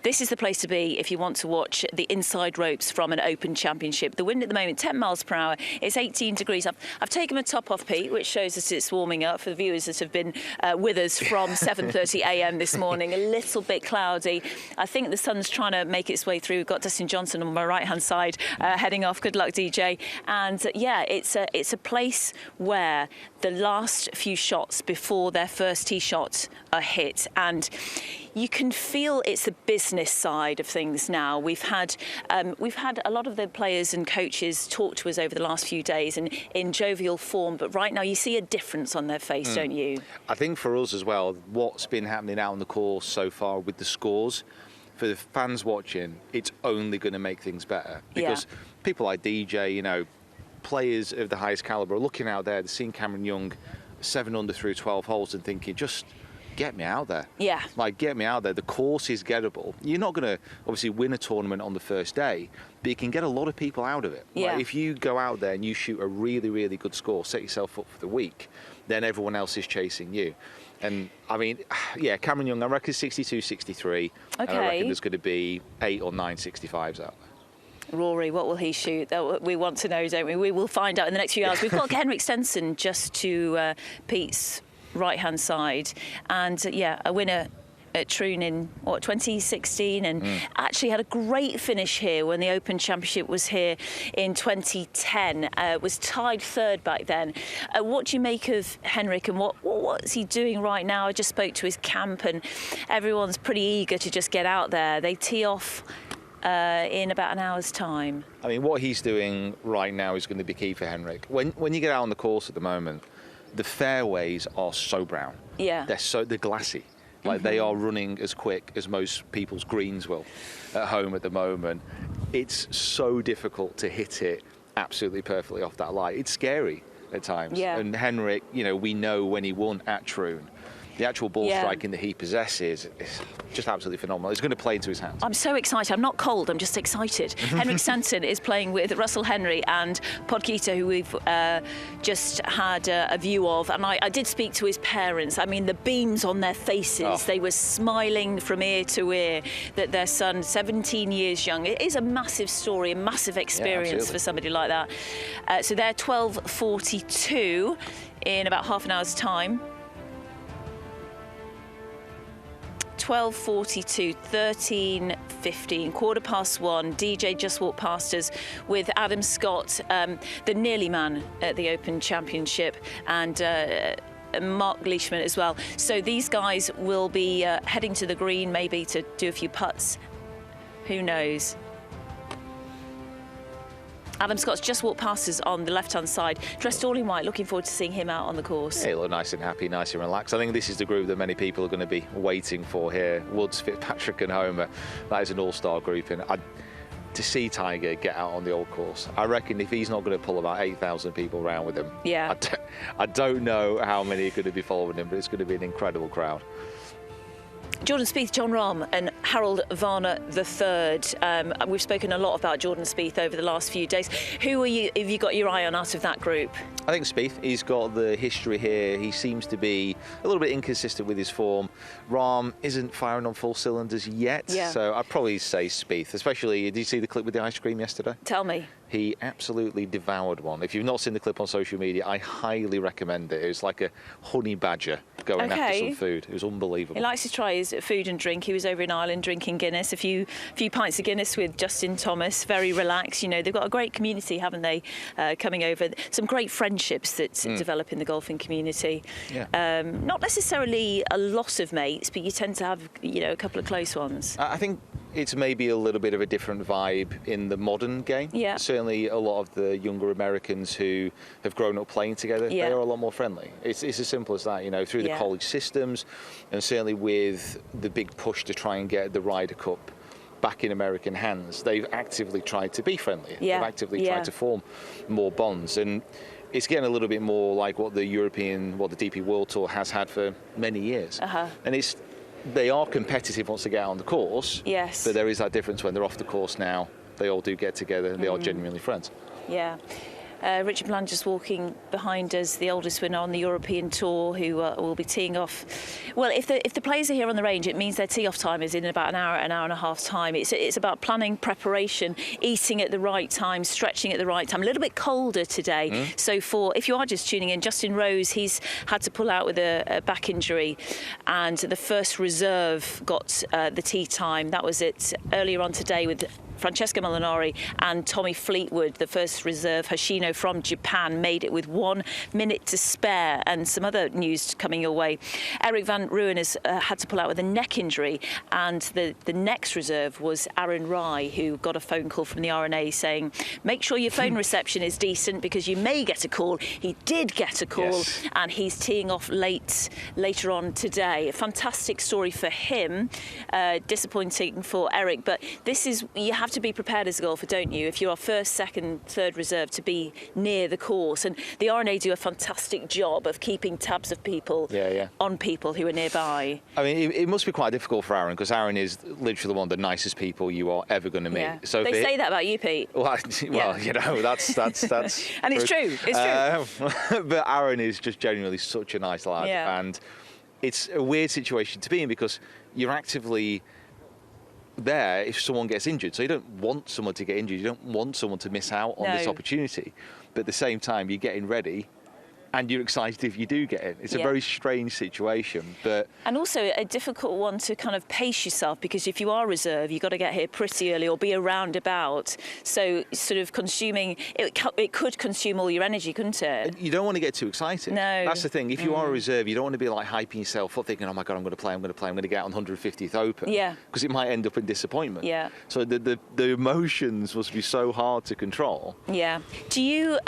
this is the place to be if you want to watch the inside ropes from an Open Championship. The wind at the moment, 10 miles per hour. It's 18 degrees. I've taken my top off, Pete, which shows that it's warming up for the viewers that have been with us from 7:30 a.m. this morning. A little bit cloudy. I think the sun's trying to make its way through. We've got Dustin Johnson on my right-hand side heading off. Good luck, DJ. And yeah, it's a place where the last few shots before their first tee shot are hit, and you can feel it's the business side of things now. We've had a lot of the players and coaches talk to us over the last few days and in jovial form, but right now you see a difference on their face, don't you? I think for us as well, what's been happening out on the course so far with the scores, for the fans watching, it's only going to make things better, because people like DJ, you know, players of the highest caliber are looking out there, they're seeing Cameron Young 7 under through 12 holes and thinking, just get me out there. Yeah. Like, get me out there. The course is gettable. You're not going to obviously win a tournament on the first day, but you can get a lot of people out of it. Yeah. Like, if you go out there and you shoot a really, really good score, set yourself up for the week, then everyone else is chasing you. And I mean, yeah, Cameron Young, I reckon 62, 63. Okay. And I reckon there's going to be 8 or 9 65s out there. Rory, what will he shoot? We want to know, don't we? We will find out in the next few hours. We've got Henrik Stenson just to Pete's right-hand side, and yeah, a winner at Troon in 2016, and actually had a great finish here when the Open Championship was here in 2010. Was tied third back then. What do you make of Henrik, and what's he doing right now? I just spoke to his camp, and everyone's pretty eager to just get out there. They tee off in about an hour's time. I mean, what he's doing right now is going to be key for Henrik. When you get out on the course at the moment, the fairways are so brown. Yeah. They're glassy. Like, they are running as quick as most people's greens will at home at the moment. It's so difficult to hit it absolutely perfectly off that lie. It's scary at times. Yeah. And Henrik, you know, we know when he won at Troon, the actual ball striking that he possesses is just absolutely phenomenal. It's going to play into his hands. I'm so excited. I'm not cold, I'm just excited. Henrik Stenson is playing with Russell Henry and Podgita, who we've just had a view of. And I did speak to his parents. I mean, the beams on their faces, they were smiling from ear to ear that their son, 17 years young, it is a massive story, a massive experience for somebody like that. So they're 12:42 in about half an hour's time. 12:42, 13:15, 1:15. DJ just walked past us with Adam Scott, the nearly man at the Open Championship, and Mark Leishman as well. So these guys will be heading to the green, maybe to do a few putts. Who knows? Adam Scott's just walked past us on the left-hand side, dressed all in white. Looking forward to seeing him out on the course. Yeah, he looked nice and happy, nice and relaxed. I think this is the group that many people are going to be waiting for here. Woods, Fitzpatrick and Homer. That is an all-star group. And to see Tiger get out on the old course, I reckon if he's not going to pull about 8,000 people around with him, I don't know how many are going to be following him, but it's going to be an incredible crowd. Jordan Spieth, Jon Rahm and Harold Varner III. We've spoken a lot about Jordan Spieth over the last few days. Who have you got your eye on out of that group? I think Spieth. He's got the history here. He seems to be a little bit inconsistent with his form. Rahm isn't firing on full cylinders yet, so I'd probably say Spieth. Especially, did you see the clip with the ice cream yesterday? Tell me. He absolutely devoured one. If you've not seen the clip on social media, I highly recommend it. It was like a honey badger going after some food. It was unbelievable. He likes to try his food and drink. He was over in Ireland drinking Guinness, a few pints of Guinness with Justin Thomas, very relaxed. You know, they've got a great community, haven't they, coming over. Some great friendships that develop in the golfing community. Yeah. Not necessarily a lot of mates, but you tend to have, you know, a couple of close ones. I think it's maybe a little bit of a different vibe in the modern game. Yeah. Certainly a lot of the younger Americans who have grown up playing together, they are a lot more friendly. It's as simple as that, you know, through the college systems, and certainly with the big push to try and get the Ryder Cup back in American hands, they've actively tried to be friendly. Yeah. They've actively tried to form more bonds. And it's getting a little bit more like what the DP World Tour has had for many years. And they are competitive once they get out on the course. Yes. But there is that difference when they're off the course now. They all do get together and they are genuinely friends. Yeah. Richard Bland just walking behind us, the oldest winner on the European Tour, who will be teeing off. Well, if the players are here on the range, it means their tee-off time is in about an hour and a half time. It's about planning, preparation, eating at the right time, stretching at the right time. A little bit colder today. So if you are just tuning in, Justin Rose, he's had to pull out with a back injury, and the first reserve got the tee time. That was it earlier on today with Francesco Molinari and Tommy Fleetwood. The first reserve, Hoshino from Japan, made it with 1 minute to spare. And some other news coming your way. Eric van Rooyen has had to pull out with a neck injury, and the next reserve was Aaron Rai, who got a phone call from the RNA saying, make sure your phone reception is decent because you may get a call. He did get a call, yes, and he's teeing off later on today. A fantastic story for him, disappointing for Eric, but this is, you have to be prepared as a golfer, don't you, if you're first, second, third reserve, to be near the course. And the RNA do a fantastic job of keeping tabs of people on people who are nearby. I mean, it must be quite difficult for Aaron, because Aaron is literally one of the nicest people you are ever going to meet. Yeah. So they say that about you, Pete. Well, you know, that's and it's true. It's true. But Aaron is just genuinely such a nice lad, and it's a weird situation to be in because you're actively there if someone gets injured. So you don't want someone to get injured. You don't want someone to miss out on this opportunity. But at the same time, you're getting ready and you're excited if you do get it. It's a very strange situation, and also a difficult one to kind of pace yourself, because if you are reserve, you've got to get here pretty early or be around about. So sort of consuming it could consume all your energy, couldn't it? You don't want to get too excited. No, that's the thing. If you are a reserve, you don't want to be like hyping yourself up, thinking, "Oh my God, I'm going to play. I'm going to get on 150th Open." Yeah, because it might end up in disappointment. Yeah. So the emotions must be so hard to control. Yeah. Do you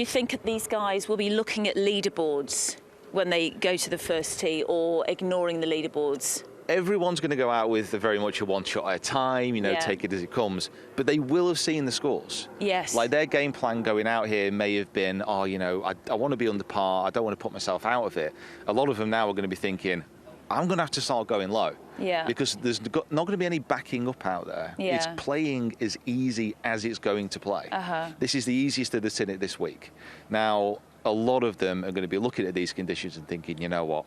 think these guys will be looking at leaderboards when they go to the first tee, or ignoring the leaderboards? Everyone's going to go out with very much a one shot at a time, take it as it comes. But they will have seen the scores. Yes. Like their game plan going out here may have been, I want to be under par. I don't want to put myself out of it. A lot of them now are going to be thinking, I'm going to have to start going low. Yeah. Because there's not going to be any backing up out there. Yeah. It's playing as easy as it's going to play. This is the easiest of the in it this week. Now, a lot of them are going to be looking at these conditions and thinking, you know what,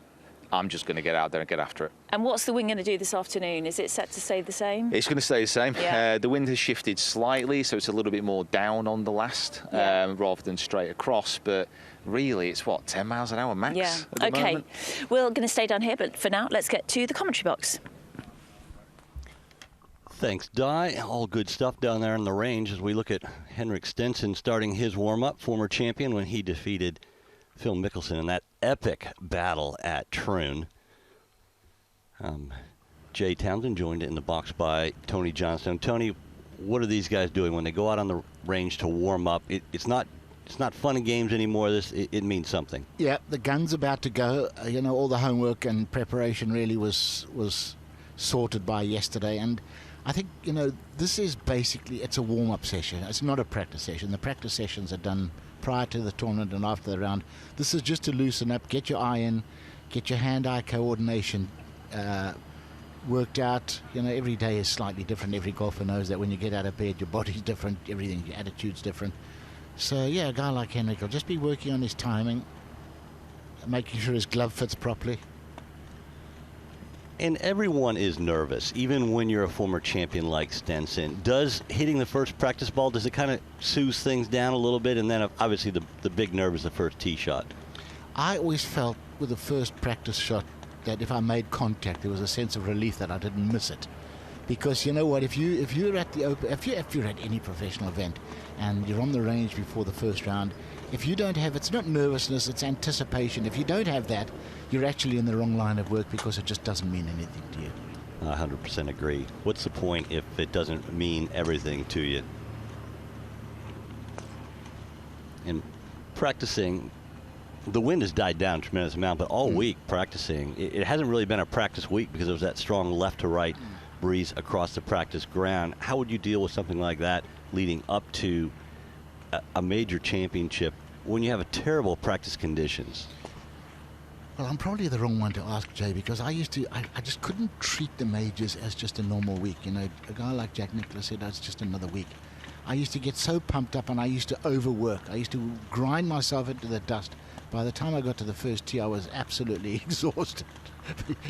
I'm just going to get out there and get after it. And what's the wind going to do this afternoon? Is it set to stay the same? It's going to stay the same. Yeah. The wind has shifted slightly, so it's a little bit more down on the last rather than straight across. But really, it's 10 miles an hour max? Yeah. At the moment. We're going to stay down here, but for now, let's get to the commentary box. Thanks, Di. All good stuff down there in the range as we look at Henrik Stenson starting his warm-up, former champion when he defeated Phil Mickelson in that epic battle at Troon. Jay Townsend joined in the box by Tony Johnstone. Tony, what are these guys doing when they go out on the range to warm up? It's not fun and games anymore. It means something. Yeah, the gun's about to go. All the homework and preparation really was sorted by yesterday, and I think, this is basically, it's a warm-up session. It's not a practice session. The practice sessions are done prior to the tournament and after the round. This is just to loosen up, get your eye in, get your hand-eye coordination worked out. Every day is slightly different. Every golfer knows that when you get out of bed, your body's different, everything, your attitude's different. So, yeah, a guy like Henrik will just be working on his timing, making sure his glove fits properly. And everyone is nervous, even when you're a former champion like Stenson. Does hitting the first practice ball, does it kind of soothe things down a little bit? And then obviously the big nerve is the first tee shot. I always felt with the first practice shot that if I made contact, there was a sense of relief that I didn't miss it. Because you know what, if you're at the Open, if you're at any professional event and you're on the range before the first round, if you don't have, it's not nervousness, it's anticipation. If you don't have that, you're actually in the wrong line of work, because it just doesn't mean anything to you. I 100% agree. What's the point if it doesn't mean everything to you? In practicing, the wind has died down a tremendous amount, but all week practicing, it hasn't really been a practice week because there was that strong left to right breeze across the practice ground. How would you deal with something like that leading up to a major championship when you have terrible practice conditions? Well, I'm probably the wrong one to ask, Jay, because I just couldn't treat the majors as just a normal week. A guy like Jack Nicklaus said, it's just another week. I used to get so pumped up and I used to overwork. I used to grind myself into the dust. By the time I got to the first tee, I was absolutely exhausted.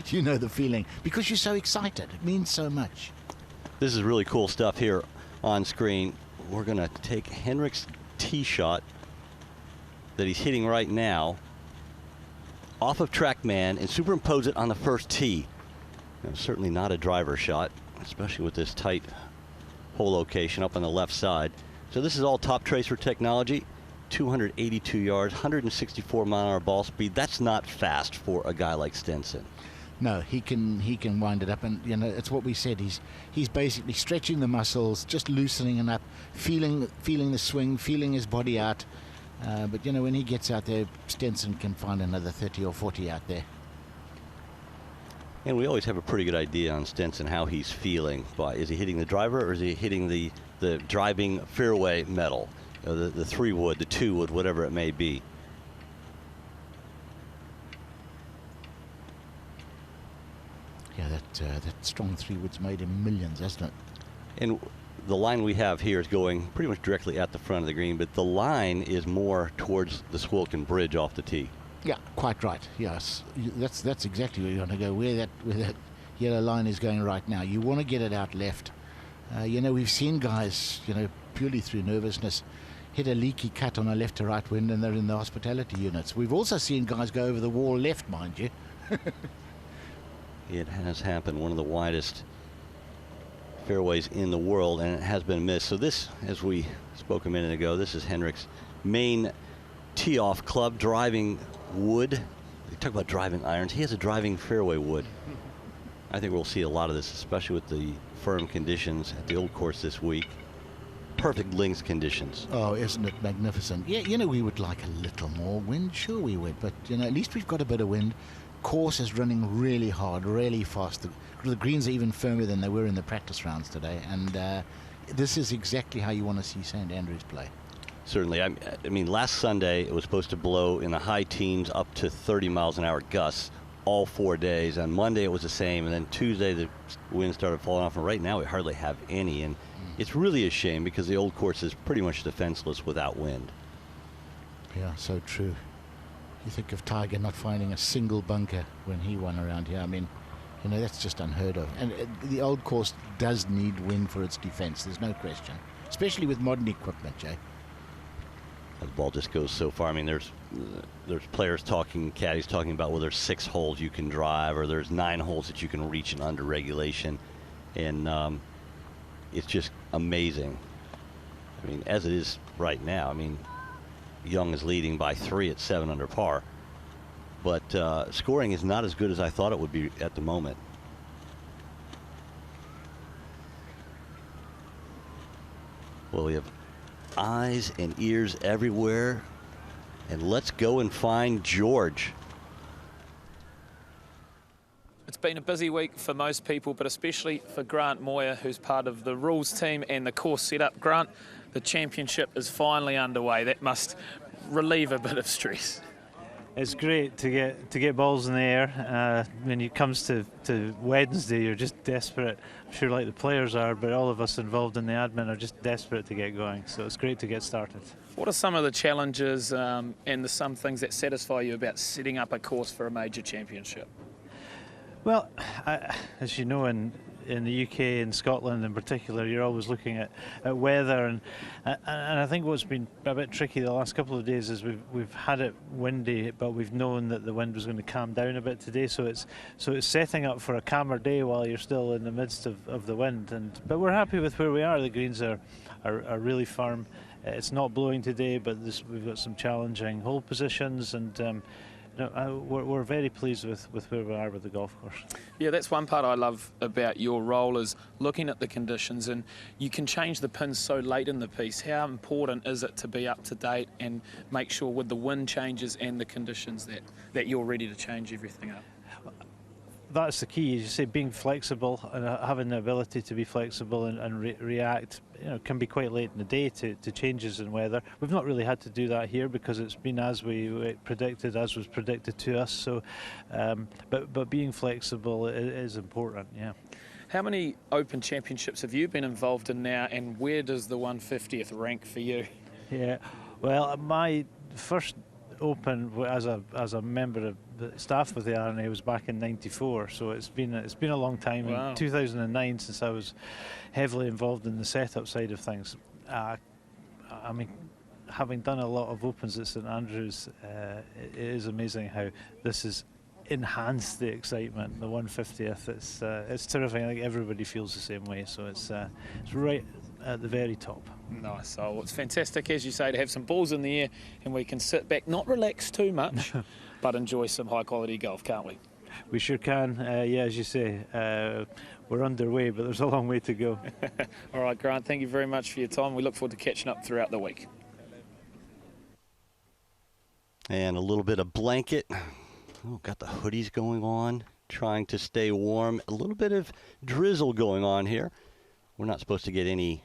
You know the feeling, because you're so excited. It means so much. This is really cool stuff here on screen. We're going to take Henrik's tee shot that he's hitting right now off of TrackMan and superimpose it on the first tee. Now, certainly not a driver shot, especially with this tight hole location up on the left side. So this is all TopTracer technology. 282 yards, 164 mile-an-hour ball speed. That's not fast for a guy like Stenson. No, he can wind it up, and you know it's what we said. He's basically stretching the muscles, just loosening it up, feeling the swing, feeling his body out. But you know, when he gets out there, Stenson can find another 30 or 40 out there. And we always have a pretty good idea on Stenson how he's feeling. Is he hitting the driver, or is he hitting the driving fairway metal? The 3-wood, the 2-wood, whatever it may be. Yeah, that strong 3-wood's made him millions, hasn't it? And the line we have here is going pretty much directly at the front of the green, but the line is more towards the Swilcan Bridge off the tee. Yeah, quite right. Yes, that's exactly where you want to go. Where that yellow line is going right now. You want to get it out left. You know, we've seen guys, you know, purely through nervousness, hit a leaky cut on a left to right wind, and they're in the hospitality units. We've also seen guys go over the wall left, mind you. It has happened. One of the widest fairways in the world, and it has been missed. So this, as we spoke a minute ago, this is Henrik's main tee-off club, driving wood. They talk about driving irons. He has a driving fairway wood. I think we'll see a lot of this, especially with the firm conditions at the Old Course this week. Perfect links conditions. Oh, isn't it magnificent? Yeah, you know, we would like a little more wind. Sure we would, but you know, at least we've got a bit of wind. Course is running really hard, really fast. The greens are even firmer than they were in the practice rounds today, and this is exactly how you want to see St Andrews play. Certainly. I mean, last Sunday it was supposed to blow in the high teens up to 30 miles an hour gusts all 4 days. On Monday it was the same, and then Tuesday the wind started falling off, and right now we hardly have any. And it's really a shame, because the Old Course is pretty much defenseless without wind. Yeah, so true. You think of Tiger not finding a single bunker when he won around here. I mean, you know, that's just unheard of. And the Old Course does need wind for its defense, there's no question. Especially with modern equipment, Jay. The ball just goes so far. I mean, there's players talking, caddies talking about, well, there's 6 holes you can drive, or there's 9 holes that you can reach in under regulation. And it's just amazing. I mean, as it is right now, I mean, Young is leading by 3 at 7 under par, but scoring is not as good as I thought it would be at the moment. Well, we have eyes and ears everywhere, and let's go and find George. It's been a busy week for most people, but especially for Grant Moyer, who's part of the rules team and the course setup. Grant, the championship is finally underway. That must relieve a bit of stress. It's great to get balls in the air. When it comes to Wednesday, you're just desperate. I'm sure like the players are, but all of us involved in the admin are just desperate to get going. So it's great to get started. What are some of the challenges and some things that satisfy you about setting up a course for a major championship? Well, as you know, in the UK and Scotland in particular, you're always looking at weather, and I think what's been a bit tricky the last couple of days is we've had it windy, but we've known that the wind was going to calm down a bit today, so it's setting up for a calmer day while you're still in the midst of the wind. But we're happy with where we are. The greens are really firm. It's not blowing today, but we've got some challenging hole positions, and we're very pleased with where we are with the golf course. Yeah, that's one part I love about your role, is looking at the conditions, and you can change the pins so late in the piece. How important is it to be up to date and make sure with the wind changes and the conditions that you're ready to change everything up? That's the key, as you say, being flexible and having the ability to be flexible and react. Can be quite late in the day to changes in weather. We've not really had to do that here because it's been as we predicted, as was predicted to us. So, but being flexible is important. Yeah. How many Open Championships have you been involved in now, and where does the 150th rank for you? Yeah, well, my first Open as a member of the staff with the RNA was back in '94, so it's been a long time. Wow. In 2009, since I was heavily involved in the setup side of things. I mean, having done a lot of Opens at St Andrews, it is amazing how this has enhanced the excitement. The 150th, it's terrific. I think everybody feels the same way, so it's right at the very top. Nice. Oh, it's fantastic, as you say, to have some balls in the air and we can sit back, not relax too much, but enjoy some high-quality golf, can't we? We sure can. Yeah, as you say, we're underway, but there's a long way to go. All right, Grant, thank you very much for your time. We look forward to catching up throughout the week. And a little bit of blanket. Oh, got the hoodies going on, trying to stay warm. A little bit of drizzle going on here. We're not supposed to get any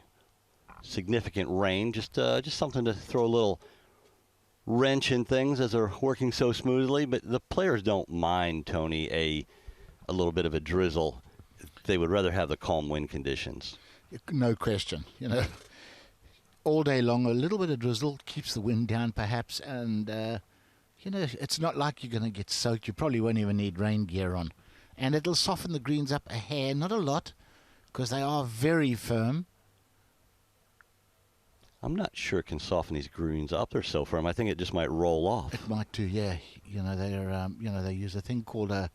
significant rain, just something to throw a little wrench in things as they're working so smoothly. But the players don't mind, Tony, a little bit of a drizzle. They would rather have the calm wind conditions. No question. All day long, a little bit of drizzle keeps the wind down, perhaps, and it's not like you're going to get soaked. You probably won't even need rain gear on, and it'll soften the greens up a hair, not a lot, because they are very firm. I'm not sure it can soften these greens up. They're so firm. I think it just might roll off. It might too, yeah. They use a thing called a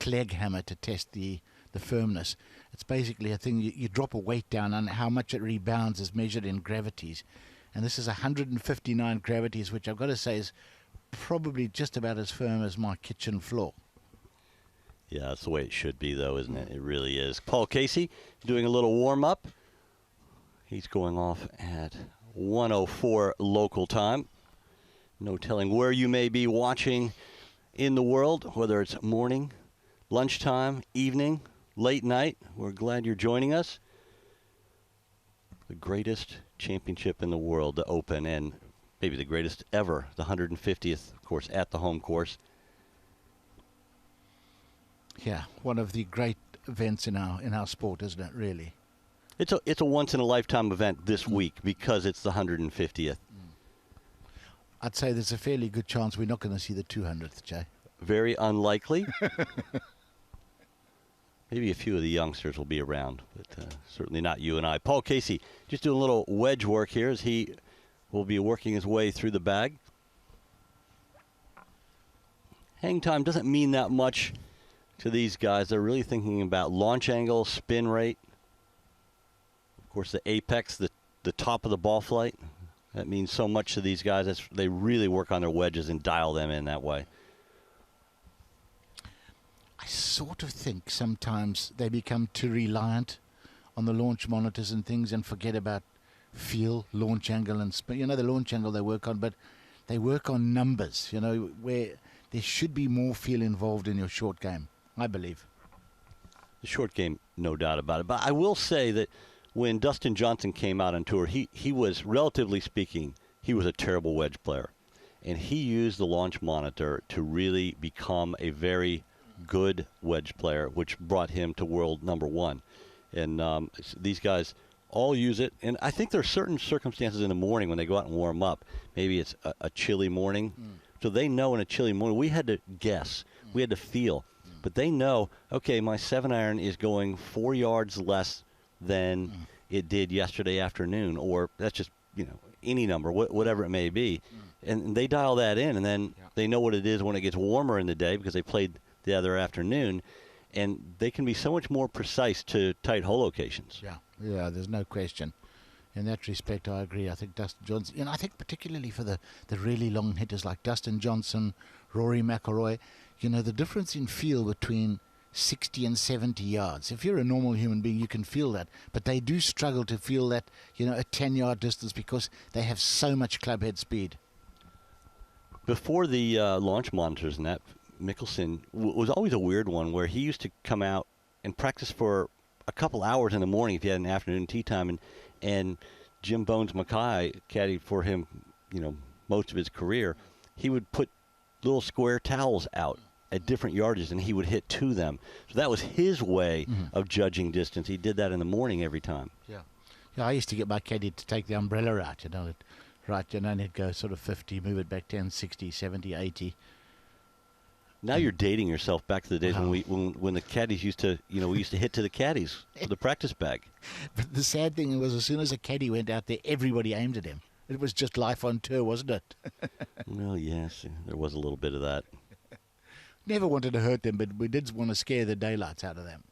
Clegg hammer to test the firmness. It's basically a thing you drop a weight down and how much it rebounds is measured in gravities. And this is 159 gravities, which I've got to say is probably just about as firm as my kitchen floor. Yeah, that's the way it should be, though, isn't it? It really is. Paul Casey doing a little warm-up. He's going off at 1:04 local time. No telling where you may be watching in the world, whether it's morning, lunchtime, evening, late night. We're glad you're joining us. The greatest championship in the world, the Open, and maybe the greatest ever, the 150th, of course, at the home course. Yeah, one of the great events in our sport, isn't it, really? It's a once-in-a-lifetime event this week because it's the 150th. I'd say there's a fairly good chance we're not going to see the 200th, Jay. Very unlikely. Maybe a few of the youngsters will be around, but certainly not you and I. Paul Casey just doing a little wedge work here as he will be working his way through the bag. Hang time doesn't mean that much to these guys. They're really thinking about launch angle, spin rate. Of course, the apex, the top of the ball flight. That means so much to these guys. They really work on their wedges and dial them in that way. I sort of think sometimes they become too reliant on the launch monitors and things and forget about feel, launch angle and spin. The launch angle they work on, but they work on numbers, where there should be more feel involved in your short game, I believe. The short game, no doubt about it. But I will say that when Dustin Johnson came out on tour, he was, relatively speaking, he was a terrible wedge player. And he used the launch monitor to really become a very good wedge player, which brought him to world number one. And these guys all use it. And I think there are certain circumstances in the morning when they go out and warm up. Maybe it's a chilly morning. So they know in a chilly morning, we had to guess. We had to feel. But they know, okay, my 7-iron is going 4 yards less than it did yesterday afternoon, or that's just, any number, whatever it may be. And they dial that in, and then they know what it is when it gets warmer in the day because they played the other afternoon, and they can be so much more precise to tight hole locations. Yeah, there's no question. In that respect, I agree. I think Dustin Johnson, I think particularly for the really long hitters like Dustin Johnson, Rory McIlroy, the difference in feel between 60 and 70 yards. If you're a normal human being, you can feel that. But they do struggle to feel that, a 10-yard distance because they have so much clubhead speed. Before the launch monitors and that, Mickelson was always a weird one where he used to come out and practice for a couple hours in the morning if he had an afternoon tee time. And Jim Bones Mackay caddied for him, most of his career. He would put little square towels out at different yardages, and he would hit to them. So that was his way of judging distance. He did that in the morning every time. Yeah. Yeah, I used to get my caddy to take the umbrella out, and he'd go sort of 50, move it back 10, 60, 70, 80. Now you're dating yourself back to the days when the caddies used to, we used to hit to the caddies for the practice bag. But the sad thing was, as soon as a caddy went out there, everybody aimed at him. It was just life on tour, wasn't it? Well, yes, there was a little bit of that. Never wanted to hurt them, but we did want to scare the daylights out of them.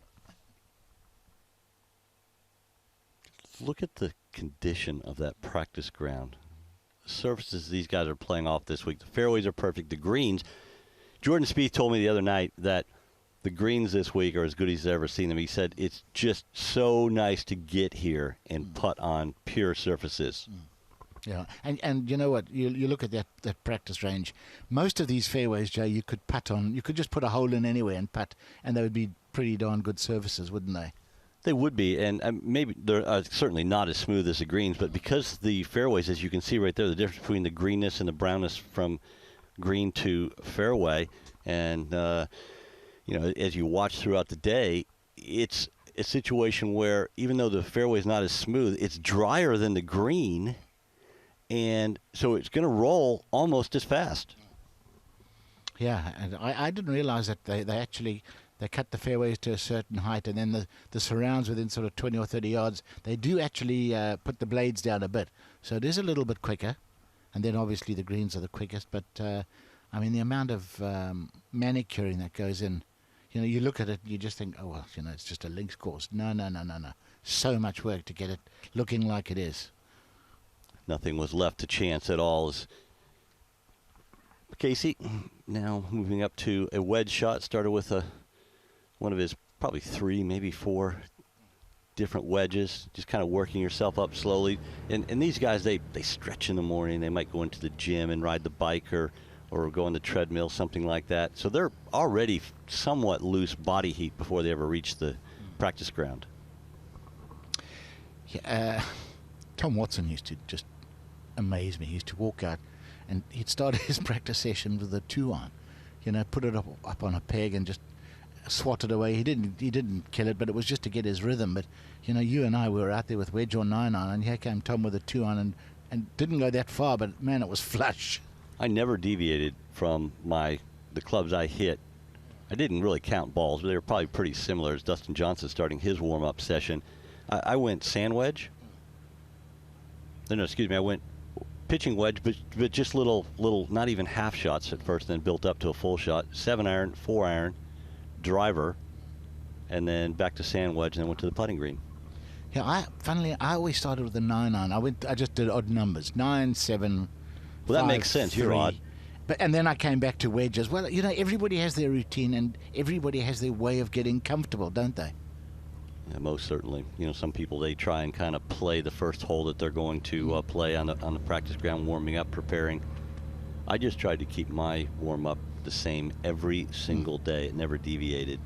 Look at the condition of that practice ground. The surfaces these guys are playing off this week. The fairways are perfect. The greens. Jordan Spieth told me the other night that the greens this week are as good as he's ever seen them. He said it's just so nice to get here and putt on pure surfaces. Yeah, and you know what? You look at that practice range. Most of these fairways, Jay, you could putt on. You could just put a hole in anywhere and putt, and they would be pretty darn good surfaces, wouldn't they? They would be, and maybe they're certainly not as smooth as the greens, but because the fairways, as you can see right there, the difference between the greenness and the brownness from green to fairway, and as you watch throughout the day, it's a situation where even though the fairway is not as smooth, it's drier than the green, and so it's going to roll almost as fast. Yeah, and I didn't realize that they actually cut the fairways to a certain height, and then the surrounds within sort of 20 or 30 yards, they do actually put the blades down a bit, so it is a little bit quicker. And then obviously the greens are the quickest, but the amount of manicuring that goes in, you look at it, you just think, oh well, it's just a links course. No. So much work to get it looking like it is. Nothing was left to chance at all. As Casey now moving up to a wedge shot, started with one of his probably 3, maybe 4 different wedges, just kind of working yourself up slowly. And these guys, they stretch in the morning. They might go into the gym and ride the bike or go on the treadmill, something like that. So they're already somewhat loose body heat before they ever reach the practice ground. Yeah, Tom Watson used to just amaze me. He used to walk out and he'd start his practice session with a 2-iron, put it up on a peg and just swatted away. He didn't kill it, but it was just to get his rhythm. But you and I were out there with wedge or 9-iron, and here came Tom with a 2-iron and didn't go that far, but man, it was flush. I never deviated from the clubs I hit. I didn't really count balls, but they were probably pretty similar as Dustin Johnson starting his warm-up session. I went sand wedge. I went pitching wedge, but just little, not even half shots at first, then built up to a full shot. 7-iron, 4-iron. Driver, and then back to sand wedge, and then went to the putting green. Yeah, I always started with a 9-iron. I just did odd numbers, 9, 7. Well, 5, that makes sense. 3. You're odd. And then I came back to wedge as well. Everybody has their routine, and everybody has their way of getting comfortable, don't they? Yeah, most certainly. Some people, they try and kind of play the first hole that they're going to play on the practice ground, warming up, preparing. I just tried to keep my warm up the same every single day. It never deviated.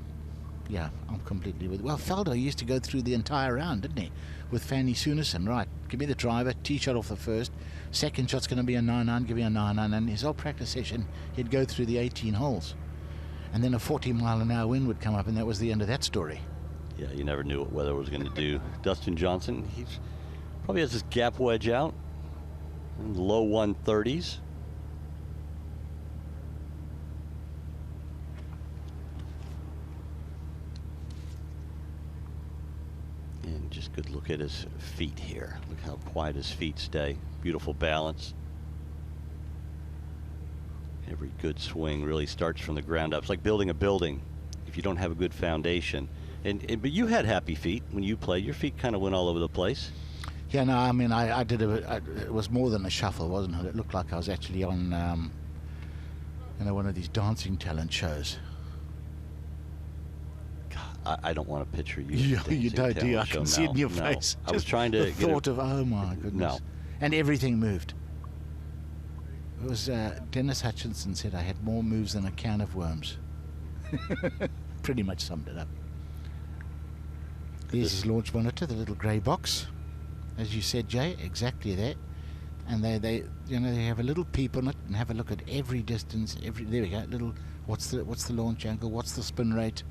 Yeah, I'm completely with you. Well, Felder used to go through the entire round, didn't he? With Fanny Soonison, right. Give me the driver, tee shot off the first. Second shot's going to be a 9-iron, give me a 9-iron. And his whole practice session, he'd go through the 18 holes. And then a 40-mile-an-hour wind would come up, and that was the end of that story. Yeah, you never knew what weather was going to do. Dustin Johnson, he probably has his gap wedge out in the low 130s. And just good look at his feet here. Look how quiet his feet stay. Beautiful balance. Every good swing really starts from the ground up. It's like building a building. If you don't have a good foundation. But you had happy feet when you played. Your feet kind of went all over the place. Yeah, no, I did it was more than a shuffle, wasn't it? It looked like I was actually on, one of these dancing talent shows. God, I don't want to picture you. You don't, do you? I can see it in your face. I was trying to the thought of, oh my goodness. No. And everything moved. It was Dennis Hutchinson said I had more moves than a can of worms. Pretty much summed it up. Here's his launch monitor, the little grey box, as you said, Jay, exactly that. And they have a little peep on it and have a look at every distance. There we go, little What's the launch angle? What's the spin rate?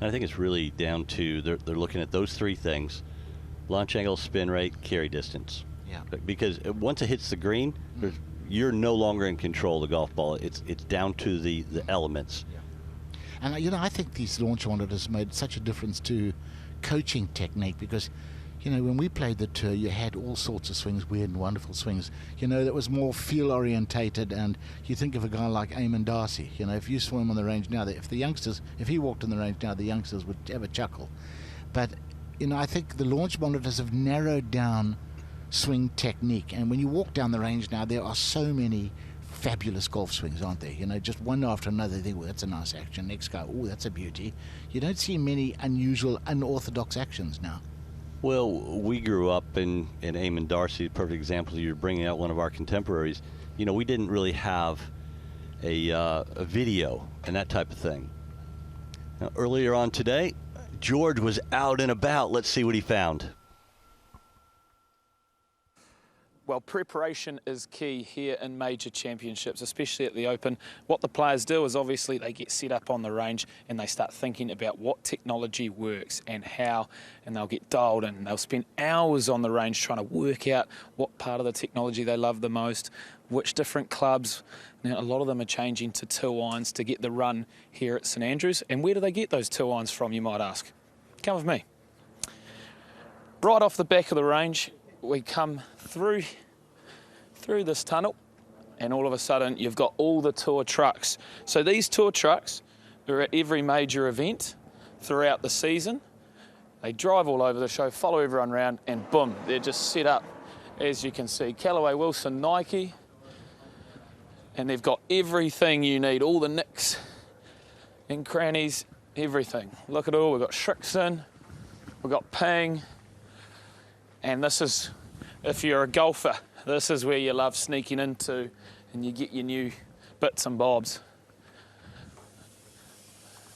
And I think it's really down to they're looking at those three things: launch angle, spin rate, carry distance. Yeah. Because once it hits the green, you're no longer in control of the golf ball. It's down to the elements. Yeah. And you know, I think these launch monitors made such a difference to coaching technique, because you know, when we played the tour, you had all sorts of swings, weird and wonderful swings, you know, that was more feel orientated. And you think of a guy like Eamon Darcy, you know, if you saw him on the range now, if he walked on the range now, the youngsters would have a chuckle. But you know, I think the launch monitors have narrowed down swing technique, and when you walk down the range now, there are so many fabulous golf swings, aren't there? You know, just one after another. You think, well, that's a nice action. Next guy, oh, that's a beauty. You don't see many unusual, unorthodox actions now. Well, we grew up in Eamon Darcy, perfect example. You're bringing out one of our contemporaries. You know, we didn't really have a video and that type of thing. Now, earlier on today, George was out and about. Let's see what he found. Well, preparation is key here in major championships, especially at the Open. What the players do is obviously they get set up on the range and they start thinking about what technology works and how, and they'll get dialed in. They'll spend hours on the range trying to work out what part of the technology they love the most, which different clubs. Now, a lot of them are changing to 2 irons to get the run here at St Andrews. And where do they get those 2 irons from, you might ask? Come with me. Right off the back of the range, we come through this tunnel, and all of a sudden you've got all the tour trucks. So these tour trucks are at every major event throughout the season. They drive all over the show, follow everyone around, and boom, they're just set up, as you can see. Callaway, Wilson, Nike, and they've got everything you need, all the nicks and crannies, everything. Look at it all. We've got Shrixon, we've got Ping, and this is, if you're a golfer, this is where you love sneaking into and you get your new bits and bobs.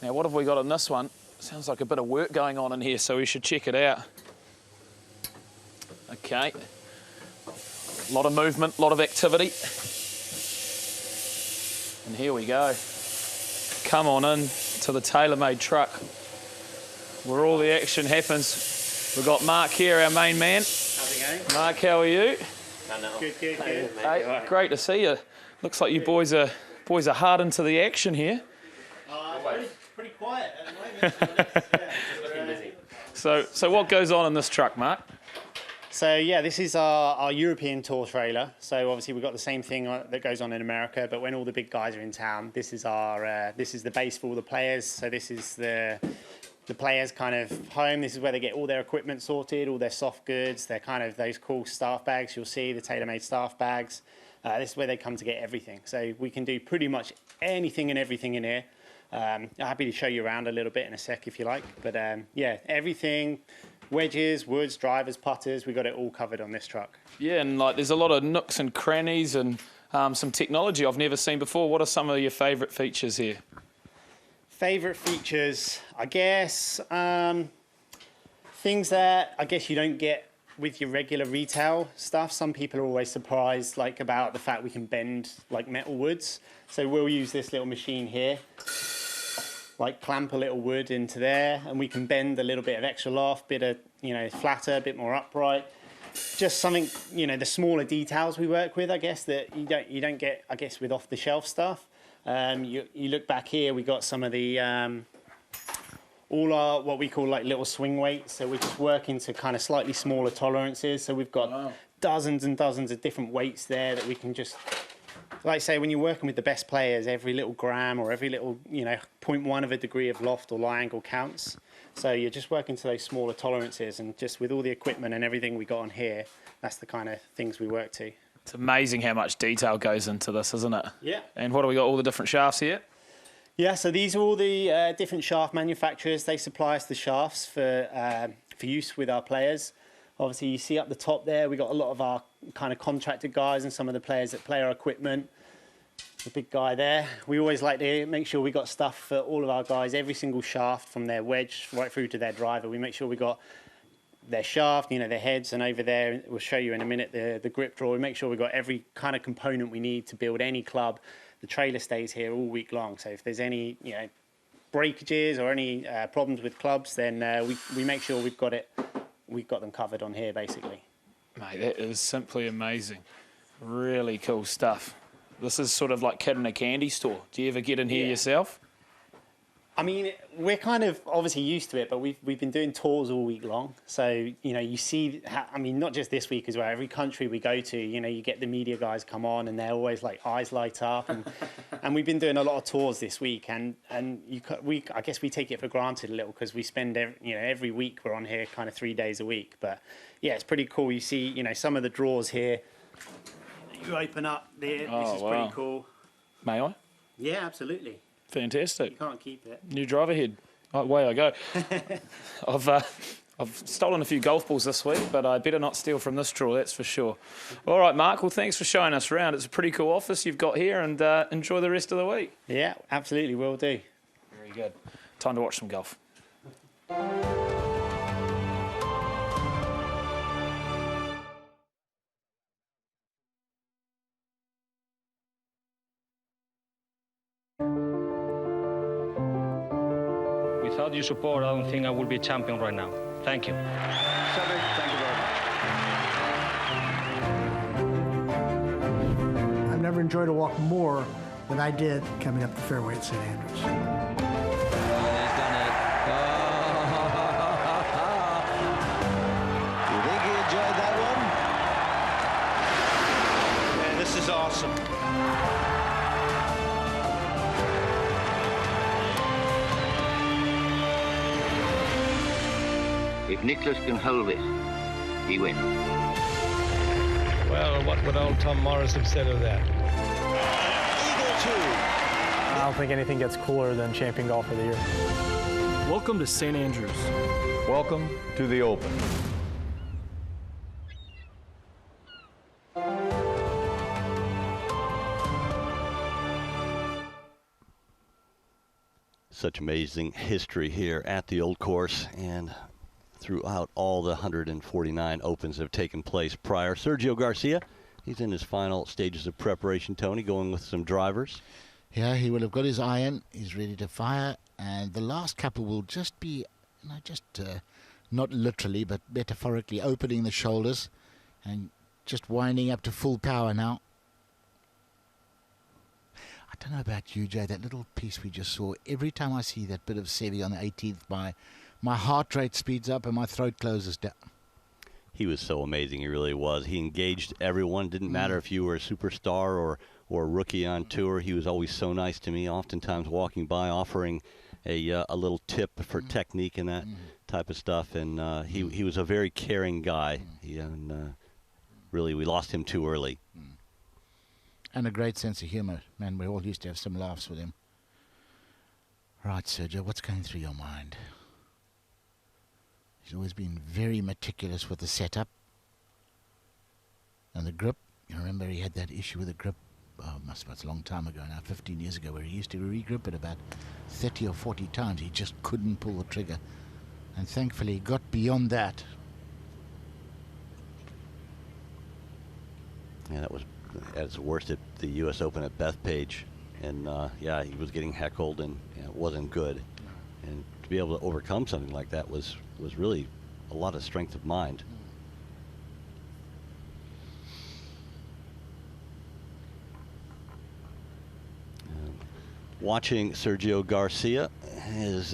Now, what have we got on this one? Sounds like a bit of work going on in here, so we should check it out. Okay. A lot of movement, a lot of activity. And here we go. Come on in to the tailor-made truck where all the action happens. We've got Mark here, our main man. How's it going? Mark, how are you? Good. Hey, great to see you. Looks like you boys are hard into the action here. Pretty quiet at the moment. Just been busy. So what goes on in this truck, Mark? So yeah, this is our European tour trailer. So obviously we've got the same thing that goes on in America, but when all the big guys are in town, this is the base for all the players. So this is the players' kind of home. This is where they get all their equipment sorted, all their soft goods. They're kind of those cool staff bags you'll see, the tailor-made staff bags. This is where they come to get everything. So we can do pretty much anything and everything in here. I'm happy to show you around a little bit in a sec if you like. But yeah, everything, wedges, woods, drivers, putters, we got it all covered on this truck. Yeah, and like there's a lot of nooks and crannies and some technology I've never seen before. What are some of your favourite features here? Favourite features, I guess, things that I guess you don't get with your regular retail stuff. Some people are always surprised about the fact we can bend like metal woods. So we'll use this little machine here, clamp a little wood into there, and we can bend a little bit of extra loft, bit of, flatter, a bit more upright. Just something, the smaller details we work with, I guess, that you don't get, I guess, with off-the-shelf stuff. You look back here, we got some of the all our what we call little swing weights. So we're just working to kind of slightly smaller tolerances. So we've got dozens and dozens of different weights there that we can just, like say, when you're working with the best players, every little gram or every little 0.1 of a degree of loft or lie angle counts. So you're just working to those smaller tolerances, and just with all the equipment and everything we got on here, that's the kind of things we work to. It's amazing how much detail goes into this, isn't it? Yeah. And what do we got, all the different shafts here? Yeah, so these are all the different shaft manufacturers. They supply us the shafts for use with our players. Obviously, you see up the top there, we got a lot of our kind of contracted guys and some of the players that play our equipment. The big guy there. We always like to make sure we got stuff for all of our guys, every single shaft from their wedge right through to their driver. We make sure we got their shaft, their heads, and over there, we'll show you in a minute, the grip drawer. We make sure we've got every kind of component we need to build any club the trailer stays here all week long. So if there's any, you know, breakages or any problems with clubs, then we make sure we've got them covered on here, basically. Mate, that is simply amazing. Really cool stuff. This is sort of like kid in a candy store. Do you ever get in here yourself? I mean, we're kind of obviously used to it, but we've been doing tours all week long. So, you know, you see, I mean, not just this week as well, every country we go to, you know, you get the media guys come on and they're always like eyes light up. And we've been doing a lot of tours this week. And I guess we take it for granted a little because we spend, every week we're on here kind of 3 days a week. But yeah, it's pretty cool. You see, you know, some of the draws here. You open up there. This is pretty cool. May I? Yeah, absolutely. Fantastic. You can't keep it. New driver head. Away I go. I've stolen a few golf balls this week, but I better not steal from this draw, that's for sure. All right, Mark. Well, thanks for showing us around. It's a pretty cool office you've got here, and enjoy the rest of the week. Yeah, absolutely. Will do. Very good. Time to watch some golf. Without your support, I don't think I would be a champion right now. Thank you. Cedric, thank you very much. I've never enjoyed a walk more than I did coming up the fairway at St. Andrews. He's done it. Do you think he enjoyed that one? Man, this is awesome. If Nicholas can hold this, he wins. Well, what would old Tom Morris have said of that? Eagle 2. I don't think anything gets cooler than Champion Golf of the Year. Welcome to St. Andrews. Welcome to the Open. Such amazing history here at the Old Course and throughout all the 149 Opens that have taken place prior. Sergio Garcia, he's in his final stages of preparation, Tony, going with some drivers. Yeah, he will have got his iron. He's ready to fire. And the last couple will just be, not literally, but metaphorically opening the shoulders and just winding up to full power now. I don't know about you, Jay, that little piece we just saw. Every time I see that bit of Seve on the 18th, my heart rate speeds up and my throat closes down. He was so amazing. He really was. He engaged everyone. Didn't matter if you were a superstar or a rookie on tour. He was always so nice to me, oftentimes walking by, offering a little tip for technique and that type of stuff. And he was a very caring guy. Really, we lost him too early. And a great sense of humor. Man, we all used to have some laughs with him. Right, Sergio, what's going through your mind? He's always been very meticulous with the setup and the grip. You remember he had that issue with the grip, must have been a long time ago now, 15 years ago, where he used to re-grip it about 30 or 40 times. He just couldn't pull the trigger. And thankfully he got beyond that. Yeah, that was at its worst at the U.S. Open at Bethpage. And, yeah, he was getting heckled and it wasn't good. And to be able to overcome something like that was really a lot of strength of mind. Watching Sergio Garcia is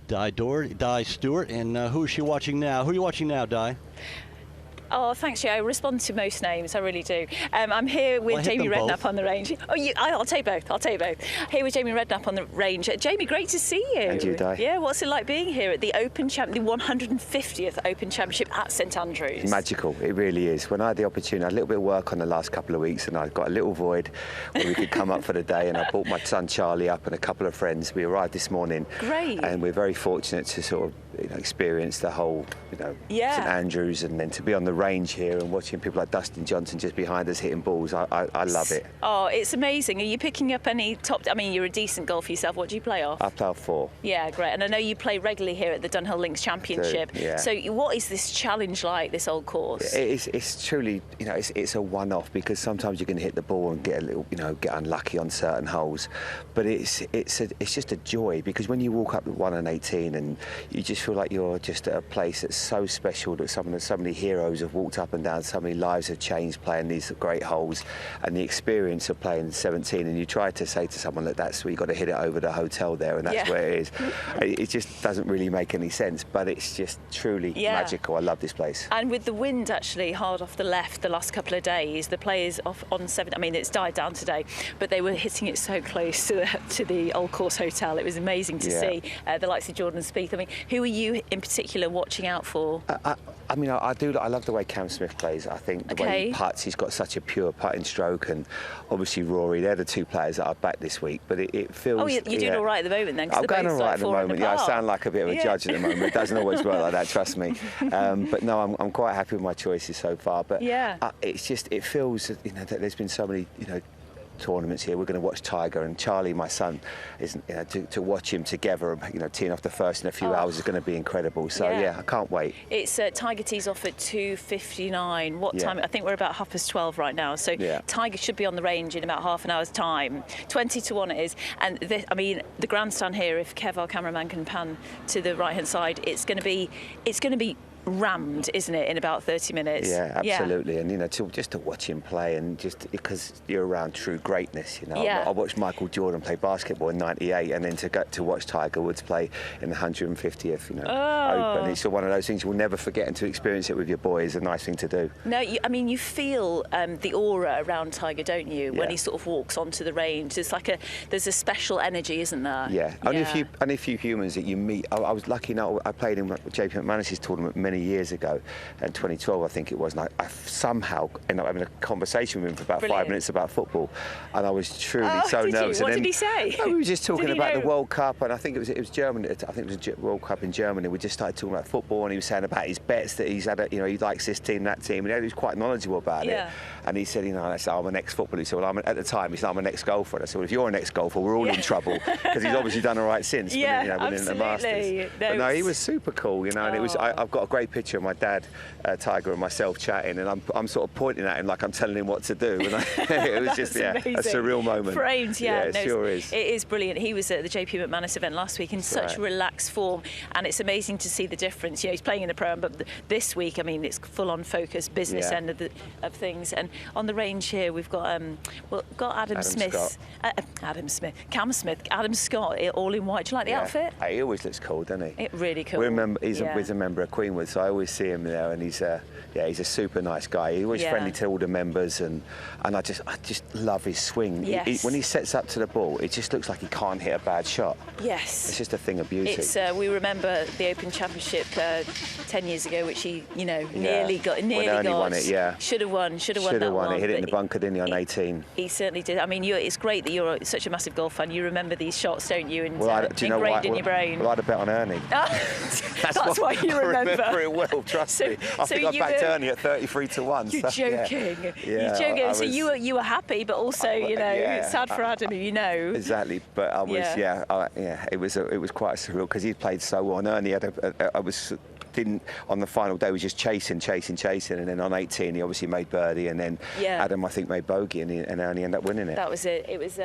Di Stewart, and who is she watching now? Who are you watching now, Di? Oh, thanks, Joe. I respond to most names, I really do. I'm here with Jamie Redknapp on the range. Oh, I'll take both. Here with Jamie Redknapp on the range. Jamie, great to see you. And you, Di. Yeah, what's it like being here at the Open the 150th Open Championship at St Andrews? It's magical, it really is. When I had the opportunity, I had a little bit of work on the last couple of weeks, and I got a little void where we could come up for the day, and I brought my son Charlie up and a couple of friends. We arrived this morning. Great. And we're very fortunate to sort of experience the whole, Yeah. St Andrews, and then to be on the range here and watching people like Dustin Johnson just behind us hitting balls. I love it. Oh, it's amazing. Are you picking up any top? I mean, you're a decent golfer yourself. What do you play off? I play off 4. Yeah, great. And I know you play regularly here at the Dunhill Links Championship. Yeah. So what is this challenge like, this old course? It's truly, it's a one-off, because sometimes you can hit the ball and get a little, get unlucky on certain holes. But it's just a joy, because when you walk up the 1 and 18 and you just feel like you're just at a place that's so special, that so many heroes have walked up and down, so many lives have changed playing these great holes, and the experience of playing 17, and you try to say to someone that that's where you got to hit it over the hotel there, and that's where it is. It just doesn't really make any sense, but it's just truly magical. I love this place. And with the wind actually hard off the left the last couple of days, the players off on 7, I mean, it's died down today, but they were hitting it so close to the Old Course Hotel. It was amazing to see the likes of Jordan Spieth. I mean, who are you in particular watching out for? I mean, I love the way Cam Smith plays. I think the way he putts, he's got such a pure putting stroke, and obviously Rory, they're the 2 players that I've backed this week. But it feels... Oh, you're doing all right at the moment then? I'm going all right at the moment. Yeah, I sound like a bit of a judge at the moment. It doesn't always work like that, trust me. But no, I'm quite happy with my choices so far. But it's just, it feels, that there's been so many, tournaments here. We're going to watch Tiger, and Charlie, my son, is to watch him together, teeing off the first in a few hours is going to be incredible. So I can't wait. It's Tiger tees off at 2:59. What time? I think we're about 12:30 right now. So Tiger should be on the range in about half an hour's time. 20 to 1 it is. And the grandstand here, if Kev, our cameraman, can pan to the right hand side, it's going to be rammed, isn't it, in about 30 minutes? Yeah, absolutely. And just to watch him play, and just because you're around true greatness, I watched Michael Jordan play basketball in '98, and then to watch Tiger Woods play in the 150th Open. It's one of those things you'll never forget, and to experience it with your boy is a nice thing to do. No, you feel the aura around Tiger, don't you, when he sort of walks onto the range? It's like there's a special energy, isn't there? Yeah. Only a few humans that you meet. I was lucky enough, I played in JP McManus's tournament many years ago, in 2012 I think it was, and I somehow ended up having a conversation with him for about 5 minutes about football, and I was truly so nervous. What did he say? We were just talking about the World Cup, and I think it was Germany. I think it was World Cup in Germany. We just started talking about football, and he was saying about his bets that he's had. He likes this team, that team, and he was quite knowledgeable about it. And he said, I'm an ex-footballer. He said, well, at the time, he said, I'm an ex-golfer. And I said, well, if you're an ex-golfer, we're all in trouble, because he's obviously done all right since. Winning the Masters. But no, he was super cool, and it was. I've got a great picture of my dad, Tiger, and myself chatting, and I'm sort of pointing at him like I'm telling him what to do. And it was just a surreal moment. Framed, it sure is. It is brilliant. He was at the JP McManus event last week in such relaxed form, and it's amazing to see the difference. He's playing in the Pro-Am, but this week, I mean, it's full-on focus, business end of things. And on the range here, we've got Adam Smith, Cam Smith, Adam Scott, all in white. Do you like the outfit? He always looks cool, doesn't he? Really cool. He's a member of Queenwood, so I always see him there, and he's a super nice guy. He's always friendly to all the members, and I just love his swing. Yes. When he sets up to the ball, it just looks like he can't hit a bad shot. Yes. It's just a thing of beauty. We remember the Open Championship 10 years ago, which he nearly got. Won it, Should have won that one. Hit it in the bunker, didn't he, on 18? He certainly did. I mean, it's great that you're such a massive golf fan. You remember these shots, don't you? And ingrained in your brain. Well, I had a bet on Ernie. That's why you remember. I remember it well, trust me. I think I backed Ernie at 33 to 1. You're joking. You're joking. So you were happy, but also, it's sad for Adam, Exactly. But I was, it was quite surreal, because he played so well. And Ernie on the final day was just chasing, and then on 18 he obviously made birdie, and then Adam I think made bogey, and Ernie ended up winning it. That was it. It was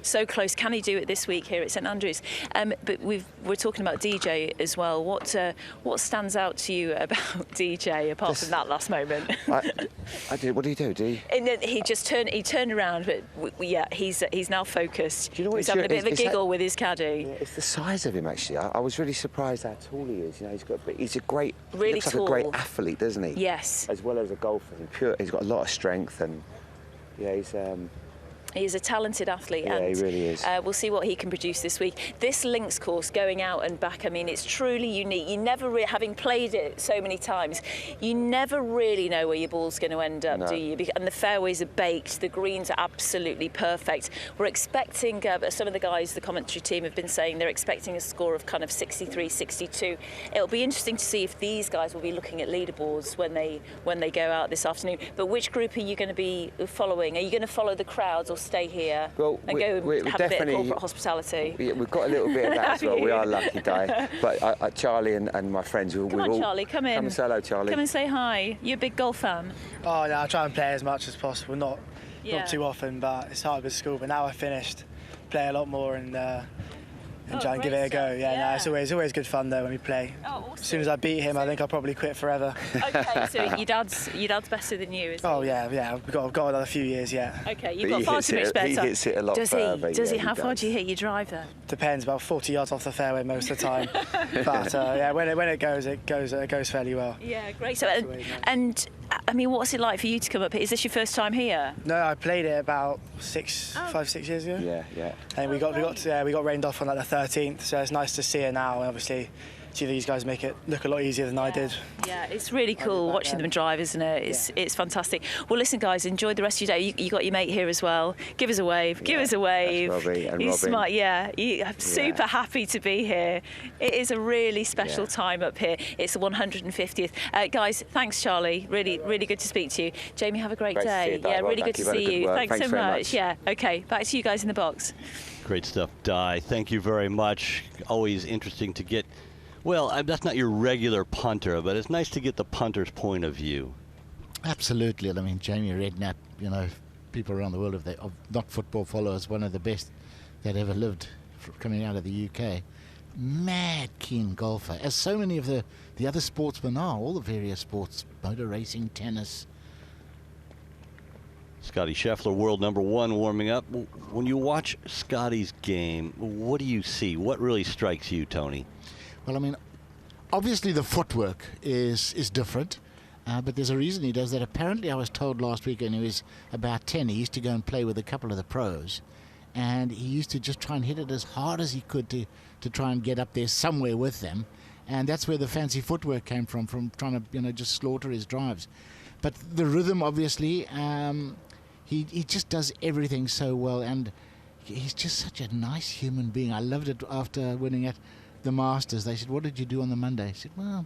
so close. Can he do it this week here at St Andrews? But we're talking about DJ as well. What stands out to you about DJ apart from that last moment? I did. What did he do? And then he turned around, but he's now focused. Do you know what he's having a bit of a giggle with his caddy. Yeah, it's the size of him actually. I was really surprised how tall he is. He's a great, really looks tall. like a great athlete, doesn't he? Yes. As well as a golfer. He's got a lot of strength, and he's He is a talented athlete, Yeah, and he really is. We'll see what he can produce this week. This links course, going out and back, I mean, it's truly unique. You never, having played it so many times, you never really know where your ball's going to end up, do you? And the fairways are baked, the greens are absolutely perfect. We're expecting, some of the guys, the commentary team have been saying they're expecting a score of kind of 63, 62. It'll be interesting to see if these guys will be looking at leaderboards when they go out this afternoon. But which group are you going to be following? Are you going to follow the crowds or stay here and go have a bit of corporate hospitality? We've got a little bit of that as well. We are lucky, Di. But Charlie and my friends will. Come on, Charlie, come in. Come and say hello, Charlie. Come and say hi. You're a big golf fan. Oh, no, I try and play as much as possible. Not Yeah. too often, but it's hard with school. But now I've finished, play a lot more and try and give it a go. Yeah, no, it's always good fun though when we play. Oh, awesome. As soon as I beat him, I think I'll probably quit forever. Okay, so your dad's better than you, is he? Oh yeah. We've got another few years yet. Okay, you've got far too much better. He hits it a lot further. Does he? How far do you hit your drive then? Depends, about 40 yards off the fairway most of the time. But when it goes fairly well. Yeah, great. So and I mean, what's it like for you to come up here? Is this your first time here? No, I played it about 5, 6 years ago. Yeah. And we got rained off on like the 13th, so it's nice to see it now. And obviously, see these guys make it look a lot easier than I did. Yeah, it's really cool watching them drive, isn't it? It's fantastic. Well, listen, guys, enjoy the rest of your day. You got your mate here as well. Give us a wave. Give us a wave. That's Robbie and He's Robin. smart. Yeah, I'm super happy to be here. It is a really special time up here. It's the 150th. Guys, thanks, Charlie. Really good to speak to you. Jamie, have a great day. Yeah, really good to see you. Thanks so very much. Yeah. Okay, back to you guys in the box. Great stuff, Di. Thank you very much. Always interesting to get. Well, that's not your regular punter, but it's nice to get the punter's point of view. Absolutely. I mean, Jamie Redknapp, people around the world, if they are not football followers, one of the best that ever lived coming out of the UK. Mad keen golfer, as so many of the other sportsmen are, all the various sports, motor racing, tennis. Scottie Scheffler, world #1, warming up. When you watch Scottie's game, what do you see? What really strikes you, Tony? Well, I mean, obviously the footwork is different, but there's a reason he does that. Apparently, I was told last week when he was about 10, he used to go and play with a couple of the pros, and he used to just try and hit it as hard as he could to try and get up there somewhere with them, and that's where the fancy footwork came from trying to just slaughter his drives. But the rhythm, obviously, he just does everything so well, and he's just such a nice human being. I loved it after winning at the Masters. They said, "What did you do on the Monday?" I said, "Well,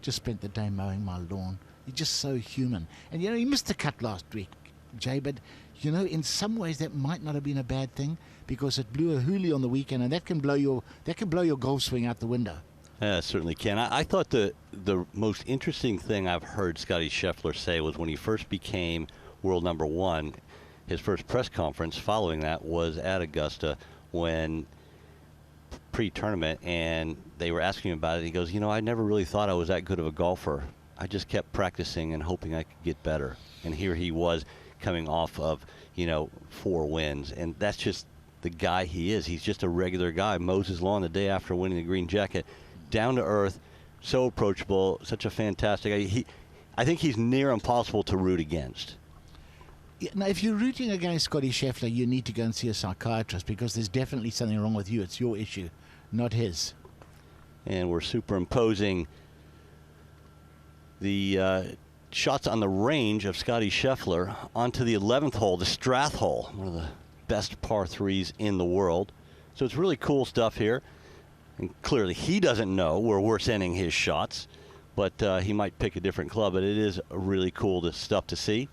just spent the day mowing my lawn." He's just so human. And he missed the cut last week, Jay, but in some ways that might not have been a bad thing, because it blew a hoolie on the weekend, and that can blow your golf swing out the window. Yeah, it certainly can. I thought the most interesting thing I've heard Scottie Scheffler say was when he first became world #1, his first press conference following that was at Augusta when pre-tournament, and they were asking him about it. He goes, I never really thought I was that good of a golfer. I just kept practicing and hoping I could get better. And here he was coming off of, 4 wins. And that's just the guy he is. He's just a regular guy. Mows his lawn the day after winning the green jacket. Down to earth, so approachable, such a fantastic guy. I think he's near impossible to root against. Yeah, now, if you're rooting against Scottie Scheffler, you need to go and see a psychiatrist, because there's definitely something wrong with you. It's your issue, not his. And we're superimposing the shots on the range of Scottie Scheffler onto the 11th hole, the Strath hole, one of the best par 3s in the world. So it's really cool stuff here. And clearly he doesn't know where we're sending his shots, but he might pick a different club. But it is really cool stuff to see.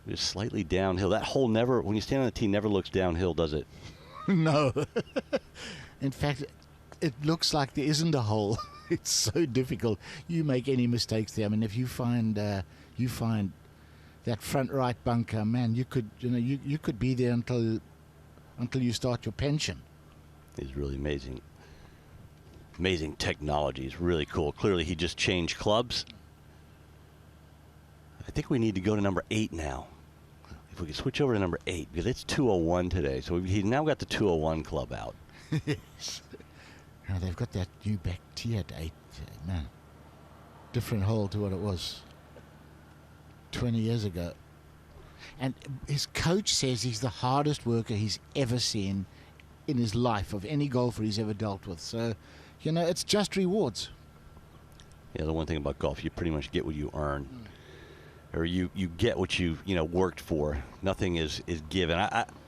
Just slightly downhill. That hole never, when you stand on the tee, never looks downhill, does it? No. In fact, it looks like there isn't a hole. It's so difficult. You make any mistakes there. I mean, if you find that front right bunker, man, you could be there until you start your pension. It's really amazing. Amazing technology. It's really cool. Clearly, he just changed clubs. I think we need to go to number 8 now. If we could switch over to number 8, because it's 201 today. So he's now got the 201 club out. Yes. Now they've got that new back tee at 8. Man, different hole to what it was 20 years ago. And his coach says he's the hardest worker he's ever seen in his life of any golfer he's ever dealt with. So, you know, it's just rewards. Yeah, the one thing about golf, you pretty much get what you earn. Or you get what you worked for. Nothing is given.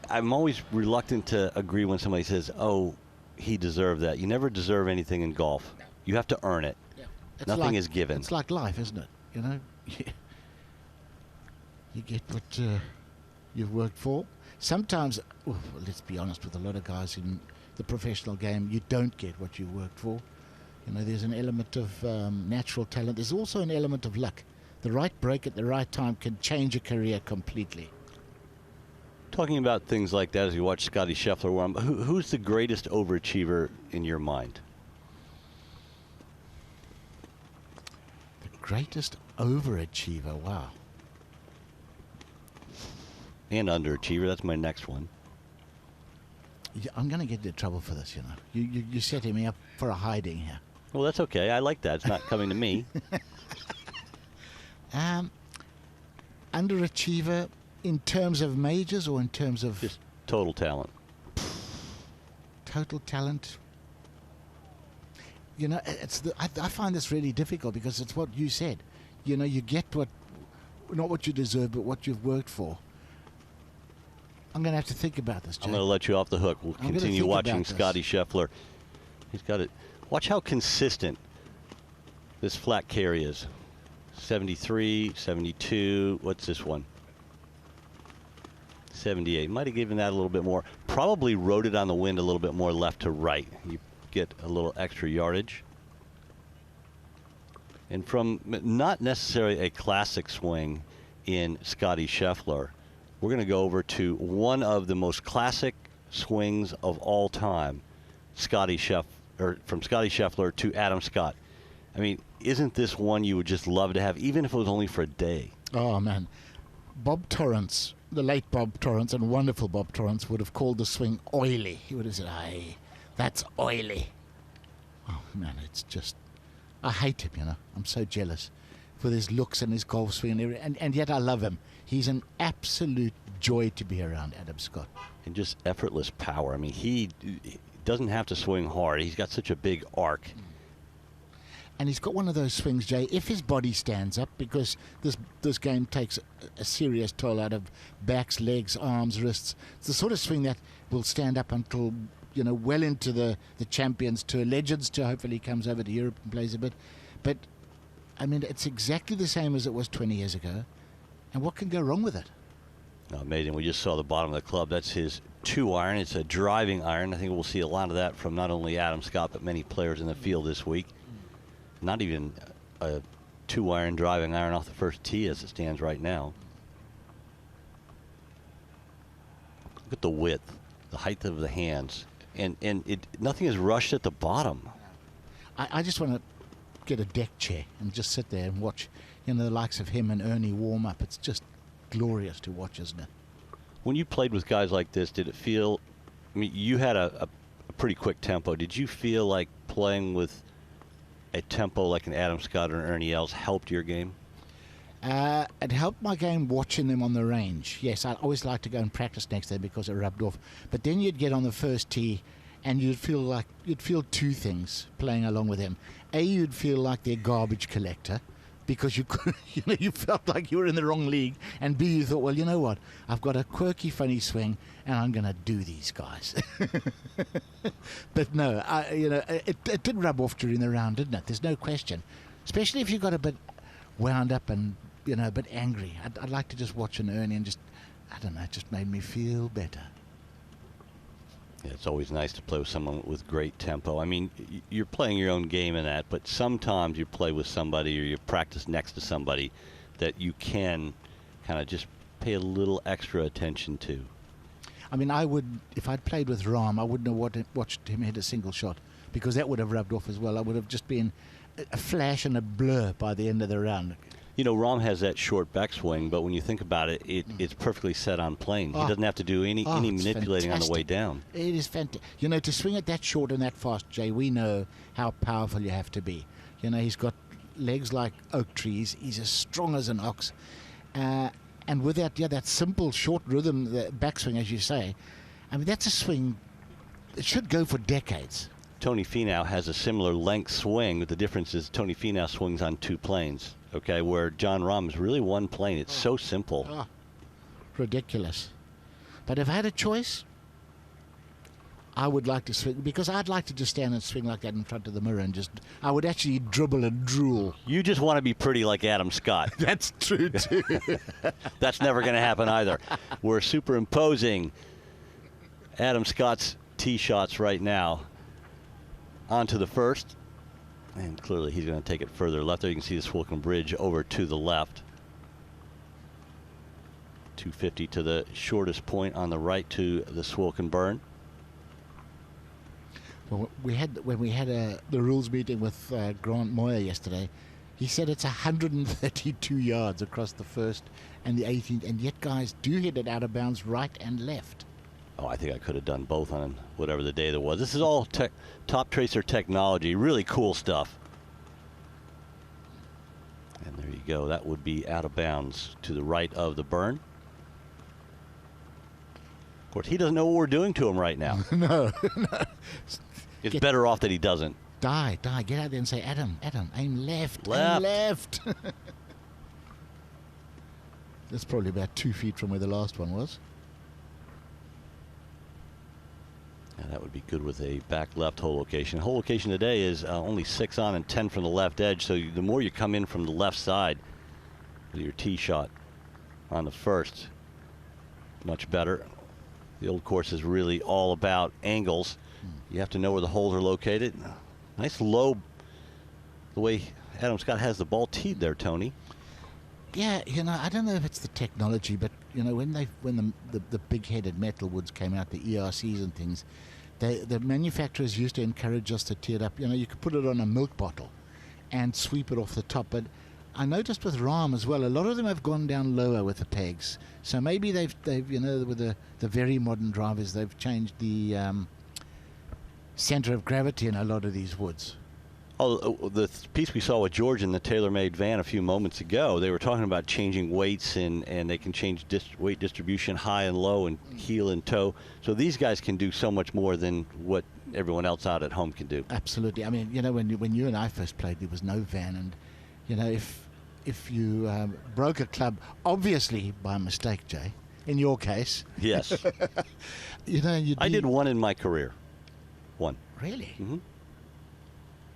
I'm always reluctant to agree when somebody says, oh, he deserved that. You never deserve anything in golf. No. You have to earn it. Yeah. Nothing is given. It's like life, isn't it? You know, you get what you've worked for. Sometimes, well, let's be honest, with a lot of guys in the professional game, you don't get what you worked for. You know, there's an element of natural talent. There's also an element of luck. The right break at the right time can change a career completely. Talking about things like that as you watch Scottie Scheffler, who's the greatest overachiever in your mind? The greatest overachiever, wow. And underachiever, that's my next one. Yeah, I'm going to get into trouble for this, you know. You're setting me up for a hiding here. Well, that's okay. I like that. It's not coming to me. Underachiever in terms of majors or in terms of... Just total talent. Total talent. You know, I find this really difficult because it's what you said. You know, you get not what you deserve, but what you've worked for. I'm going to have to think about this, Jay. I'm going to let you off the hook. We'll continue watching Scottie Scheffler. He's got it. Watch how consistent this flat carry is. 73, 72. What's this one? 78. Might have given that a little bit more. Probably rode it on the wind a little bit more left to right. You get a little extra yardage. And from not necessarily a classic swing in Scottie Scheffler, we're going to go over to one of the most classic swings of all time, from Scottie Scheffler to Adam Scott. I mean, isn't this one you would just love to have, even if it was only for a day? Oh, man. Bob Torrance, the late Bob Torrance, and wonderful Bob Torrance, would have called the swing oily. He would have said, aye, that's oily. Oh, man, it's just... I hate him, you know. I'm so jealous for his looks and his golf swing, and yet I love him. He's an absolute joy to be around, Adam Scott. And just effortless power. I mean, he doesn't have to swing hard. He's got such a big arc. And he's got one of those swings, Jay, if his body stands up, because this game takes a serious toll out of backs, legs, arms, wrists. It's the sort of swing that will stand up until, you know, well into the Champions Tour, Legends Tour. Hopefully he comes over to Europe and plays a bit. But, I mean, it's exactly the same as it was 20 years ago. And what can go wrong with it? Oh, amazing. We just saw the bottom of the club. That's his 2-iron. It's a driving iron. I think we'll see a lot of that from not only Adam Scott, but many players in the field this week. Not even a 2-iron driving iron off the first tee as it stands right now. Look at the width, the height of the hands. And nothing is rushed at the bottom. I just want to get a deck chair and just sit there and watch, you know, the likes of him and Ernie warm up. It's just glorious to watch, isn't it? When you played with guys like this, did it feel, I mean, you had a pretty quick tempo. Did you feel like playing with a tempo like an Adam Scott or an Ernie Els helped your game? It helped my game watching them on the range. Yes, I always like to go and practice next day because it rubbed off. But then you'd get on the first tee and you'd feel two things playing along with them. A, you'd feel like their garbage collector because you felt like you were in the wrong league. And B, you thought, well, you know what? I've got a quirky, funny swing and I'm going to do these guys. But no, it did rub off during the round, didn't it? There's no question. Especially if you got a bit wound up and, you know, a bit angry. I'd like to just watch an Ernie and just, I don't know, it just made me feel better. Yeah, it's always nice to play with someone with great tempo. I mean, you're playing your own game in that, but sometimes you play with somebody or you practice next to somebody that you can kind of just pay a little extra attention to. I mean, I would, if I'd played with Rahm, I wouldn't have watched him hit a single shot because that would have rubbed off as well. I would have just been a flash and a blur by the end of the round. You know, Rahm has that short backswing, but when you think about it, it's perfectly set on plane. He doesn't have to do any manipulating on the way down. It is fantastic. You know, to swing it that short and that fast, Jay, we know how powerful you have to be. You know, he's got legs like oak trees. He's as strong as an ox. And with that, yeah, that simple short rhythm, the backswing, as you say, I mean, that's a swing. It should go for decades. Tony Finau has a similar length swing. The difference is Tony Finau swings on 2 planes, okay, where Jon Rahm is really 1 plane. It's so simple. Oh, ridiculous. But if I had a choice, I would like to swing, because I'd like to just stand and swing like that in front of the mirror and just, I would actually dribble and drool. You just want to be pretty like Adam Scott. That's true, too. That's never going to happen either. We're superimposing Adam Scott's tee shots right now onto the first. And clearly he's going to take it further left there. You can see the Swilcan Bridge over to the left. 250 to the shortest point on the right to the Swilcan Burn. Well, when we had the rules meeting with Grant Moyer yesterday, he said it's 132 yards across the first and the 18th, and yet guys do hit it out of bounds right and left. Oh, I think I could have done both on whatever the day there was. This is all TopTracer technology, really cool stuff. And there you go. That would be out of bounds to the right of the burn. Of course, he doesn't know what we're doing to him right now. No. It's better off that he doesn't. Get out there and say, Adam, aim left. Left. Aim left. That's probably about 2 feet from where the last one was. And that would be good with a back left hole location. Hole location today is only 6 on and 10 from the left edge. So the more you come in from the left side with your tee shot on the first, much better. The old course is really all about angles. You have to know where the holes are located. Nice low, the way Adam Scott has the ball teed there, Tony. Yeah, I don't know if it's the technology, but when the big-headed metalwoods came out, the ERCs and things, the manufacturers used to encourage us to tee it up. You could put it on a milk bottle and sweep it off the top. But I noticed with Rahm as well, a lot of them have gone down lower with the pegs. So maybe they've with the very modern drivers, they've changed the center of gravity in a lot of these woods. Oh, the piece we saw with George in the TaylorMade van a few moments ago, they were talking about changing weights, and they can change weight distribution high and low and heel and toe. So these guys can do so much more than what everyone else out at home can do. Absolutely. I mean, when you and I first played, there was no van, and if you broke a club, obviously by mistake, Jay, in your case. Yes. I did one in my career. One. Really? Mm-hmm.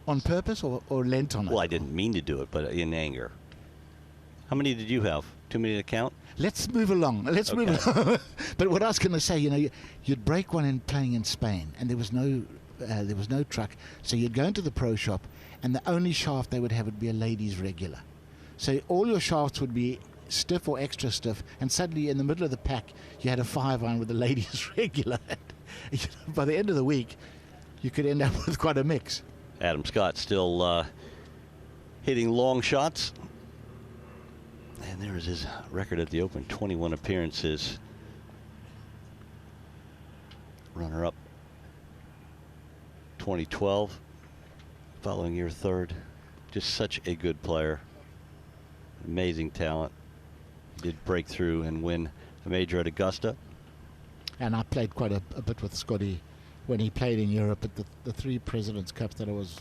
On purpose or lent on it? Well, I didn't mean to do it, but in anger. How many did you have? Too many to count? Let's move along. Let's move along. But what I was going to say, you'd break one in playing in Spain, and there was no truck. So you'd go into the pro shop, and the only shaft they would have would be a ladies' regular. So all your shafts would be stiff or extra stiff, and suddenly in the middle of the pack, you had a 5-iron with a ladies' regular. By the end of the week, you could end up with quite a mix. Adam Scott still hitting long shots. And there's his record at the Open, 21 appearances. Runner-up 2012, following year third. Just such a good player. Amazing talent. Did break through and win a major at Augusta. And I played quite a bit with Scottie when he played in Europe at the 3 Presidents' Cups that I was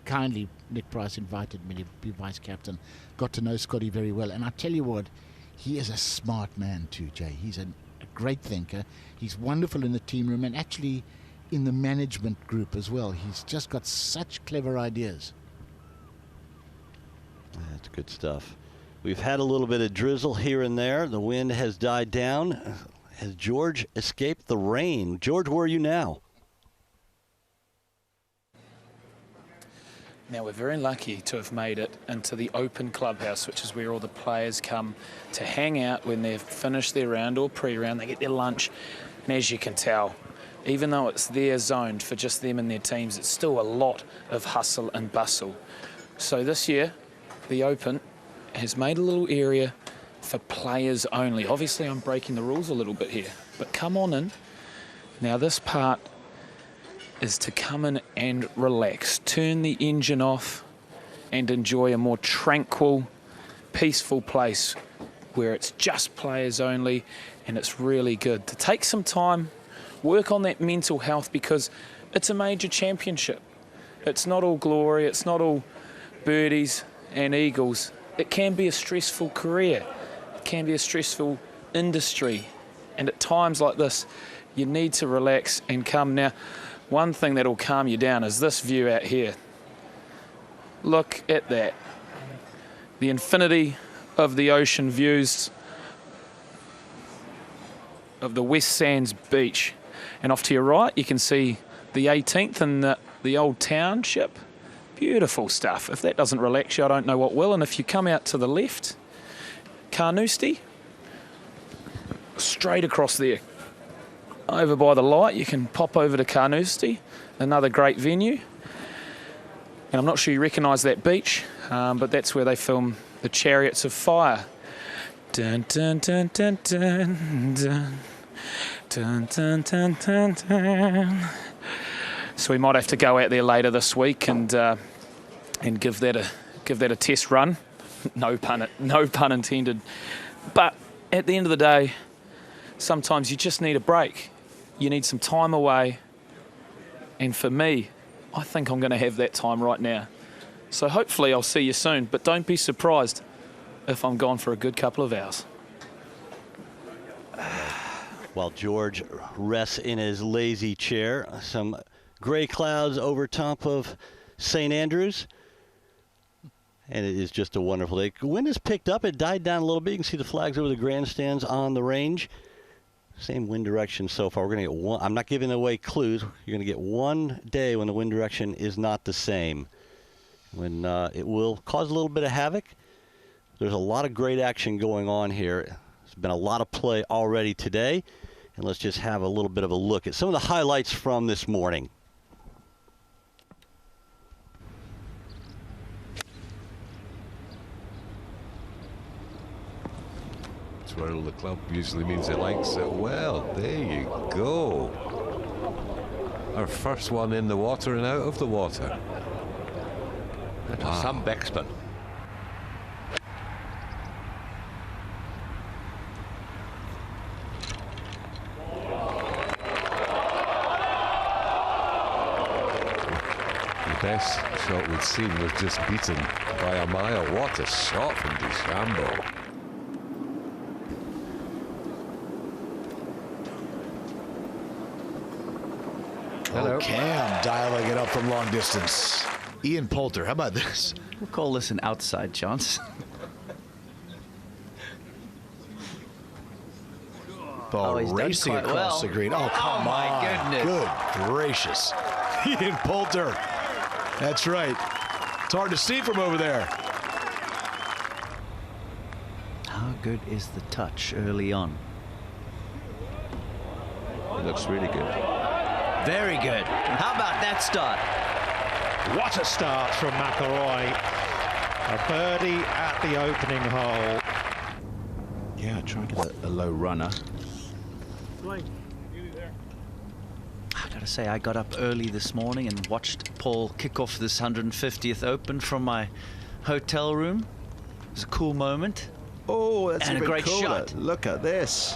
kindly, Nick Price invited me to be vice captain. Got to know Scottie very well. And I tell you what, he is a smart man too, Jay. He's a great thinker. He's wonderful in the team room and actually in the management group as well. He's just got such clever ideas. That's good stuff. We've had a little bit of drizzle here and there. The wind has died down. Has George escaped the rain? George, where are you now? Now, we're very lucky to have made it into the open clubhouse, which is where all the players come to hang out when they've finished their round or pre-round. They get their lunch. And as you can tell, even though it's their zone for just them and their teams, it's still a lot of hustle and bustle. So this year, the Open has made a little area for players only. Obviously, I'm breaking the rules a little bit here, but come on in. Now, this part is to come in and relax, turn the engine off and enjoy a more tranquil, peaceful place where it's just players only, and it's really good to take some time, work on that mental health, because it's a major championship. It's not all glory, it's not all birdies and eagles. It can be a stressful career, it can be a stressful industry, and at times like this you need to relax and calm. Now, one thing that'll calm you down is this view out here. Look at that. The infinity of the ocean views of the West Sands beach. And off to your right you can see the 18th and the old township. Beautiful stuff. If that doesn't relax you, I don't know what will. And if you come out to the left, Carnoustie, straight across there. Over by the light, you can pop over to Carnoustie, another great venue. And I'm not sure you recognise that beach, but that's where they film the Chariots of Fire. Dun, dun, dun, dun, dun, dun. Dun, dun, dun, dun, dun. So we might have to go out there later this week and give that a test run. No pun intended. But at the end of the day, sometimes you just need a break. You need some time away. And for me, I think I'm going to have that time right now. So hopefully I'll see you soon. But don't be surprised if I'm gone for a good couple of hours. While George rests in his lazy chair, some gray clouds over top of St. Andrews. And it is just a wonderful day. The wind has picked up. It died down a little bit. You can see the flags over the grandstands on the range. Same wind direction so far. We're going to get one. I'm not giving away clues. You're going to get one day when the wind direction is not the same. When it will cause a little bit of havoc. There's a lot of great action going on here. There's been a lot of play already today. And let's just have a little bit of a look at some of the highlights from this morning. Twirl the club usually means it likes it well. There you go. Our first one in the water and out of the water. Wow. Some backspin. The best shot we'd seen was just beaten by a mile. What a shot from DeChambeau. Hello. Cam dialing it up from long distance. Ian Poulter, how about this? We'll call this an outside chance. Ball racing across the green. Oh, come on. Goodness. Good gracious. Ian Poulter. That's right. It's hard to see from over there. How good is the touch early on? It looks really good. Very good. How about that start? What a start from McIlroy. A birdie at the opening hole. Yeah, try to get a low runner. I gotta say, I got up early this morning and watched Paul kick off this 150th Open from my hotel room. It was a cool moment. Oh, that's and a great cooler. shot. Look at this.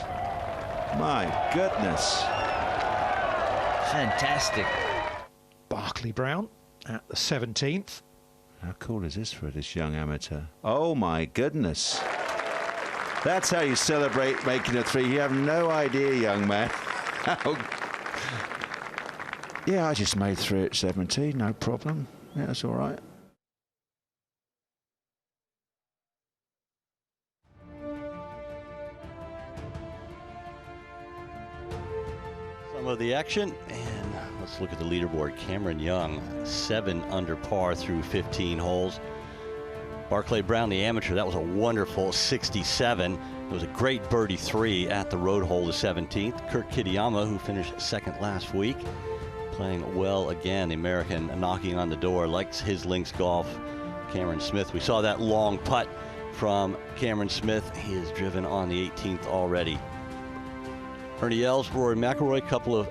My goodness. Fantastic. Barclay Brown at the 17th. How cool is this for this young amateur? Oh my goodness. That's how you celebrate making a three. You have no idea, young man. Yeah, I just made three at 17, no problem. Yeah, that's all right. Some of the action, and let's look at the leaderboard. Cameron Young, 7 under par through 15 holes. Barclay Brown, the amateur, that was a wonderful 67. It was a great birdie 3 at the road hole, the 17th. Kurt Kitayama, who finished second last week, playing well again. The American knocking on the door, likes his links golf. Cameron Smith, we saw that long putt from Cameron Smith. He is driven on the 18th already. Ernie Els, Rory McIlroy, a couple of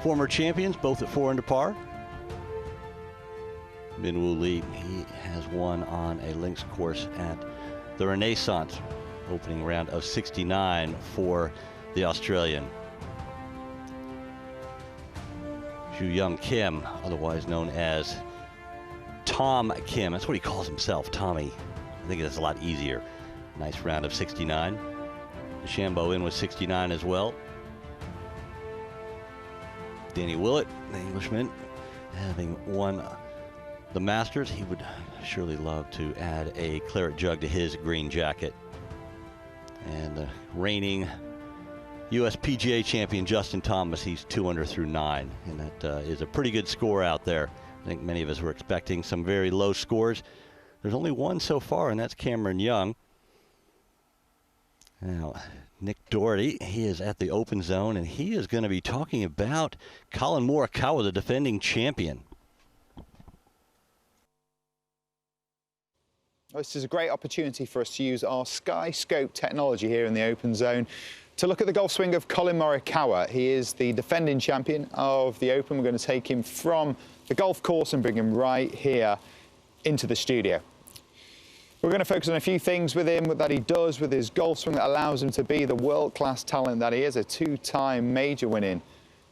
former champions, both at 4 under par. Min Woo Lee, he has won on a links course at the Renaissance. opening round of 69 for the Australian. Joo Young Kim, otherwise known as Tom Kim. That's what he calls himself, Tommy. I think that's a lot easier. Nice round of 69. DeChambeau in with 69 as well. Danny Willett, the Englishman, having won the Masters, he would surely love to add a Claret Jug to his green jacket. And the reigning U.S. PGA champion Justin Thomas, he's 2 under through 9, and that is a pretty good score out there. I think many of us were expecting some very low scores. There's only one so far, and that's Cameron Young. Now, Nick Doherty, he is at the open zone, and he is going to be talking about Collin Morikawa, the defending champion. This is a great opportunity for us to use our Sky Scope technology here in the open zone to look at the golf swing of Collin Morikawa. He is the defending champion of the Open. We're going to take him from the golf course and bring him right here into the studio. We're going to focus on a few things with him that he does with his golf swing that allows him to be the world-class talent that he is, a 2-time major winning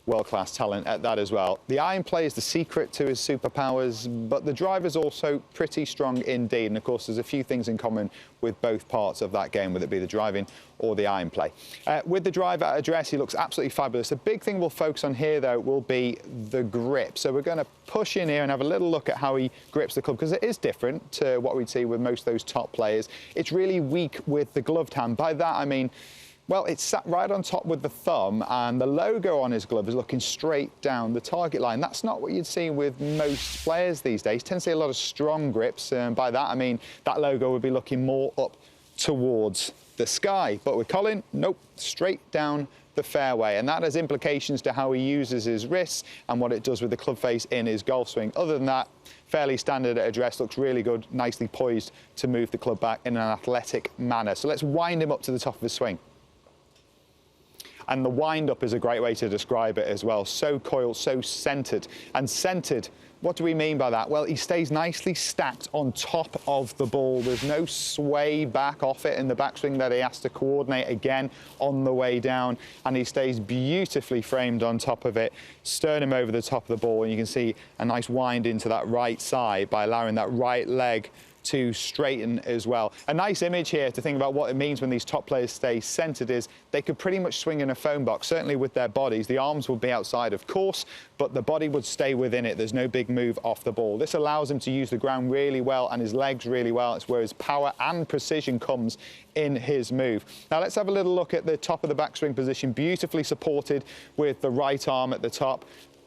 world-class talent at that as well. The iron play is the secret to his superpowers, but the drive is also pretty strong indeed. And of course, there's a few things in common with both parts of that game, whether it be the driving or the iron play. With the drive at address, he looks absolutely fabulous. The big thing we'll focus on here, though, will be the grip. So we're going to push in here and have a little look at how he grips the club, because it is different to what we'd see with most of those top players. It's really weak with the gloved hand. By that, I mean, well, it's sat right on top with the thumb, and the logo on his glove is looking straight down the target line. That's not what you'd see with most players these days. You tend to see a lot of strong grips, and by that I mean that logo would be looking more up towards the sky. But with Collin, nope, straight down the fairway, and that has implications to how he uses his wrists and what it does with the club face in his golf swing. Other than that, fairly standard at address, looks really good, nicely poised to move the club back in an athletic manner. So let's wind him up to the top of his swing. And the wind-up is a great way to describe it as well. So coiled, so centred. And centred, what do we mean by that? Well, he stays nicely stacked on top of the ball. There's no sway back off it in the backswing that he has to coordinate again on the way down. And he stays beautifully framed on top of it, sternum over the top of the ball. And you can see a nice wind into that right side by allowing that right leg to straighten as well. A nice image here to think about what it means when these top players stay centered is they could pretty much swing in a phone box, certainly with their bodies. The arms would be outside, of course, but the body would stay within it. There's no big move off the ball. This allows him to use the ground really well and his legs really well. It's where his power and precision comes in his move. Now let's have a little look at the top of the backswing position, beautifully supported with the right arm at the top,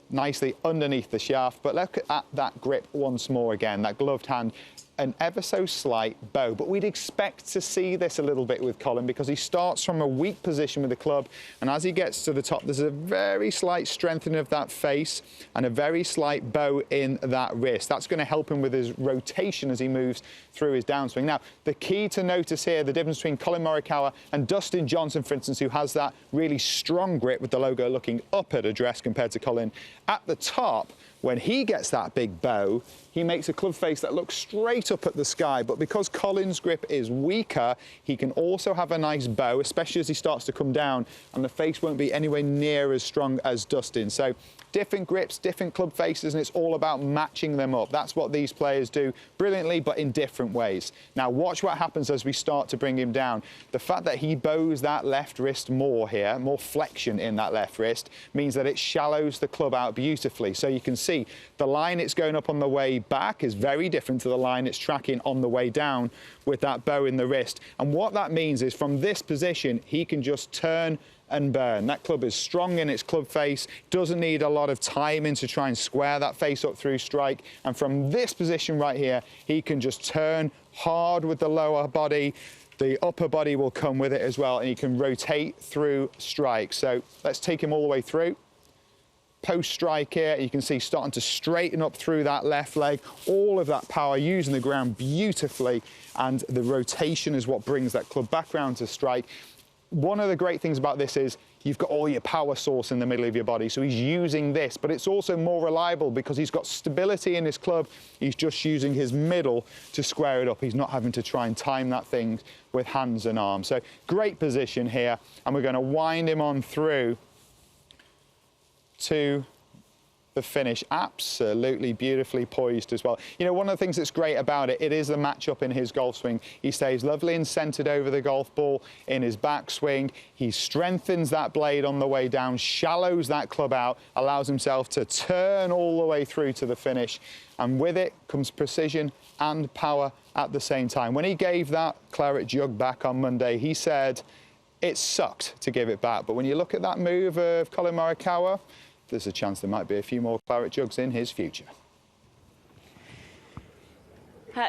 nicely underneath the shaft. But look at that grip once more again, that gloved hand. An ever so slight bow, but we'd expect to see this a little bit with Collin because he starts from a weak position with the club, and as he gets to the top, there's a very slight strengthening of that face and a very slight bow in that wrist. That's going to help him with his rotation as he moves through his downswing. Now, the key to notice here, the difference between Collin Morikawa and Dustin Johnson, for instance, who has that really strong grip with the logo looking up at address compared to Collin at the top. When he gets that big bow, he makes a club face that looks straight up at the sky. But because Collin's grip is weaker, he can also have a nice bow, especially as he starts to come down, and the face won't be anywhere near as strong as Dustin. So different grips, different club faces, and it's all about matching them up. That's what these players do brilliantly, but in different ways. Now watch what happens as we start to bring him down. The fact that he bows that left wrist more here, more flexion in that left wrist, means that it shallows the club out beautifully. So you can see the line it's going up on the way back is very different to the line it's tracking on the way down with that bow in the wrist. And what that means is from this position, he can just turn and burn. That club is strong in its club face, doesn't need a lot of timing to try and square that face up through strike. And from this position right here, he can just turn hard with the lower body. The upper body will come with it as well, and he can rotate through strike. So let's take him all the way through. Post strike here, you can see starting to straighten up through that left leg, all of that power using the ground beautifully, and the rotation is what brings that club back round to strike. One of the great things about this is you've got all your power source in the middle of your body. So he's using this, but it's also more reliable because he's got stability in his club. He's just using his middle to square it up. He's not having to try and time that thing with hands and arms. So great position here, and we're going to wind him on through to the finish. Absolutely beautifully poised as well. You know, one of the things that's great about it, it is the matchup in his golf swing. He stays lovely and centered over the golf ball in his backswing. He strengthens that blade on the way down, shallows that club out, allows himself to turn all the way through to the finish. And with it comes precision and power at the same time. When he gave that Claret Jug back on Monday, he said it sucked to give it back. But when you look at that move of Collin Morikawa, there's a chance there might be a few more Claret Jugs in his future.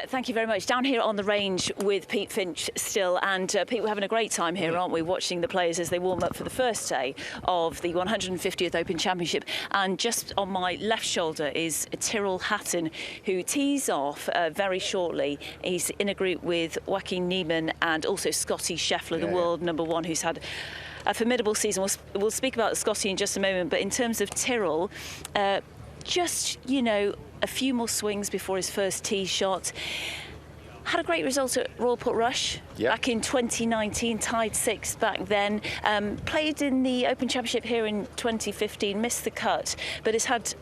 Thank you very much. Down here on the range with Pete Finch still, and Pete, we're having a great time here, aren't we, watching the players as they warm up for the first day of the 150th Open Championship. And just on my left shoulder is Tyrrell Hatton, who tees off very shortly. He's in a group with Joaquin Niemann and also Scottie Scheffler, the world #1, who's had a formidable season. We'll speak about Scottie in just a moment, but in terms of Tyrrell, just, you know, a few more swings before his first tee shot. Had a great result at Royal Portrush back in 2019, tied 6th back then. Played in the Open Championship here in 2015, missed the cut, but has had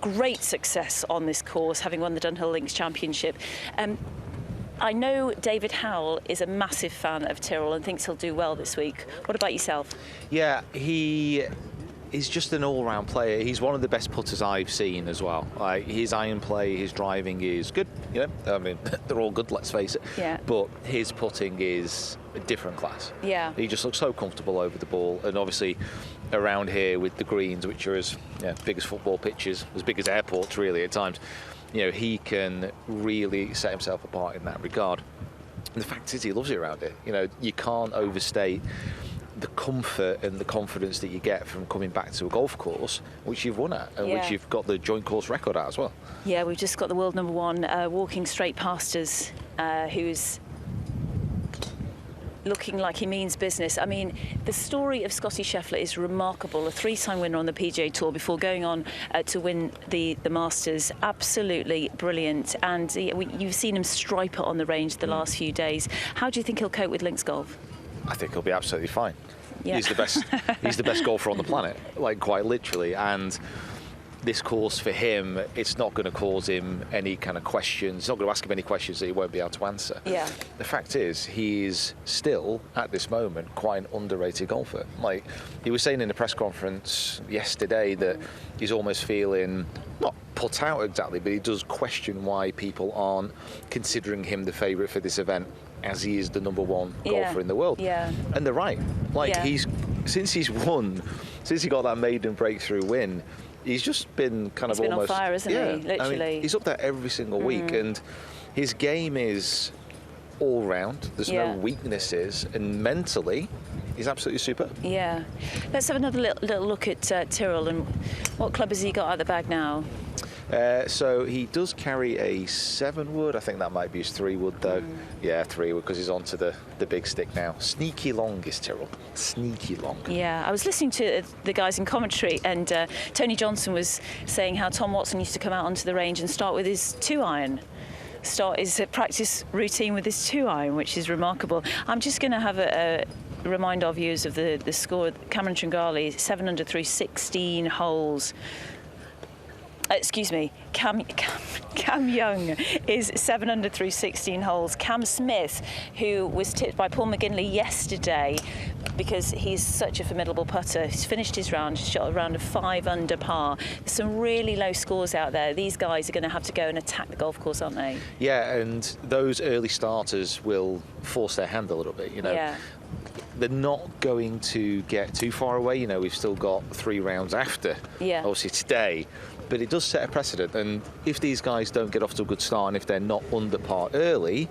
great success on this course, having won the Dunhill Links Championship. I know David Howell is a massive fan of Tyrrell and thinks he'll do well this week. What about yourself? Yeah, he is just an all-round player. He's one of the best putters I've seen as well. Like, his iron play, his driving is good. You know, I mean, they're all good, let's face it. Yeah. But his putting is a different class. Yeah. He just looks so comfortable over the ball, and obviously around here with the greens, which are as big as football pitches, as big as airports really at times. You know, he can really set himself apart in that regard. And the fact is, he loves it around here. You know, you can't overstate the comfort and the confidence that you get from coming back to a golf course, which you've won at, and which you've got the joint course record at as well. Yeah, we've just got the world #1 walking straight past us, who's looking like he means business. I mean, the story of Scottie Scheffler is remarkable. A 3-time winner on the PGA Tour before going on to win the Masters. Absolutely brilliant. And you've seen him stripe it on the range the last few days. How do you think he'll cope with links golf? I think he'll be absolutely fine. Yeah. He's the best. He's the best golfer on the planet, like quite literally. And this course for him, it's not going to cause him any kind of questions. It's not going to ask him any questions that he won't be able to answer. Yeah. The fact is, he's still, at this moment, quite an underrated golfer. Like, he was saying in the press conference yesterday that he's almost feeling, not put out exactly, but he does question why people aren't considering him the favourite for this event, as he is the #1 golfer in the world. Yeah. And they're right. Like, since he got that maiden breakthrough win, he's just been kind of almost on fire, isn't he? Literally. I mean, he's up there every single week, and his game is all round. There's no weaknesses, and mentally, he's absolutely super. Yeah. Let's have another little look at Tyrrell, and what club has he got out of the bag now? So he does carry a 7-wood. I think that might be his 3-wood though. Yeah, 3-wood, because he's onto the big stick now. Sneaky long is Tyrrell. Sneaky long. Yeah, I was listening to the guys in commentary, and Tony Johnson was saying how Tom Watson used to come out onto the range and start with his 2-iron. Start his practice routine with his 2-iron, which is remarkable. I'm just going to have a remind our viewers of the score. Cameron Tringali, 7 under through 16 holes. Excuse me, Cam Young is 7 under through 16 holes. Cam Smith, who was tipped by Paul McGinley yesterday because he's such a formidable putter, he's finished his round, shot a round of 5 under par. There's some really low scores out there. These guys are going to have to go and attack the golf course, aren't they? Yeah, and those early starters will force their hand a little bit, you know. Yeah. They're not going to get too far away. You know, we've still got 3 rounds after, obviously today. But it does set a precedent, and if these guys don't get off to a good start, and if they're not under par early,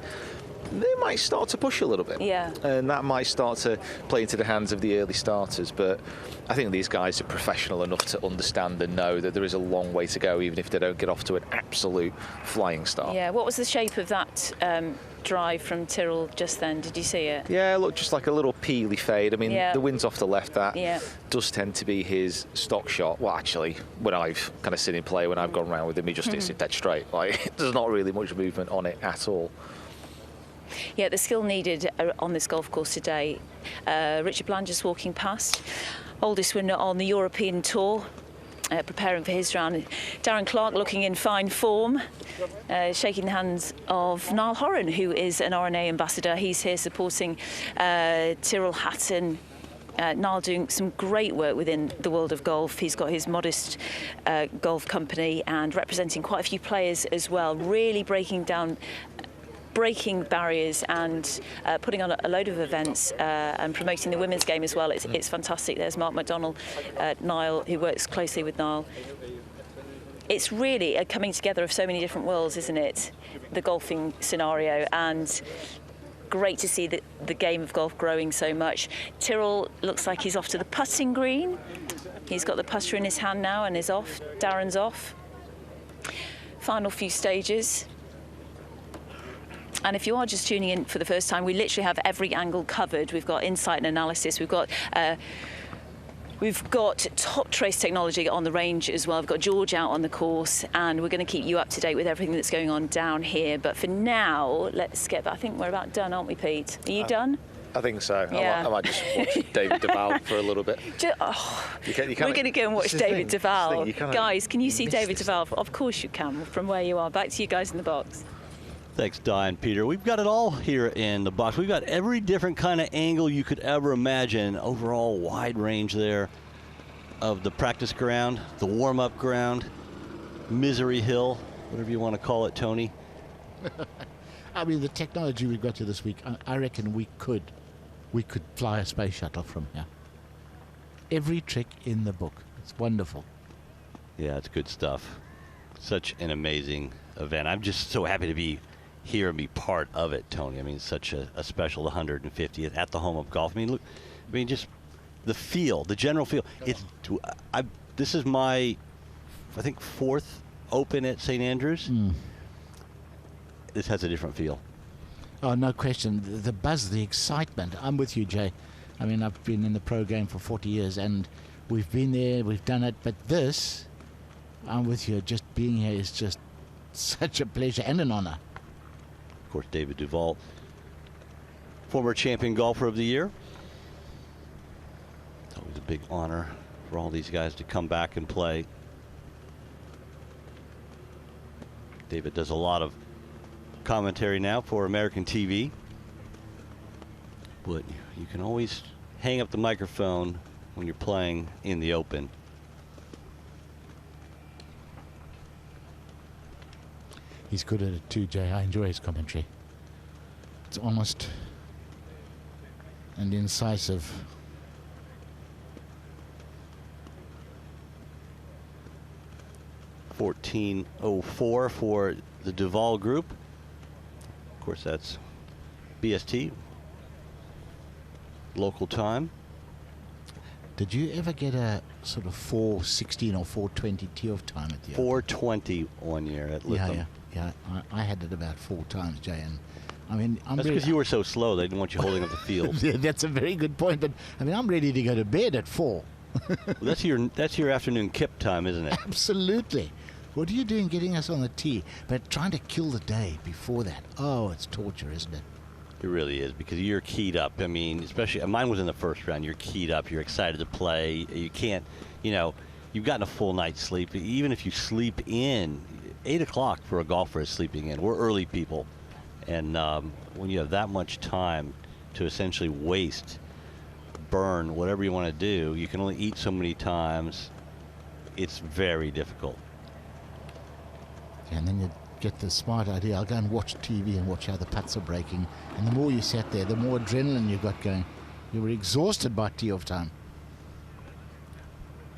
they might start to push a little bit. Yeah. And that might start to play into the hands of the early starters. But I think these guys are professional enough to understand and know that there is a long way to go, even if they don't get off to an absolute flying start. Yeah. What was the shape of that drive from Tyrrell just then. Did you see it? Yeah, it looked just like a little peely fade. I mean, the wind's off the left. That does tend to be his stock shot. Well, actually, when I've kind of seen him play, when I've gone round with him, he just hits it dead straight. Like, there's not really much movement on it at all. Yeah, the skill needed on this golf course today. Richard Bland just walking past, oldest winner on the European Tour. Preparing for his round. Darren Clarke looking in fine form, shaking the hands of Niall Horan, who is an RNA ambassador. He's here supporting Tyrrell Hatton. Niall doing some great work within the world of golf. He's got his modest golf company and representing quite a few players as well, really breaking barriers and putting on a load of events and promoting the women's game as well. It's fantastic. There's Mark McDonnell, Niall, who works closely with Niall. It's really a coming together of so many different worlds, isn't it? The golfing scenario, and great to see the game of golf growing so much. Tyrrell looks like he's off to the putting green. He's got the putter in his hand now and is off. Darren's off. Final few stages. And if you are just tuning in for the first time, we literally have every angle covered. We've got insight and analysis. We've got TopTracer technology on the range as well. We've got George out on the course, and we're going to keep you up to date with everything that's going on down here. But for now, let's get. I think we're about done, aren't we, Pete? Are you done? I think so. Yeah. I might just watch David Duvall for a little bit. We're going to go and watch David Duvall. Guys, can you see David Duvall? Of course you can, from where you are. Back to you guys in the box. Thanks, Di and Peter. We've got it all here in the box. We've got every different kind of angle you could ever imagine. Overall wide range there of the practice ground, the warm-up ground, Misery Hill, whatever you want to call it, Tony. I mean, the technology we've got here this week, I reckon we could fly a space shuttle from here. Every trick in the book. It's wonderful. Yeah, it's good stuff. Such an amazing event. I'm just so happy to be here and be part of it, Tony. I mean, such a special 150th at the home of golf. I mean, look, just the feel, the general feel. This is my, I think, 4th Open at St. Andrews. This has a different feel. Oh, no question. The buzz, the excitement. I'm with you, Jay. I mean, I've been in the pro game for 40 years, and we've been there, we've done it. But this, I'm with you. Just being here is just such a pleasure and an honor. Of course, David Duvall, former champion golfer of the year. It's always a big honor for all these guys to come back and play. David does a lot of commentary now for American TV, but you can always hang up the microphone when you're playing in the Open. He's good at it too, Jay. I enjoy his commentary. It's honest and incisive. .1404 for the Duvall group. Of course, that's BST, local time. Did you ever get a sort of 4:16 or 4:20 tee off time at the 4:20 1 year at Lytham. Yeah. I had it about 4 times, Jay, and I mean, that's because you were so slow. They didn't want you holding up the field. Yeah, that's a very good point. But I mean, I'm ready to go to bed at 4. Well, that's your afternoon kip time, isn't it? Absolutely. What are you doing getting us on the tee? But trying to kill the day before that. Oh, it's torture, isn't it? It really is, because you're keyed up. I mean, especially mine was in the first round. You're keyed up. You're excited to play. You can't, you've gotten a full night's sleep. Even if you sleep in, 8 o'clock for a golfer is sleeping in. We're early people. And when you have that much time to essentially burn, whatever you want to do, you can only eat so many times. It's very difficult. And then you get the smart idea, I'll go and watch TV and watch how the putts are breaking. And the more you sat there, the more adrenaline you got going. You were exhausted by tee off time.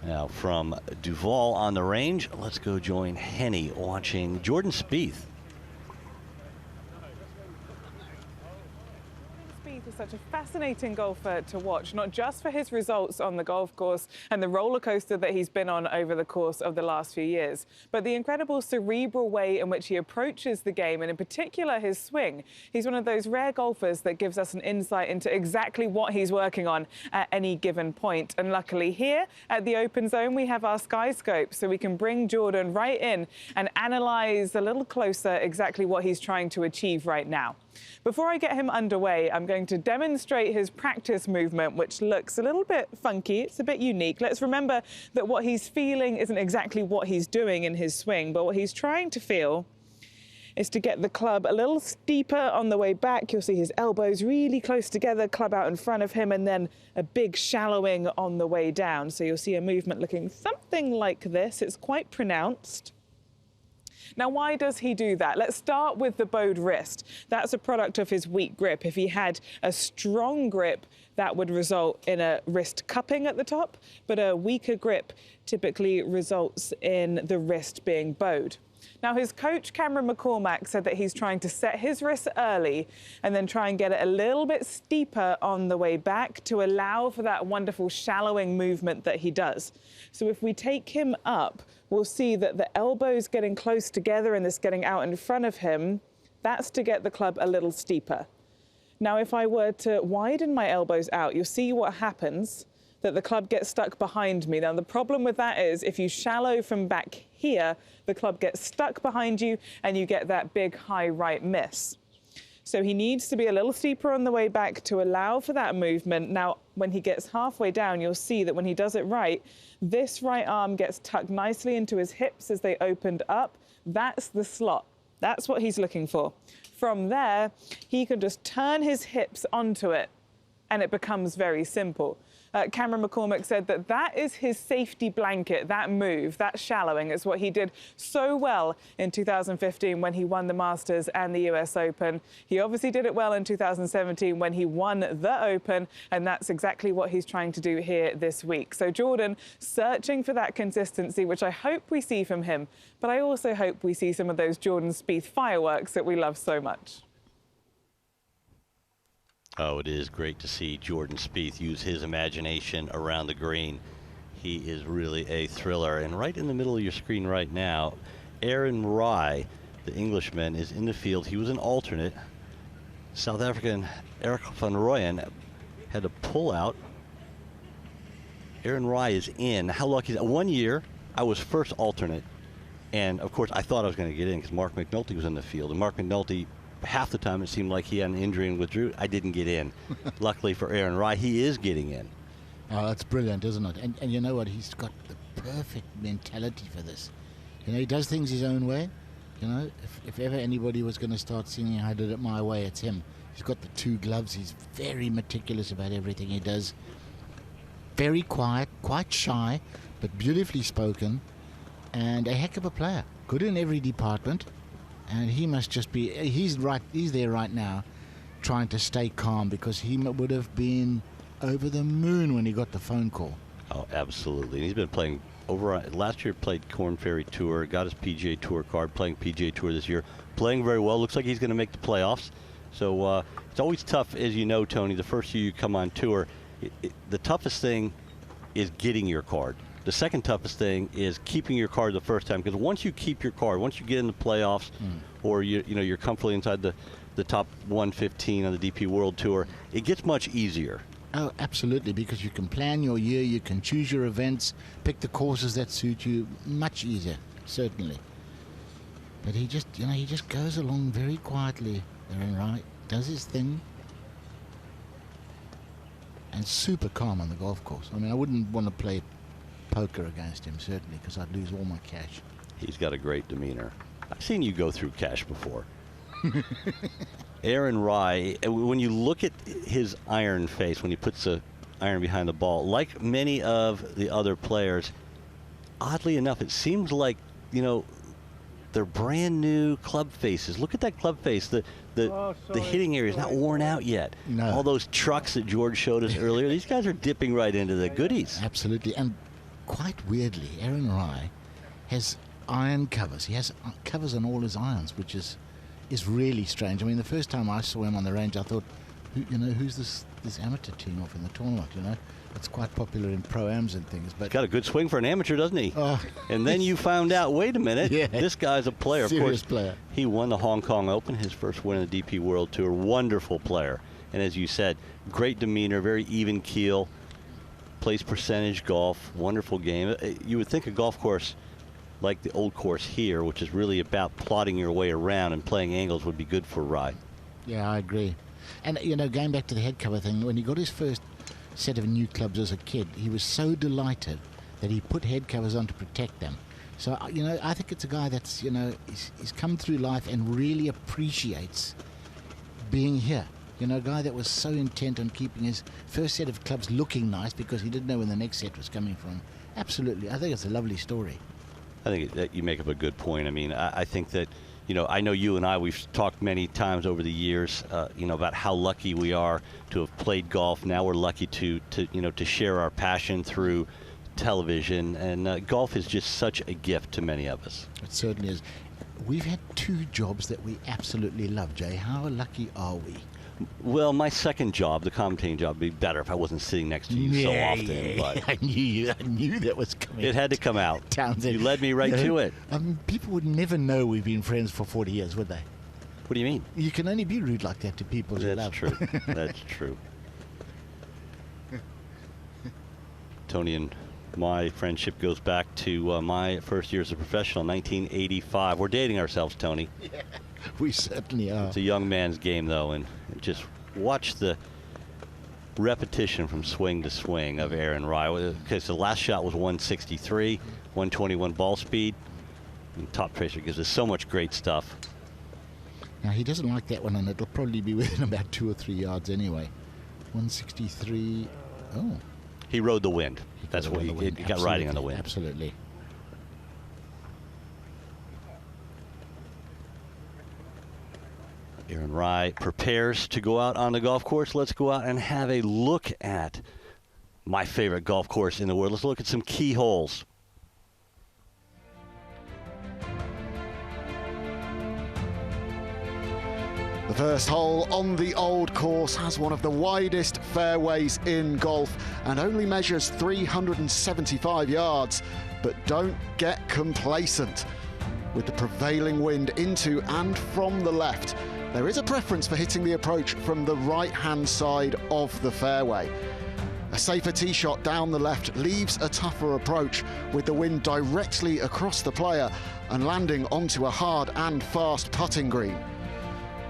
Now from Duvall on the range, let's go join Henny watching Jordan Spieth. Spieth is such a fascinating golfer to watch, not just for his results on the golf course and the roller coaster that he's been on over the course of the last few years, but the incredible cerebral way in which he approaches the game, and in particular his swing. He's one of those rare golfers that gives us an insight into exactly what he's working on at any given point. And luckily here at the Open Zone, we have our Sky Scope, so we can bring Jordan right in and analyse a little closer exactly what he's trying to achieve right now. Before I get him underway, I'm going to demonstrate his practice movement, which looks a little bit funky. It's a bit unique. Let's remember that what he's feeling isn't exactly what he's doing in his swing, but what he's trying to feel is to get the club a little steeper on the way back. You'll see his elbows really close together, club out in front of him, and then a big shallowing on the way down. So you'll see a movement looking something like this. It's quite pronounced. Now, why does he do that? Let's start with the bowed wrist. That's a product of his weak grip. If he had a strong grip, that would result in a wrist cupping at the top, but a weaker grip typically results in the wrist being bowed. Now, his coach, Cameron McCormack, said that he's trying to set his wrist early and then try and get it a little bit steeper on the way back to allow for that wonderful shallowing movement that he does. So if we take him up, we'll see that the elbows getting close together and this getting out in front of him, that's to get the club a little steeper. Now, if I were to widen my elbows out, you'll see what happens, that the club gets stuck behind me. Now, the problem with that is if you shallow from back here, the club gets stuck behind you and you get that big high right miss. So he needs to be a little steeper on the way back to allow for that movement. Now, when he gets halfway down, you'll see that when he does it right, this right arm gets tucked nicely into his hips as they opened up. That's the slot. That's what he's looking for. From there, he can just turn his hips onto it and it becomes very simple. Cameron McCormack said that that is his safety blanket, that move, that shallowing is what he did so well in 2015 when he won the Masters and the US Open. He obviously did it well in 2017 when he won the Open, and that's exactly what he's trying to do here this week. So Jordan searching for that consistency, which I hope we see from him, but I also hope we see some of those Jordan Spieth fireworks that we love so much. Oh, it is great to see Jordan Spieth use his imagination around the green. He is really a thriller. And right in the middle of your screen right now, Aaron Rai, the Englishman, is in the field. He was an alternate. South African Eric van Rooyen had to pull out. Aaron Rai is in. How lucky is that? 1 year, I was first alternate. And, of course, I thought I was going to get in because Mark McNulty was in the field. And Mark McNulty, half the time it seemed like he had an injury and withdrew. I didn't get in. Luckily for Aaron Rai, he is getting in. Oh, that's brilliant, isn't it? And you know what? He's got the perfect mentality for this. You know, he does things his own way. You know, if ever anybody was going to start singing I Did It My Way, it's him. He's got the two gloves. He's very meticulous about everything he does. Very quiet, quite shy, but beautifully spoken, and a heck of a player. Good in every department. And he must just be, he's there right now trying to stay calm because he would have been over the moon when he got the phone call. Oh, absolutely. He's been playing last year played Korn Ferry Tour, got his PGA Tour card, playing PGA Tour this year, playing very well. Looks like he's going to make the playoffs. So it's always tough, as you know, Tony, the first year you come on tour. The toughest thing is getting your card. The second toughest thing is keeping your card the first time, because once you keep your card, once you get in the playoffs, or you're comfortably inside the top 115 on the DP World Tour, it gets much easier. Oh, absolutely, because you can plan your year, you can choose your events, pick the courses that suit you, much easier, certainly. But he just goes along very quietly, Aaron Rai, does his thing, and super calm on the golf course. I mean, I wouldn't want to play poker against him, certainly, because I'd lose all my cash. He's got a great demeanor. I've seen you go through cash before. Aaron Rai, when you look at his iron face, when he puts the iron behind the ball, like many of the other players, oddly enough, it seems like, they're brand new club faces. Look at that club face. The hitting area is not worn out yet. No. All those trucks that George showed us earlier, these guys are dipping right into the goodies. Absolutely. And quite weirdly, Aaron Rai has iron covers. He has covers on all his irons, which is really strange. I mean, the first time I saw him on the range, I thought, who's this amateur team off in the tournament? It's quite popular in pro-ams and things. But got a good swing for an amateur, doesn't he? Oh. And then you found out, wait a minute, yeah, this guy's a player. Serious of course, player. He won the Hong Kong Open, his first win in the DP World Tour. Wonderful player. And as you said, great demeanor, very even keel, plays percentage golf, wonderful game. You would think a golf course like the old course here, which is really about plotting your way around and playing angles, would be good for a ride. Yeah, I agree. And, going back to the head cover thing, when he got his first set of new clubs as a kid, he was so delighted that he put head covers on to protect them. So, I think it's a guy that's, he's come through life and really appreciates being here. A guy that was so intent on keeping his first set of clubs looking nice because he didn't know when the next set was coming from. Absolutely. I think it's a lovely story. I think that you make up a good point. I mean, I think that, I know you and I, we've talked many times over the years, about how lucky we are to have played golf. Now we're lucky to share our passion through television. And golf is just such a gift to many of us. It certainly is. We've had 2 jobs that we absolutely love, Jay. How lucky are we? Well, my second job, the commentating job, would be better if I wasn't sitting next to you so often. Yeah. But I knew that was coming. It had to come out. Townsend. You led me right to it. People would never know we've been friends for 40 years, would they? What do you mean? You can only be rude like that to people you love. That's true. That's true. Tony and my friendship goes back to my first year as a professional, 1985. We're dating ourselves, Tony. Yeah, we certainly are. It's a young man's game, though, and just watch the repetition from swing to swing of Aaron Rai. Because the last shot was 163, 121 ball speed. And TopTracer gives us so much great stuff. Now, he doesn't like that one, and it'll probably be within about 2 or 3 yards anyway. 163. Oh. He rode the wind. That's what he got riding on the wind. Absolutely. Aaron Rai prepares to go out on the golf course. Let's go out and have a look at my favorite golf course in the world. Let's look at some key holes. The first hole on the old course has one of the widest fairways in golf and only measures 375 yards. But don't get complacent. With the prevailing wind into and from the left, there is a preference for hitting the approach from the right-hand side of the fairway. A safer tee shot down the left leaves a tougher approach with the wind directly across the player and landing onto a hard and fast putting green.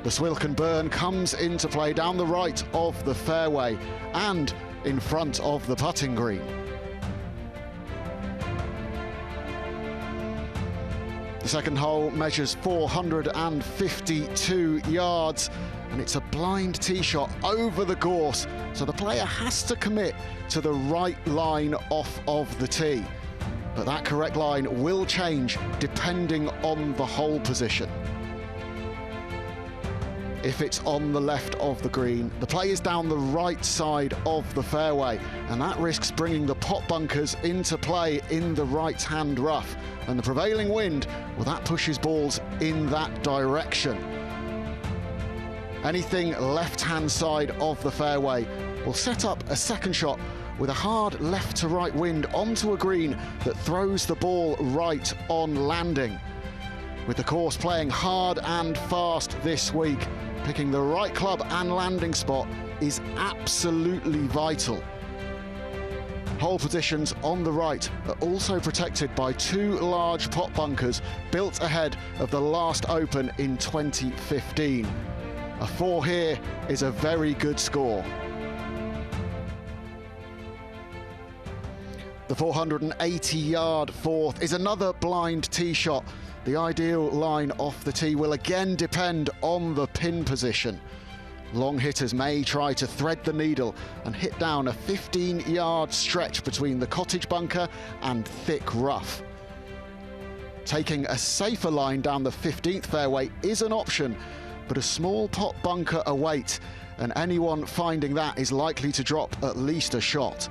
The Swilcan burn comes into play down the right of the fairway and in front of the putting green. The second hole measures 452 yards and it's a blind tee shot over the gorse, so the player has to commit to the right line off of the tee. But that correct line will change depending on the hole position. If it's on the left of the green, the play is down the right side of the fairway, and that risks bringing the pot bunkers into play in the right-hand rough. And the prevailing wind, well, that pushes balls in that direction. Anything left-hand side of the fairway will set up a second shot with a hard left-to-right wind onto a green that throws the ball right on landing. With the course playing hard and fast this week, picking the right club and landing spot is absolutely vital. Hole positions on the right are also protected by 2 large pot bunkers built ahead of the last Open in 2015. A 4 here is a very good score. The 480-yard fourth is another blind tee shot. The ideal line off the tee will again depend on the pin position. Long hitters may try to thread the needle and hit down a 15-yard stretch between the cottage bunker and thick rough. Taking a safer line down the 15th fairway is an option, but a small pot bunker awaits, and anyone finding that is likely to drop at least a shot.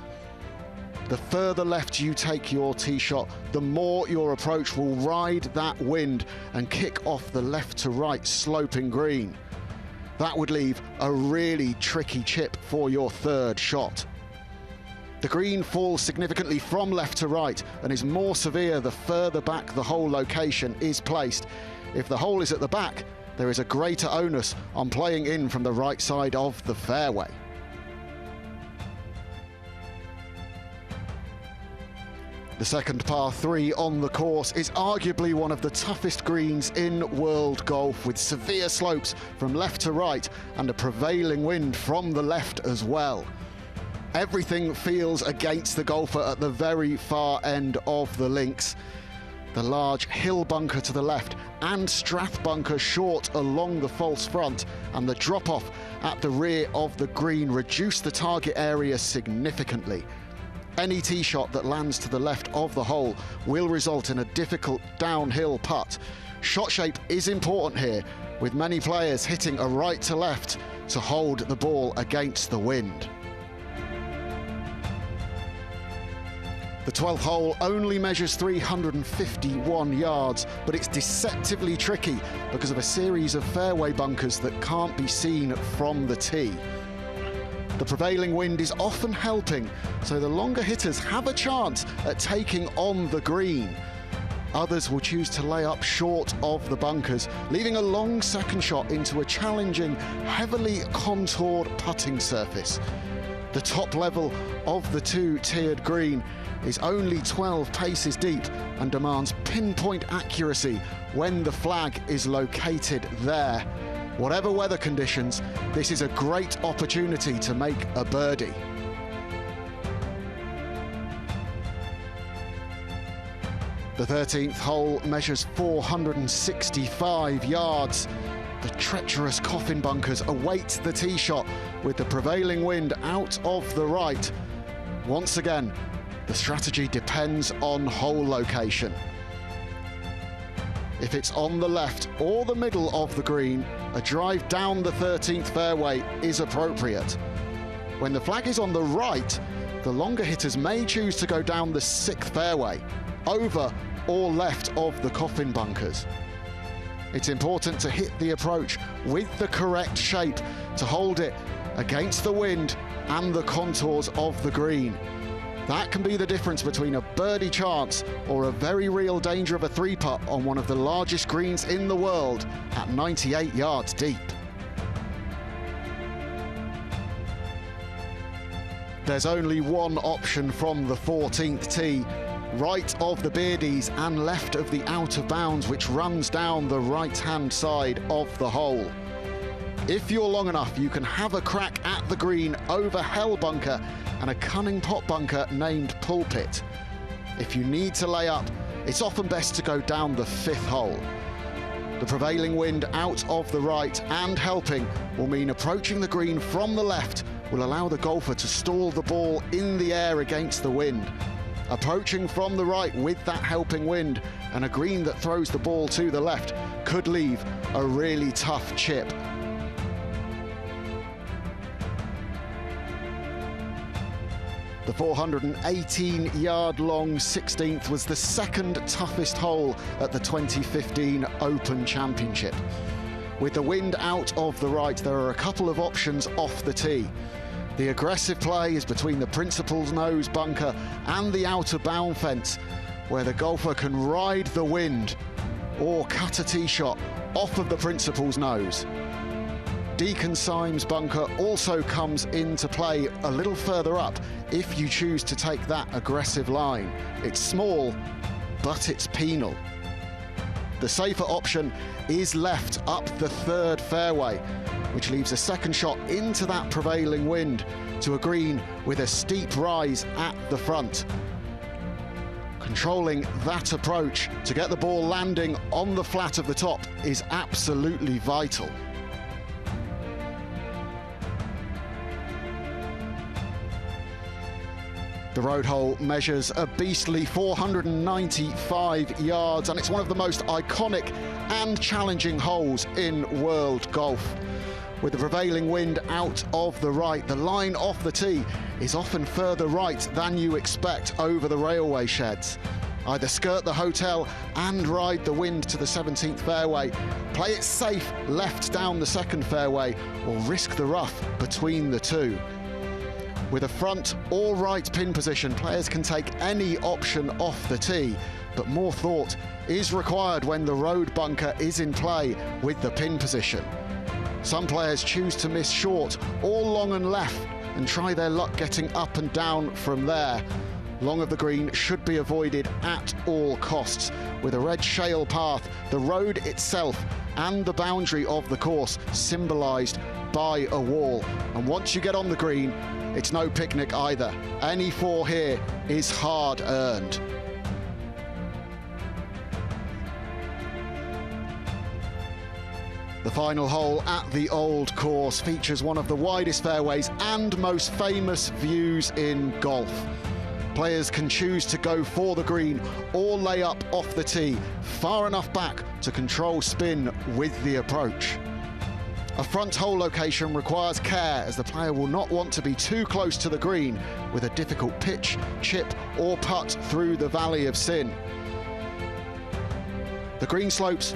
The further left you take your tee shot, the more your approach will ride that wind and kick off the left to right sloping green. That would leave a really tricky chip for your third shot. The green falls significantly from left to right and is more severe the further back the hole location is placed. If the hole is at the back, there is a greater onus on playing in from the right side of the fairway. The second par 3 on the course is arguably one of the toughest greens in world golf, with severe slopes from left to right and a prevailing wind from the left as well. Everything feels against the golfer at the very far end of the links. The large hill bunker to the left and strath bunker short along the false front, and the drop-off at the rear of the green reduce the target area significantly. Any tee shot that lands to the left of the hole will result in a difficult downhill putt. Shot shape is important here, with many players hitting a right to left to hold the ball against the wind. The 12th hole only measures 351 yards, but it's deceptively tricky because of a series of fairway bunkers that can't be seen from the tee. The prevailing wind is often helping, so the longer hitters have a chance at taking on the green. Others will choose to lay up short of the bunkers, leaving a long second shot into a challenging, heavily contoured putting surface. The top level of the two-tiered green is only 12 paces deep and demands pinpoint accuracy when the flag is located there. Whatever weather conditions, this is a great opportunity to make a birdie. The 13th hole measures 465 yards. The treacherous coffin bunkers await the tee shot with the prevailing wind out of the right. Once again, the strategy depends on hole location. If it's on the left or the middle of the green, a drive down the 13th fairway is appropriate. When the flag is on the right, the longer hitters may choose to go down the 6th fairway, over or left of the coffin bunkers. It's important to hit the approach with the correct shape to hold it against the wind and the contours of the green. That can be the difference between a birdie chance or a very real danger of a three-putt on one of the largest greens in the world at 98 yards deep. There's only one option from the 14th tee, right of the birdies and left of the out of bounds, which runs down the right-hand side of the hole. If you're long enough, you can have a crack at the green over hell bunker and a cunning pot bunker named pulpit. If you need to lay up, it's often best to go down the 5th hole. The prevailing wind out of the right and helping will mean approaching the green from the left will allow the golfer to stall the ball in the air against the wind. Approaching from the right with that helping wind and a green that throws the ball to the left could leave a really tough chip. The 418-yard-long 16th was the second toughest hole at the 2015 Open Championship. With the wind out of the right, there are a couple of options off the tee. The aggressive play is between the principal's nose bunker and the outer bound fence, where the golfer can ride the wind or cut a tee shot off of the principal's nose. Deacon Syme's bunker also comes into play a little further up if you choose to take that aggressive line. It's small, but it's penal. The safer option is left up the 3rd fairway, which leaves a second shot into that prevailing wind to a green with a steep rise at the front. Controlling that approach to get the ball landing on the flat of the top is absolutely vital. The road hole measures a beastly 495 yards, and it's one of the most iconic and challenging holes in world golf. With the prevailing wind out of the right, the line off the tee is often further right than you expect over the railway sheds. Either skirt the hotel and ride the wind to the 17th fairway, play it safe left down the second fairway, or risk the rough between the two. With a front or right pin position, players can take any option off the tee, but more thought is required when the road bunker is in play with the pin position. Some players choose to miss short or long and left and try their luck getting up and down from there. Long of the green should be avoided at all costs. With a red shale path, the road itself and the boundary of the course symbolised by a wall. And once you get on the green, it's no picnic either. Any four here is hard earned. The final hole at the Old Course features one of the widest fairways and most famous views in golf. Players can choose to go for the green or lay up off the tee, far enough back to control spin with the approach. A front hole location requires care, as the player will not want to be too close to the green with a difficult pitch, chip or putt through the Valley of Sin. The green slopes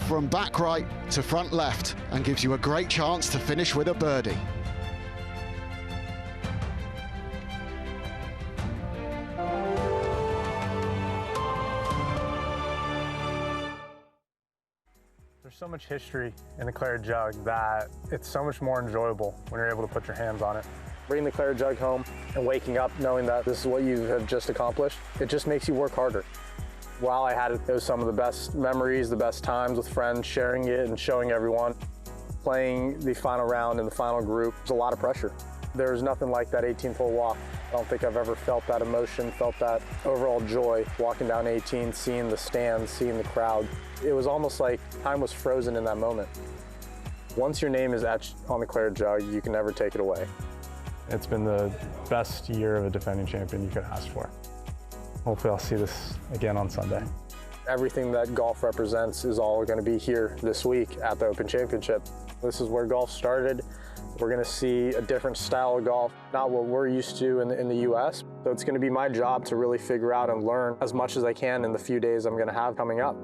from back right to front left and gives you a great chance to finish with a birdie. There's so much history in the Claret Jug that it's so much more enjoyable when you're able to put your hands on it. Bringing the Claret Jug home and waking up knowing that this is what you have just accomplished, it just makes you work harder. While I had it, it was some of the best memories, the best times with friends, sharing it and showing everyone. Playing the final round in the final group was a lot of pressure. There was nothing like that 18th hole walk. I don't think I've ever felt that emotion, felt that overall joy walking down 18, seeing the stands, seeing the crowd. It was almost like time was frozen in that moment. Once your name is etched on the Claret Jug, you can never take it away. It's been the best year of a defending champion you could ask for. Hopefully I'll see this again on Sunday. Everything that golf represents is all going to be here this week at the Open Championship. This is where golf started. We're going to see a different style of golf, not what we're used to in the US. So it's going to be my job to really figure out and learn as much as I can in the few days I'm going to have coming up.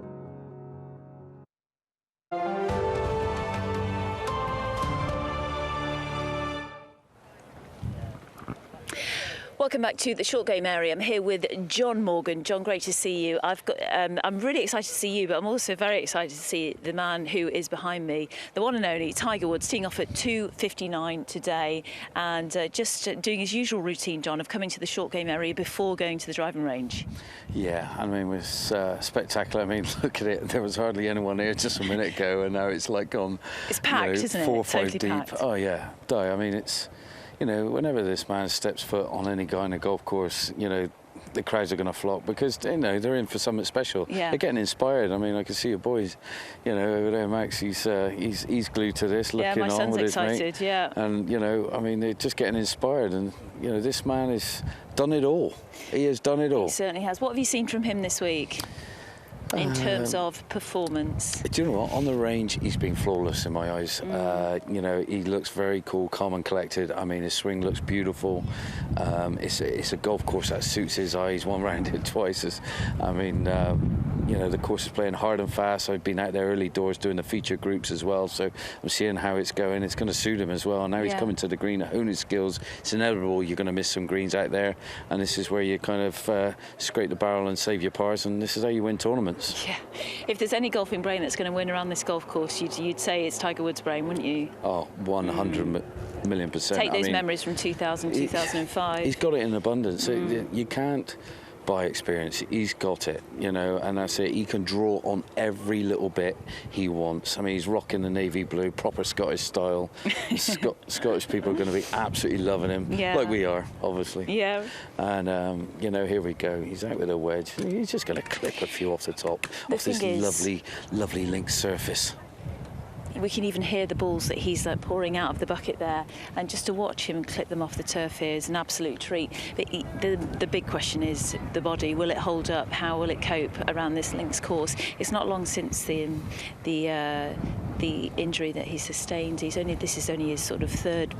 Welcome back to the short game area. I'm here with John Morgan. John, great to see you. I'm really excited to see you, but I'm also very excited to see the man who is behind me, the one and only Tiger Woods, teeing off at 2:59 today, and just doing his usual routine, John, of coming to the short game area before going to the driving range. Yeah, I mean, it was spectacular. I mean, look at it. There was hardly anyone here just a minute ago, and now it's like gone. It's packed, isn't it? 4 or 5 totally deep. Packed. Oh yeah, I mean, it's. You know, whenever this man steps foot on any guy in a golf course, you know, the crowds are going to flock because, you know, they're in for something special. Yeah. They're getting inspired. I mean, I can see your boys, you know, over there. Max, he's glued to this, looking my on son's with his excited, mate. yeah. And, you know, I mean, they're just getting inspired. And, you know, this man has done it all. He has done it all. He certainly has. What have you seen from him this week in terms of performance? Do you know what? On the range, he's been flawless in my eyes. You know, he looks very cool, calm and collected. I mean, his swing looks beautiful. It's a golf course that suits his eye. He's won round it twice. I mean, you know, the course is playing hard and fast. I've been out there early doors doing the feature groups as well, so I'm seeing how it's going. It's going to suit him as well. Now he's coming to the green, hone his skills. It's inevitable you're going to miss some greens out there, and this is where you kind of scrape the barrel and save your pars, and this is how you win tournaments. Yeah. If there's any golfing brain that's going to win around this golf course, you'd say it's Tiger Woods' brain, wouldn't you? Oh, 100 million percent. Take those memories from 2000, 2005. He's got it in abundance. You can't buy experience. He's got it, you know, and that's it. He can draw on every little bit he wants. I mean, he's rocking the navy blue, proper Scottish style. Scottish people are going to be absolutely loving him, like we are, obviously. Yeah. And, you know, here we go. He's out with a wedge. He's just going to clip a few off the top, off this lovely link surface. We can even hear the balls that he's pouring out of the bucket there, and just to watch him clip them off the turf here is an absolute treat. But the big question is the body. Will it hold up? How will it cope around this links course? It's not long since the the injury that he sustained. This is only his sort of third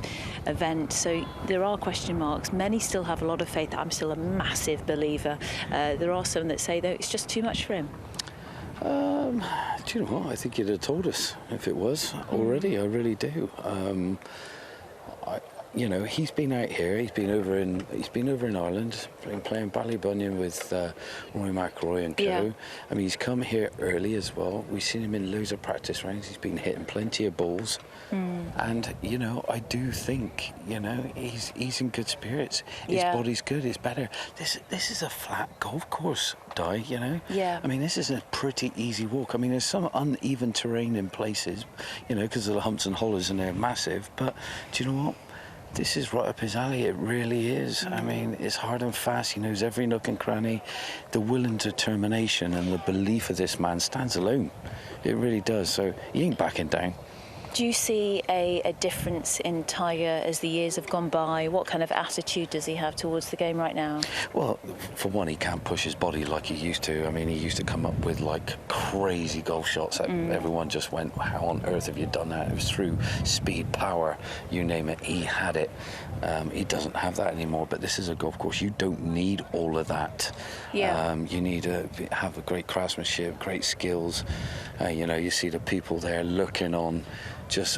event, so there are question marks. Many still have a lot of faith. I'm still a massive believer. There are some that say, though, it's just too much for him. Do you know what? I think you'd have told us if it was already. I really do. You know, he's been out here. He's been over in Ireland, playing Ballybunion with Rory McIlroy and co. Yeah. I mean, he's come here early as well. We've seen him in loads of practice rounds. He's been hitting plenty of balls, and you know, I do think, you know, he's in good spirits. His body's good. It's better. This is a flat golf course, Di. You know. Yeah. I mean, this is a pretty easy walk. I mean, there's some uneven terrain in places, you know, because of the humps and hollows, and they're massive. But do you know what? This is right up his alley. It really is. I mean, it's hard and fast. He knows every nook and cranny. The will and determination and the belief of this man stands alone. It really does. So he ain't backing down. Do you see a difference in Tiger as the years have gone by? What kind of attitude does he have towards the game right now? Well, for one, he can't push his body like he used to. I mean, he used to come up with like crazy golf shots that everyone just went, how on earth have you done that? It was through speed, power, you name it, he had it. He doesn't have that anymore, but this is a golf course. You don't need all of that. Yeah. You need to have a great craftsmanship, great skills. You know, you see the people there looking on, just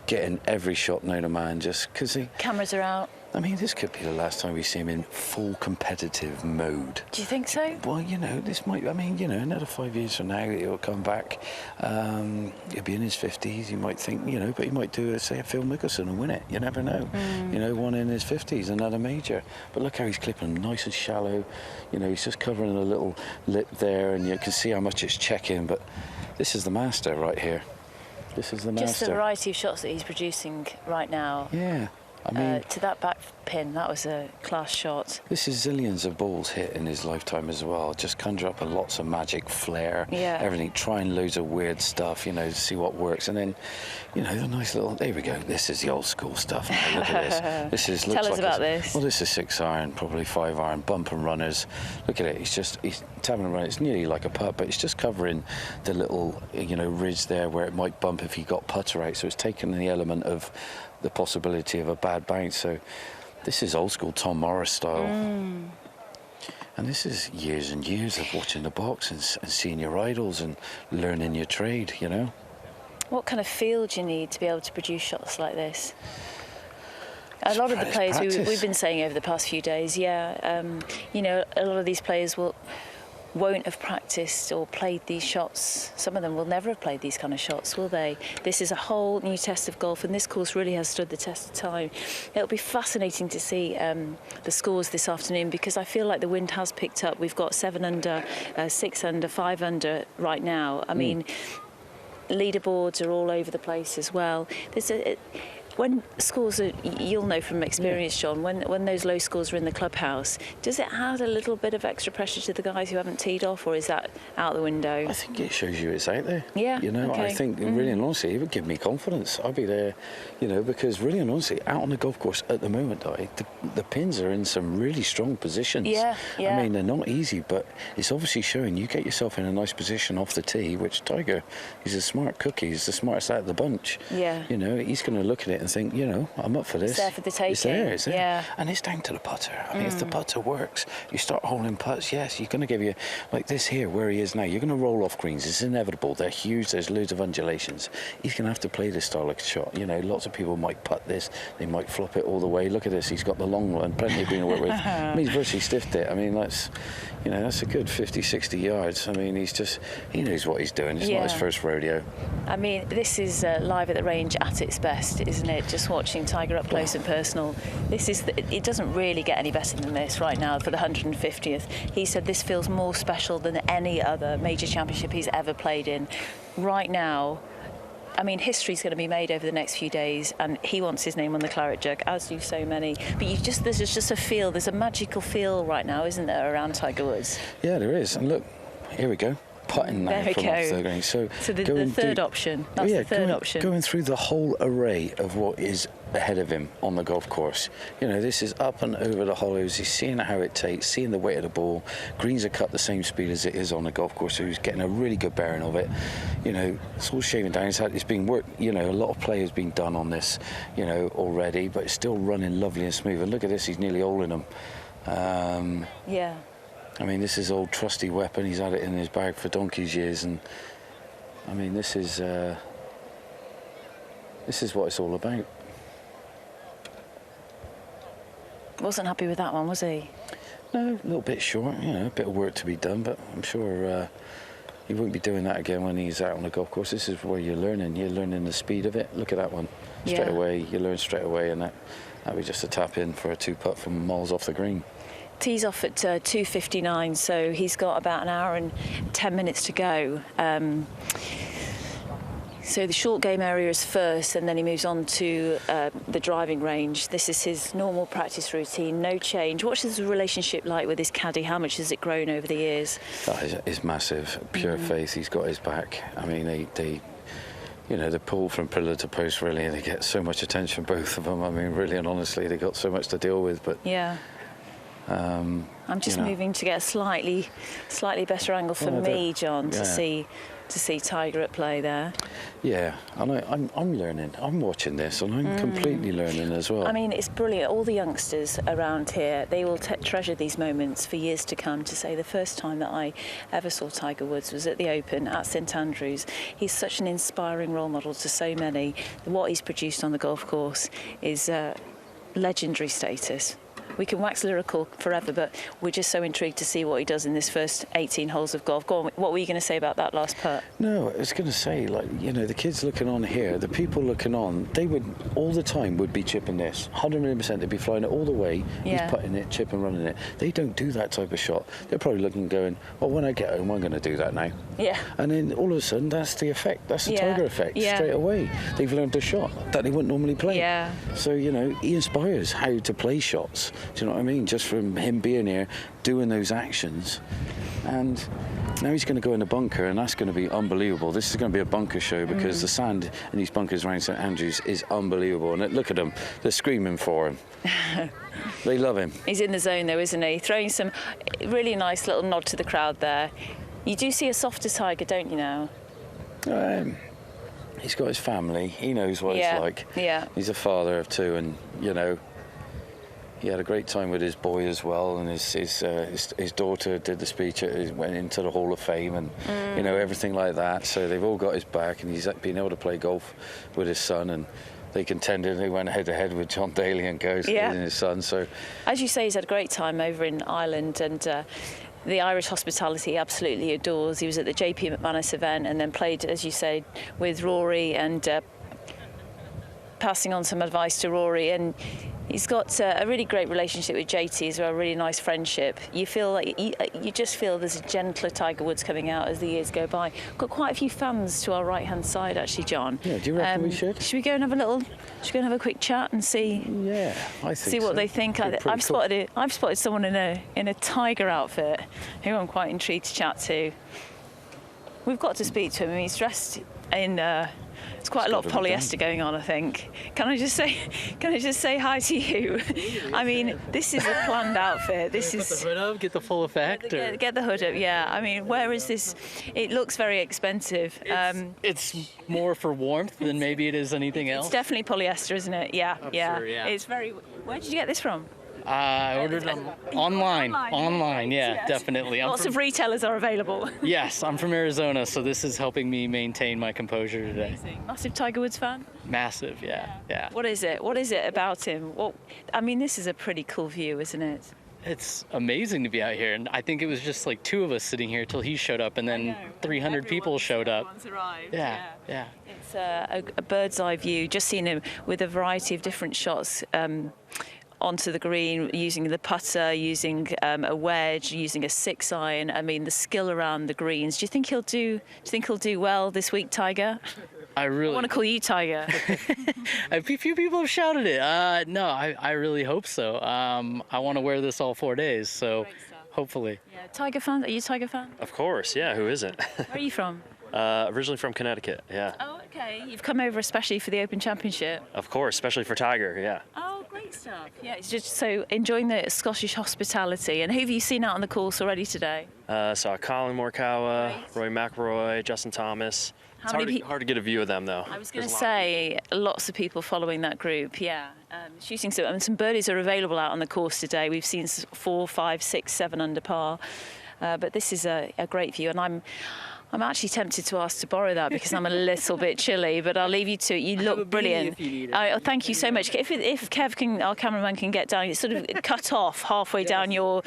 getting every shot known to man, just because cameras are out. I mean, this could be the last time we see him in full competitive mode. Do you think so? Well, you know, this might, I mean, you know, another 5 years from now, he'll come back. He'll be in his 50s. You might think, you know, but he might do, say, a Phil Mickelson and win it. You never know. You know, one in his 50s, another major. But look how he's clipping nice and shallow. You know, he's just covering a little lip there, and you can see how much it's checking. But this is the master right here. This is the master. Just the variety of shots that he's producing right now. Yeah. I mean, to that back pin, that was a class shot. This is zillions of balls hit in his lifetime as well. Just conjure up lots of magic, flair, everything, trying loads of weird stuff, you know, to see what works. And then, you know, the nice little, there we go, this is the old school stuff. Now, look at this. This is, Tell us about this. Well, this is 6 iron, probably 5 iron, bump and runners. Look at it, he's tapping and running. It's nearly like a putt, but it's just covering the little, you know, ridge there where it might bump if he got putter out. So it's taken the element of the possibility of a bad bounce. So this is old school Tom Morris style. And this is years and years of watching the box and seeing your idols and learning your trade, you know. What kind of feel do you need to be able to produce shots like this? A lot of the players we've been saying over the past few days, you know, a lot of these players won't have practiced or played these shots. Some of them will never have played these kind of shots, will they? This is a whole new test of golf, and this course really has stood the test of time. It'll be fascinating to see the scores this afternoon, because I feel like the wind has picked up. We've got 7 under, 6 under, 5 under right now. I mean, leaderboards are all over the place as well. When scores are, you'll know from experience, John, when those low scores are in the clubhouse, does it add a little bit of extra pressure to the guys who haven't teed off, or is that out the window? I think it shows you it's out there. Yeah. You know, okay. I think really and honestly, it would give me confidence. I'll be there, you know, because really and honestly, out on the golf course at the moment, the pins are in some really strong positions. Yeah. I mean, they're not easy, but it's obviously showing you get yourself in a nice position off the tee, which Tiger, he's a smart cookie, he's the smartest out of the bunch. Yeah. You know, he's going to look at it and think, you know, I'm up for this. It's there for the taking. It's there. Yeah. And it's down to the putter. I mean, if the putter works, you start holding putts, yes, you're going to give you, like this here, where he is now, you're going to roll off greens. It's inevitable. They're huge. There's loads of undulations. He's going to have to play this style of shot. You know, lots of people might putt this. They might flop it all the way. Look at this. He's got the long one. Plenty of green to work with. I mean, he's virtually stiffed it. I mean, that's, you know, that's a good 50, 60 yards. I mean, he knows what he's doing. It's not his first rodeo. I mean, this is live at the range at its best, isn't it? Just watching Tiger up close and personal. It doesn't really get any better than this right now for the 150th. He said this feels more special than any other major championship he's ever played in. Right now, I mean, history's going to be made over the next few days, and he wants his name on the Claret Jug, as do so many. But there's just a feel, there's a magical feel right now, isn't there, around Tiger Woods? Yeah, there is. And look, here we go. putting now from off the green. So the third option. That's the third option. Going through the whole array of what is ahead of him on the golf course. You know, this is up and over the hollows. He's seeing how it takes, seeing the weight of the ball. Greens are cut the same speed as it is on the golf course, so he's getting a really good bearing of it. You know, it's all shaving down. It's been work. You know, a lot of play has been done on this, you know, already, but it's still running lovely and smooth. And look at this, he's nearly all in them. Yeah. I mean, this is old trusty weapon. He's had it in his bag for donkey's years, and I mean, this is what it's all about. Wasn't happy with that one, was he? No, a little bit short. You know, a bit of work to be done, but I'm sure he won't be doing that again when he's out on the golf course. This is where you're learning. You're learning the speed of it. Look at that one. Straight away, you learn straight away, and that'll be just a tap in for a 2-putt from miles off the green. Tees off at 2:59, so he's got about an hour and 10 minutes to go. So the short game area is first, and then he moves on to the driving range. This is his normal practice routine, no change. What's his relationship like with his caddy? How much has it grown over the years? It's massive. Pure faith. He's got his back. I mean, they you know, the pull from pillar to post, really, they get so much attention, both of them. I mean, really and honestly, they got so much to deal with. But yeah. I'm just moving to get a slightly better angle for me, John, to see Tiger at play there. Yeah, and I'm learning. I'm watching this, and I'm completely learning as well. I mean, it's brilliant. All the youngsters around here, they will treasure these moments for years to come. To say the first time that I ever saw Tiger Woods was at the Open at St Andrews. He's such an inspiring role model to so many. What he's produced on the golf course is legendary status. We can wax lyrical forever, but we're just so intrigued to see what he does in this first 18 holes of golf. Go on, what were you going to say about that last putt? No, I was going to say, like, you know, the kids looking on here, the people looking on, they would all the time would be chipping this. 100%, they'd be flying it all the way. He's putting it, chipping, running it. They don't do that type of shot. They're probably looking, going, well, when I get home, I'm going to do that now. Yeah. And then all of a sudden, that's the effect. That's the Tiger effect. Straight away. They've learned a shot that they wouldn't normally play. Yeah. So, you know, he inspires how to play shots. Do you know what I mean? Just from him being here, doing those actions. And now he's going to go in the bunker, and that's going to be unbelievable. This is going to be a bunker show, because the sand in these bunkers around St Andrews is unbelievable. And look at them. They're screaming for him. They love him. He's in the zone, though, isn't he? Throwing some really nice little nod to the crowd there. You do see a softer Tiger, don't you, now? He's got his family. He knows what it's like. Yeah. He's a father of 2, and, you know, he had a great time with his boy as well, and his daughter did the speech, went into the Hall of Fame, and you know, everything like that. So they've all got his back, and he's been able to play golf with his son, and they contended. They went head to head with John Daly and his son. So, as you say, he's had a great time over in Ireland, and the Irish hospitality he absolutely adores. He was at the JP McManus event, and then played, as you say, with Rory, and passing on some advice to Rory, and he's got a really great relationship with JT as well, a really nice friendship. You feel like you just feel there's a gentler Tiger Woods coming out as the years go by. Got quite a few fans to our right-hand side, actually, John. Yeah, do you reckon we should? Should we go and have a quick chat and see? Yeah, I think see what they think. I've spotted someone in a Tiger outfit who I'm quite intrigued to chat to. We've got to speak to him. He's dressed in. There's quite a lot of polyester going on, I think. Can I just say hi to you? I mean, this is a planned outfit. This is. Put the hood up, get the full effect. Get the hood up, yeah. I mean, where is this? It looks very expensive. It's more for warmth than maybe it is anything else. It's definitely polyester, isn't it? Yeah, Sure, yeah. It's very. Where did you get this from? I ordered them online, yeah, definitely. Lots of retailers are available. Yes, I'm from Arizona, so this is helping me maintain my composure today. Amazing. Massive Tiger Woods fan? Massive, yeah. What is it? What is it about him? Well, I mean, this is a pretty cool view, isn't it? It's amazing to be out here, and I think it was just like 2 of us sitting here till he showed up, and then 300 people showed up. Arrived. Yeah. It's a bird's eye view, just seeing him with a variety of different shots. Onto the green, using the putter, using a wedge, using a 6-iron. I mean, the skill around the greens. Do you think he'll do well this week, Tiger? I want to call you Tiger. A few people have shouted it. No, I really hope so. I want to wear this all 4 days. So, hopefully. Yeah, Tiger fan? Are you a Tiger fan? Of course, yeah, who isn't? Where are you from? Originally from Connecticut, yeah. Oh, okay. You've come over especially for the Open Championship? Of course, especially for Tiger, yeah. Oh, great stuff. Yeah, it's just so enjoying the Scottish hospitality. And who have you seen out on the course already today? Saw Colin Morikawa, Rory McIlroy, Justin Thomas. It's hard to get a view of them, though. I was going to say, lots of people following that group, yeah. Shooting some birdies are available out on the course today. We've seen 4, 5, 6, 7 under par. But this is a great view, and I'm actually tempted to ask to borrow that because I'm a little bit chilly, but I'll leave you to it. You look brilliant. If you need it. Oh, thank you so much. If Kev our cameraman can get down, it's sort of cut off halfway down your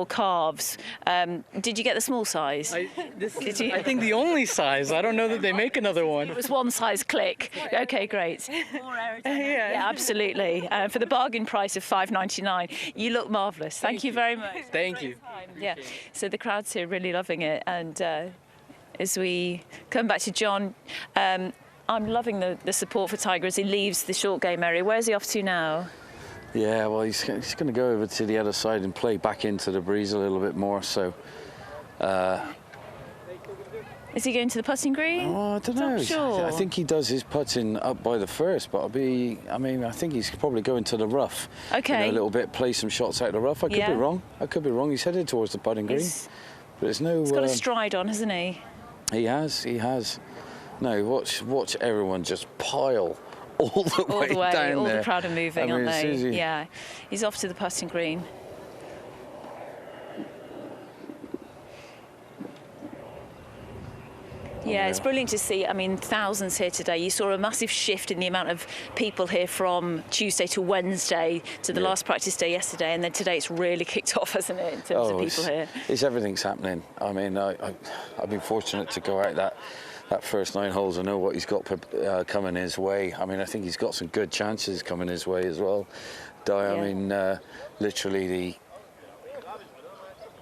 calves. Did you get the small size? I think the only size. I don't know that they make another one. It was one size click. Okay, great. Yeah, absolutely. For the bargain price of $5.99, you look marvellous. Thank you very much. Thank you. Yeah. So the crowd's here really loving it, and as we come back to John, I'm loving the support for Tiger as he leaves the short game area. Where's he off to now? Yeah, well, he's going to go over to the other side and play back into the breeze a little bit more. So, is he going to the putting green? Oh, I don't know. Sure. I think he does his putting up by the first, but I think he's probably going to the rough. Okay. A little bit, play some shots out of the rough. I could be wrong. He's headed towards the putting green. But there's no. He's got a stride on, hasn't he? He has. No, watch everyone just pile all the way down all there. The crowd are moving, aren't they? Susie. Yeah. He's off to the putting green. Yeah, it's brilliant to see. I mean, thousands here today. You saw a massive shift in the amount of people here from Tuesday to Wednesday to the last practice day yesterday, and then today it's really kicked off, hasn't it, in terms of people here? Everything's happening. I mean, I've been fortunate to go out that first 9 holes. I know what he's got coming his way. I mean, I think he's got some good chances coming his way as well. I mean, literally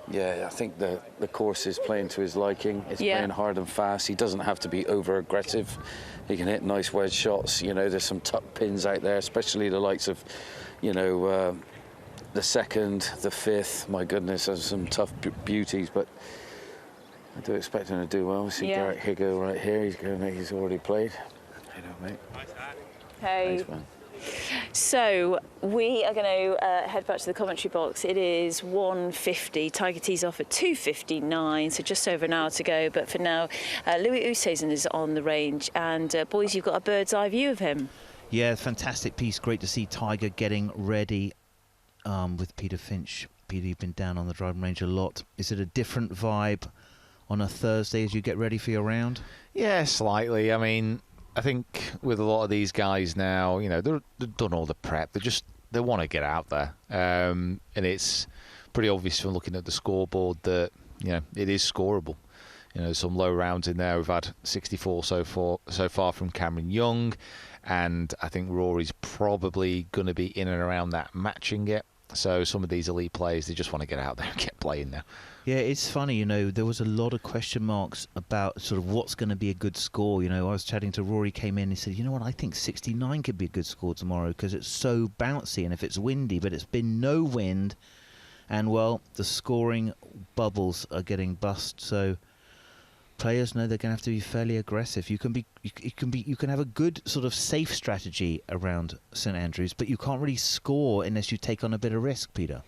I think the course is playing to his liking. It's playing hard and fast. He doesn't have to be over aggressive. He can hit nice wedge shots. You know, there's some tuck pins out there, especially the likes of, the second, the fifth. My goodness, there's some tough beauties, but I do expect him to do well. We see Garrett Higgo right here. He's already played. Hey, mate. Hey. Thanks, man. So we are going to head back to the commentary box. It is 1:50. Tiger tees off at 2:59, so just over an hour to go. But for now, Louis Oosthuizen is on the range, and boys, you've got a bird's eye view of him. Yeah, fantastic piece. Great to see Tiger getting ready with Peter Finch. Peter, you've been down on the driving range a lot. Is it a different vibe on a Thursday as you get ready for your round? Yeah, slightly. I mean, I think with a lot of these guys now, they've done all the prep. They want to get out there, and it's pretty obvious from looking at the scoreboard that it is scoreable. Some low rounds in there. We've had 64 so far from Cameron Young, and I think Rory's probably going to be in and around that, matching it. So some of these elite players, they just want to get out there and get playing now. Yeah, it's funny, there was a lot of question marks about sort of what's going to be a good score. I was chatting to Rory, came in, he said, you know what, I think 69 could be a good score tomorrow because it's so bouncy and if it's windy, but it's been no wind and, well, the scoring bubbles are getting bust, so players know they're going to have to be fairly aggressive. You can have a good sort of safe strategy around St Andrews, but you can't really score unless you take on a bit of risk, Peter.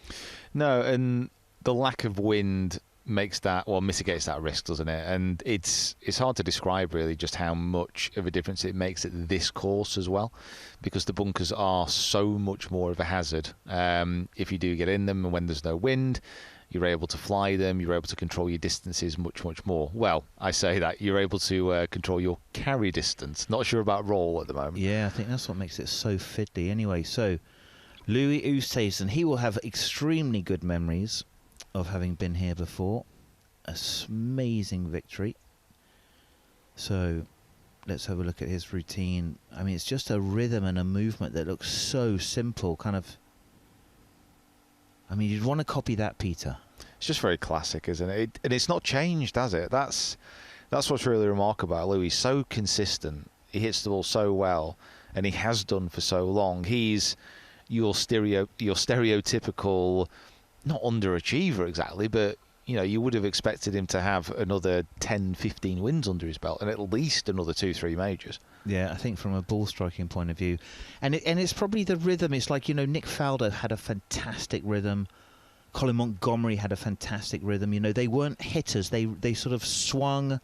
No, and the lack of wind mitigates that risk, doesn't it? And it's hard to describe really just how much of a difference it makes at this course as well, because the bunkers are so much more of a hazard. If you do get in them and when there's no wind, you're able to fly them, you're able to control your distances much, much more. Well, I say that, you're able to control your carry distance. Not sure about roll at the moment. Yeah, I think that's what makes it so fiddly. Anyway, so Louis Oosthuizen, he will have extremely good memories of having been here before. Amazing victory. So let's have a look at his routine. I mean, it's just a rhythm and a movement that looks so simple, kind of. I mean, you'd want to copy that, Peter. It's just very classic, isn't it? And it's not changed, has it? That's what's really remarkable about Louis. He's so consistent. He hits the ball so well, and he has done for so long. He's your stereotypical not underachiever exactly, but you know, you would have expected him to have another 10, 15 wins under his belt and at least another 2-3 majors. Yeah, I think from a ball striking point of view. And it's probably the rhythm. It's like, you know, Nick Faldo had a fantastic rhythm. Colin Montgomery had a fantastic rhythm. You know, they weren't hitters. They sort of swung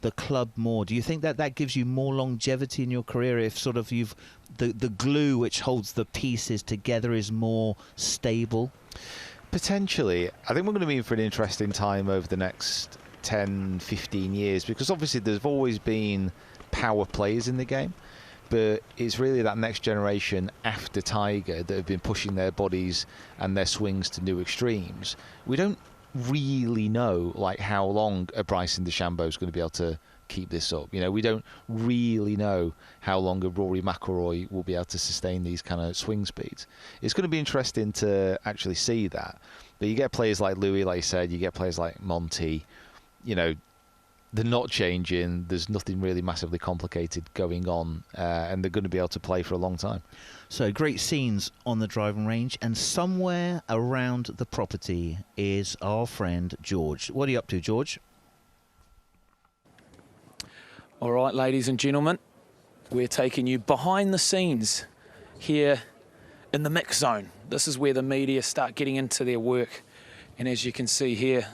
the club more. Do you think that gives you more longevity in your career if sort of the glue which holds the pieces together is more stable? Potentially. I think we're going to be in for an interesting time over the next 10, 15 years, because obviously there's always been power players in the game, but it's really that next generation after Tiger that have been pushing their bodies and their swings to new extremes. We don't really know like how long a Bryson DeChambeau is going to be able to keep this up. You know, we don't really know how long a Rory McIlroy will be able to sustain these kind of swing speeds. It's going to be interesting to actually see that. But you get players like Louis, like you said, you get players like Monty, you know, they're not changing. There's nothing really massively complicated going on, and they're going to be able to play for a long time. So great scenes on the driving range, and somewhere around the property is our friend George. What are you up to, George? All right, ladies and gentlemen, we're taking you behind the scenes here in the mix zone. This is where the media start getting into their work. And as you can see here,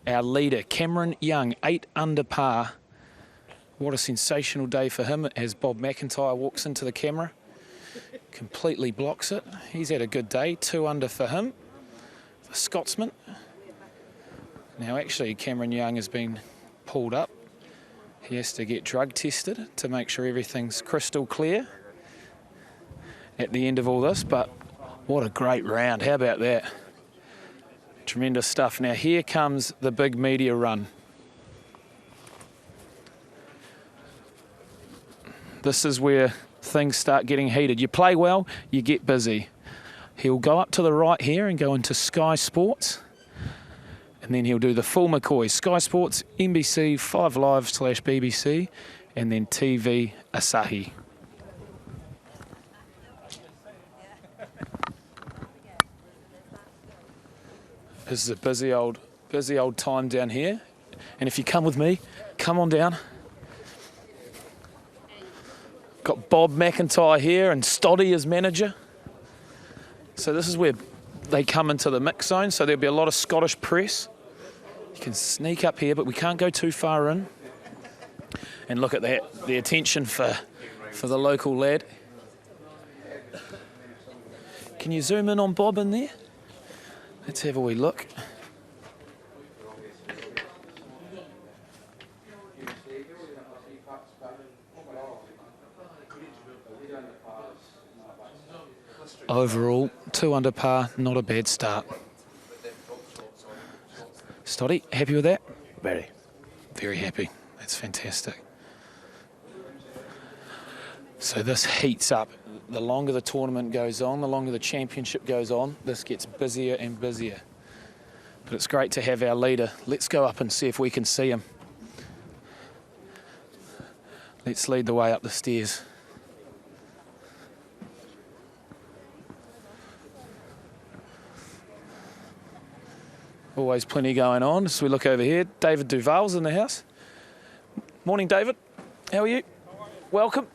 our leader, Cameron Young, 8 under par. What a sensational day for him as Bob McIntyre walks into the camera. Completely blocks it. He's had a good day, 2 under for him, the Scotsman. Now actually Cameron Young has been pulled up. He has to get drug tested to make sure everything's crystal clear at the end of all this, but what a great round. How about that? Tremendous stuff. Now here comes the big media run. This is where things start getting heated. You play well, you get busy. He'll go up to the right here and go into Sky Sports. And then he'll do the full McCoy, Sky Sports, NBC, 5 Live / BBC, and then TV Asahi. This is a busy old time down here. And if you come with me, come on down. Got Bob McIntyre here and Stoddy as manager. So this is where they come into the mix zone. So there'll be a lot of Scottish press. You can sneak up here, but we can't go too far in. And look at that, the attention for the local lad. Can you zoom in on Bob in there? Let's have a wee look. Overall, 2 under par, not a bad start. Stoddy, happy with that? Very. Very happy. That's fantastic. So this heats up. The longer the tournament goes on, the longer the championship goes on, this gets busier and busier. But it's great to have our leader. Let's go up and see if we can see him. Let's lead the way up the stairs. Always plenty going on. So we look over here. David Duvall's in the house. Morning, David. How are you? Welcome.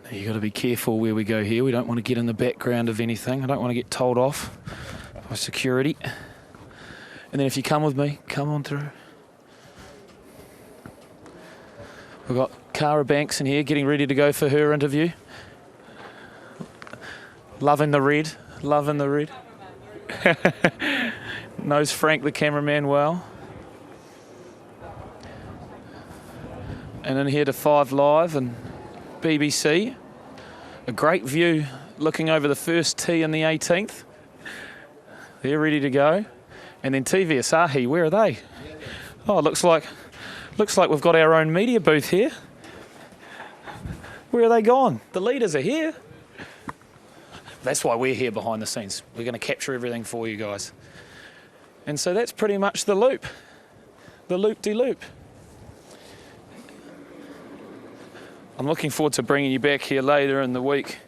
Now you've got to be careful where we go here. We don't want to get in the background of anything. I don't want to get told off by security. And then if you come with me, come on through. We've got Cara Banks in here getting ready to go for her interview. Loving the red, loving the red. Knows Frank, the cameraman, well. And in here to 5 Live and BBC. A great view looking over the first tee and the 18th. They're ready to go. And then TV Asahi, where are they? Oh, it looks like we've got our own media booth here. Where are they gone? The leaders are here. That's why we're here behind the scenes. We're going to capture everything for you guys. And so that's pretty much the loop. The loop-de-loop. I'm looking forward to bringing you back here later in the week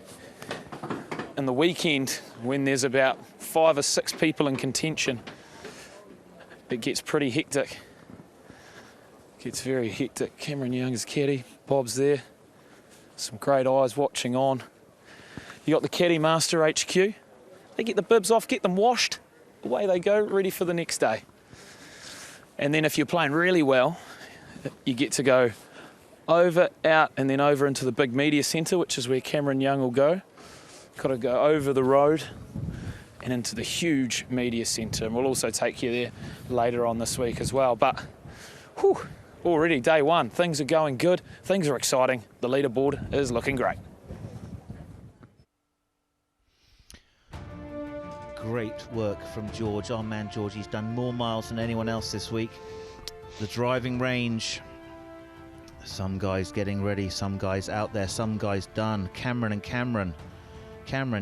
in the weekend, when there's about 5 or 6 people in contention, it gets pretty hectic. Gets very hectic. Cameron Young's caddy, Bob's there. Some great eyes watching on. You got the Caddy Master HQ. They get the bibs off, get them washed. Away they go, ready for the next day. And then if you're playing really well, you get to go over, out, and then over into the big media centre, which is where Cameron Young will go. Got to go over the road and into the huge media centre. And we'll also take you there later on this week as well. But, whew, already day one, things are going good, things are exciting, the leaderboard is looking great. Great work from George, our man George. He's done more miles than anyone else this week. The driving range, some guys getting ready, some guys out there, some guys done. Cameron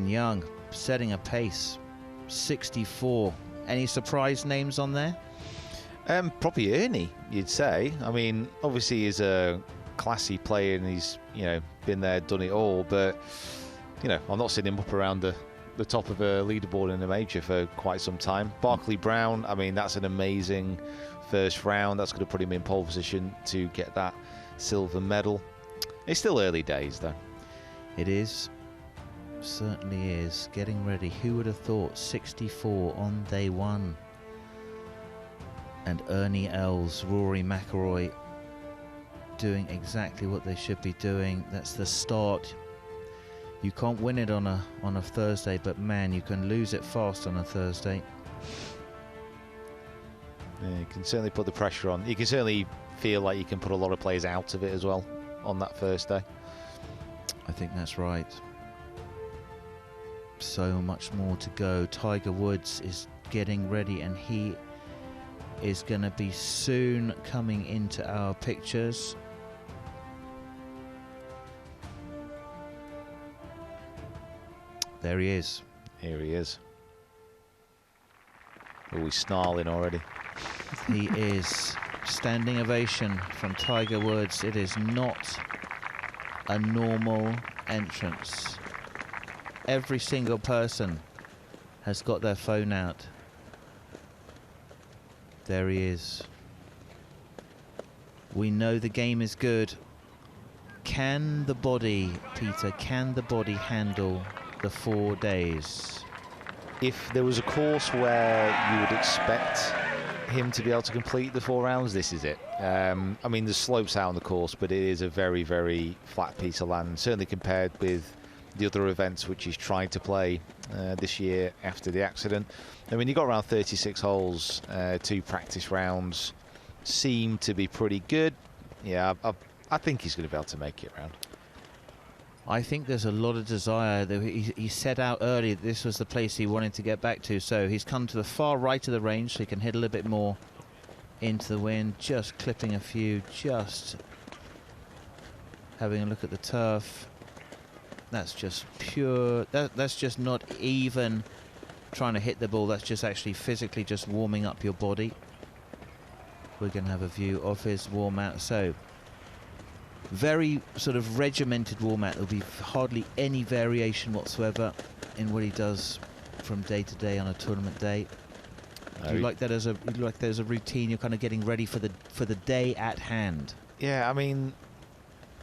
Young setting a pace, 64. Any surprise names on there? Probably Ernie, you'd say. I mean, obviously he's a classy player and he's, you know, been there, done it all. But, you know, I'm not seeing him up around the top of a leaderboard in a major for quite some time. Barkley Brown, I mean, that's an amazing first round. That's going to put him in pole position to get that silver medal. It's still early days, though. It is. Certainly is. Getting ready. Who would have thought 64 on day one? And Ernie Els, Rory McIlroy doing exactly what they should be doing. That's the start. You can't win it on a Thursday, but man, you can lose it fast on a Thursday. Yeah, you can certainly put the pressure on. You can certainly feel like you can put a lot of players out of it as well on that first day. I think that's right. So much more to go. Tiger Woods is getting ready, and he is going to be soon coming into our pictures. There he is. Here he is. Oh, he's snarling already. He is. Standing ovation from Tiger Woods. It is not a normal entrance. Every single person has got their phone out. There he is. We know the game is good. Can the body, Peter, can the body handle the 4 days? If there was a course where you would expect him to be able to complete the 4 rounds, this is it. I mean, there's slopes out on the course, but it is a very, very flat piece of land, certainly compared with the other events which he's tried to play this year after the accident. I mean, he got around 36 holes, 2 practice rounds, seemed to be pretty good. Yeah, I think he's going to be able to make it round. I think there's a lot of desire. He set out early that this was the place he wanted to get back to, so he's come to the far right of the range so he can hit a little bit more into the wind, just clipping a few, just having a look at the turf. That's just pure, that's just not even trying to hit the ball, that's just actually physically just warming up your body. We're going to have a view of his warm out. So very sort of regimented warm out. There'll be hardly any variation whatsoever in what he does from day to day on a tournament day. Do you like that as a routine? You're kind of getting ready for the day at hand. Yeah, I mean,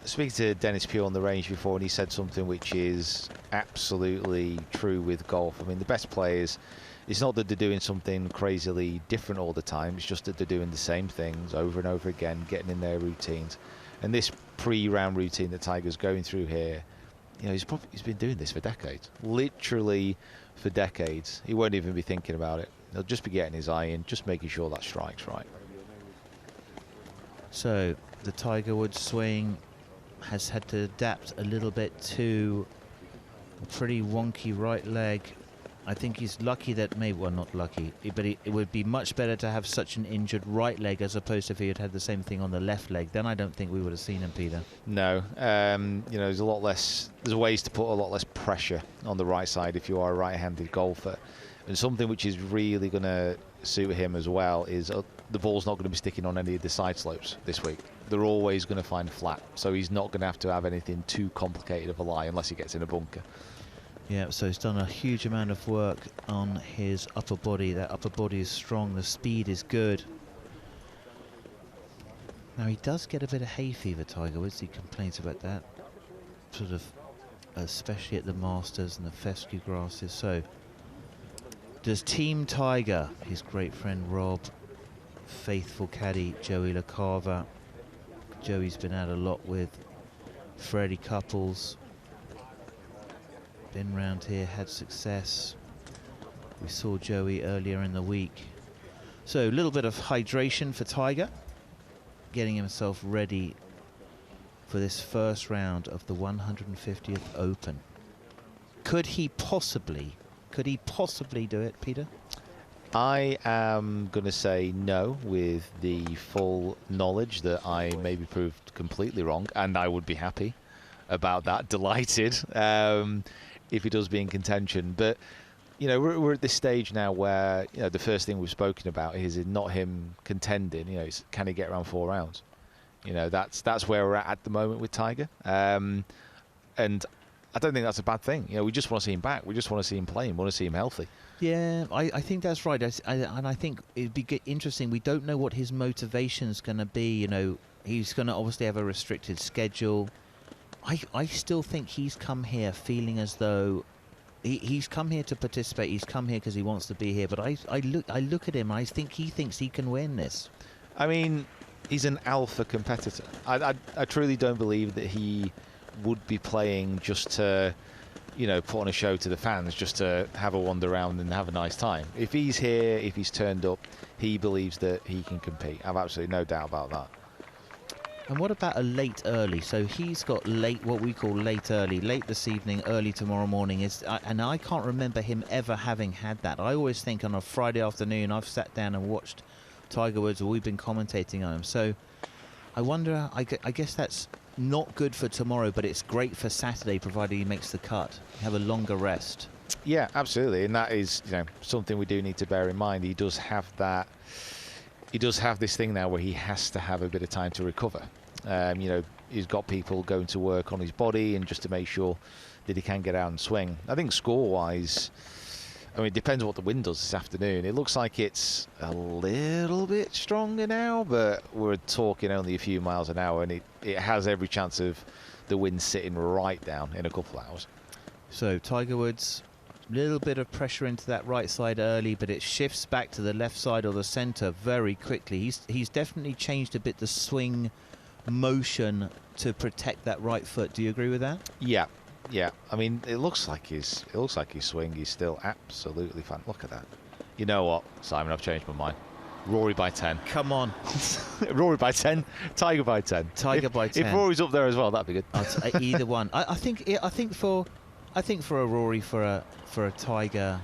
speaking to Dennis Pugh on the range before, and he said something which is absolutely true with golf. I mean, the best players, it's not that they're doing something crazily different all the time, it's just that they're doing the same things over and over again, getting in their routines. And this pre-round routine that Tiger's going through here, you know, he's been doing this for decades, literally for decades. He won't even be thinking about it. He'll just be getting his eye in, just making sure that strike's right. So the Tiger Woods swing has had to adapt a little bit to a pretty wonky right leg. I think he's lucky that well, not lucky, but it would be much better to have such an injured right leg as opposed to if he had had the same thing on the left leg. Then I don't think we would have seen him, Peter. No, you know, there's ways to put a lot less pressure on the right side if you are a right-handed golfer. And something which is really going to suit him as well is the ball's not going to be sticking on any of the side slopes this week. They're always going to find flat, so he's not going to have anything too complicated of a lie unless he gets in a bunker. Yeah, so he's done a huge amount of work on his upper body. That upper body is strong, the speed is good. Now he does get a bit of hay fever, Tiger Woods. He complains about that, sort of, especially at the Masters and the fescue grasses. So does Team Tiger, his great friend Rob, faithful caddy Joey LaCava. Joey's been out a lot with Freddie Couples. Been round here, had success. We saw Joey earlier in the week. So a little bit of hydration for Tiger, getting himself ready for this first round of the 150th Open. Could he possibly do it, Peter? I am going to say no, with the full knowledge that I may be proved completely wrong, and I would be happy about that, delighted, if he does be in contention. But, you know, we're at this stage now where, you know, the first thing we've spoken about is not him contending, you know, it's can he get around 4 rounds? You know, that's where we're at the moment with Tiger. And I don't think that's a bad thing. You know, we just want to see him back. We just want to see him playing. We want to see him healthy. Yeah, I think that's right. And I think it'd be interesting. We don't know what his motivation's going to be. You know, he's going to obviously have a restricted schedule. I still think he's come here feeling as though he's come here to participate. He's come here because he wants to be here. But I look at him. I think he thinks he can win this. I mean, he's an alpha competitor. I truly don't believe that he would be playing just to, you know, put on a show to the fans, just to have a wander around and have a nice time. If he's here, if he's turned up, he believes that he can compete. I've absolutely no doubt about that. And what about a late early? So he's got late, what we call late early, late this evening, early tomorrow morning. And I can't remember him ever having had that. I always think on a Friday afternoon, I've sat down and watched Tiger Woods, or we've been commentating on him. So I wonder, I guess that's not good for tomorrow, but it's great for Saturday, provided he makes the cut. Have a longer rest. Yeah, absolutely, and that is, you know, something we do need to bear in mind. He does have that. He does have this thing now where he has to have a bit of time to recover. You know, he's got people going to work on his body, and just to make sure that he can get out and swing. I think score-wise, I mean, it depends on what the wind does this afternoon. It looks like it's a little bit stronger now, but we're talking only a few miles an hour, and it has every chance of the wind sitting right down in a couple of hours. So Tiger Woods, a little bit of pressure into that right side early, but it shifts back to the left side or the centre very quickly. He's definitely changed a bit the swing motion to protect that right foot. Do you agree with that? Yeah. Yeah, I mean, it looks like his swing is still absolutely fun. Look at that. You know what, Simon? I've changed my mind. Rory by 10. Come on. Rory by 10. Tiger by 10. Tiger by 10. If Rory's up there as well, that'd be good. Either one. I think for a Rory, for a Tiger,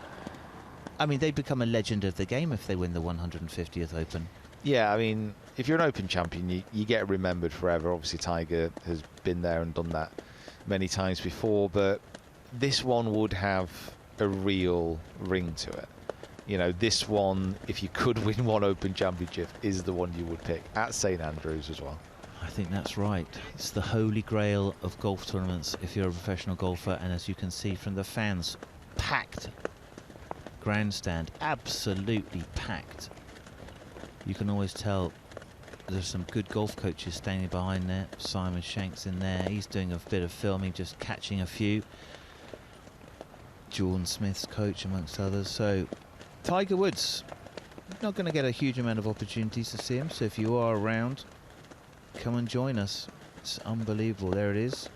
I mean, they become a legend of the game if they win the 150th Open. Yeah, I mean, if you're an Open champion, you get remembered forever. Obviously, Tiger has been there and done that many times before, but this one would have a real ring to it. You know, this one, if you could win one Open championship, is the one you would pick at St Andrews as well. I think that's right. It's the holy grail of golf tournaments if you're a professional golfer, and as you can see from the fans, packed grandstand, absolutely packed. You can always tell there's some good golf coaches standing behind there. Simon Shank's in there. He's doing a bit of filming, just catching a few. Jordan Smith's coach, amongst others. So Tiger Woods, not going to get a huge amount of opportunities to see him. So if you are around, come and join us. It's unbelievable. There it is.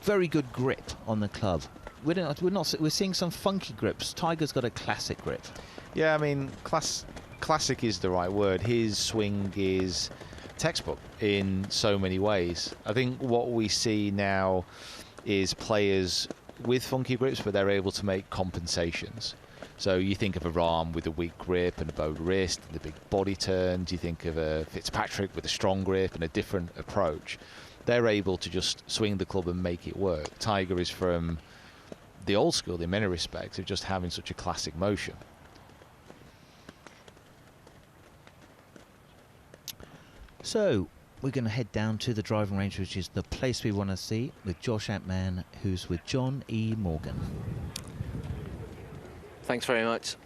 Very good grip on the club. We're seeing some funky grips. Tiger's got a classic grip. Yeah, I mean, classic is the right word. His swing is textbook in so many ways. I think what we see now is players with funky grips, but they're able to make compensations. So you think of a Rahm with a weak grip and a bowed wrist, the big body turns. You think of a Fitzpatrick with a strong grip and a different approach. They're able to just swing the club and make it work. Tiger is from the old school in many respects of just having such a classic motion. So, we're going to head down to the driving range, which is the place we want to see, with Josh Antman, who's with John E. Morgan. Thanks very much.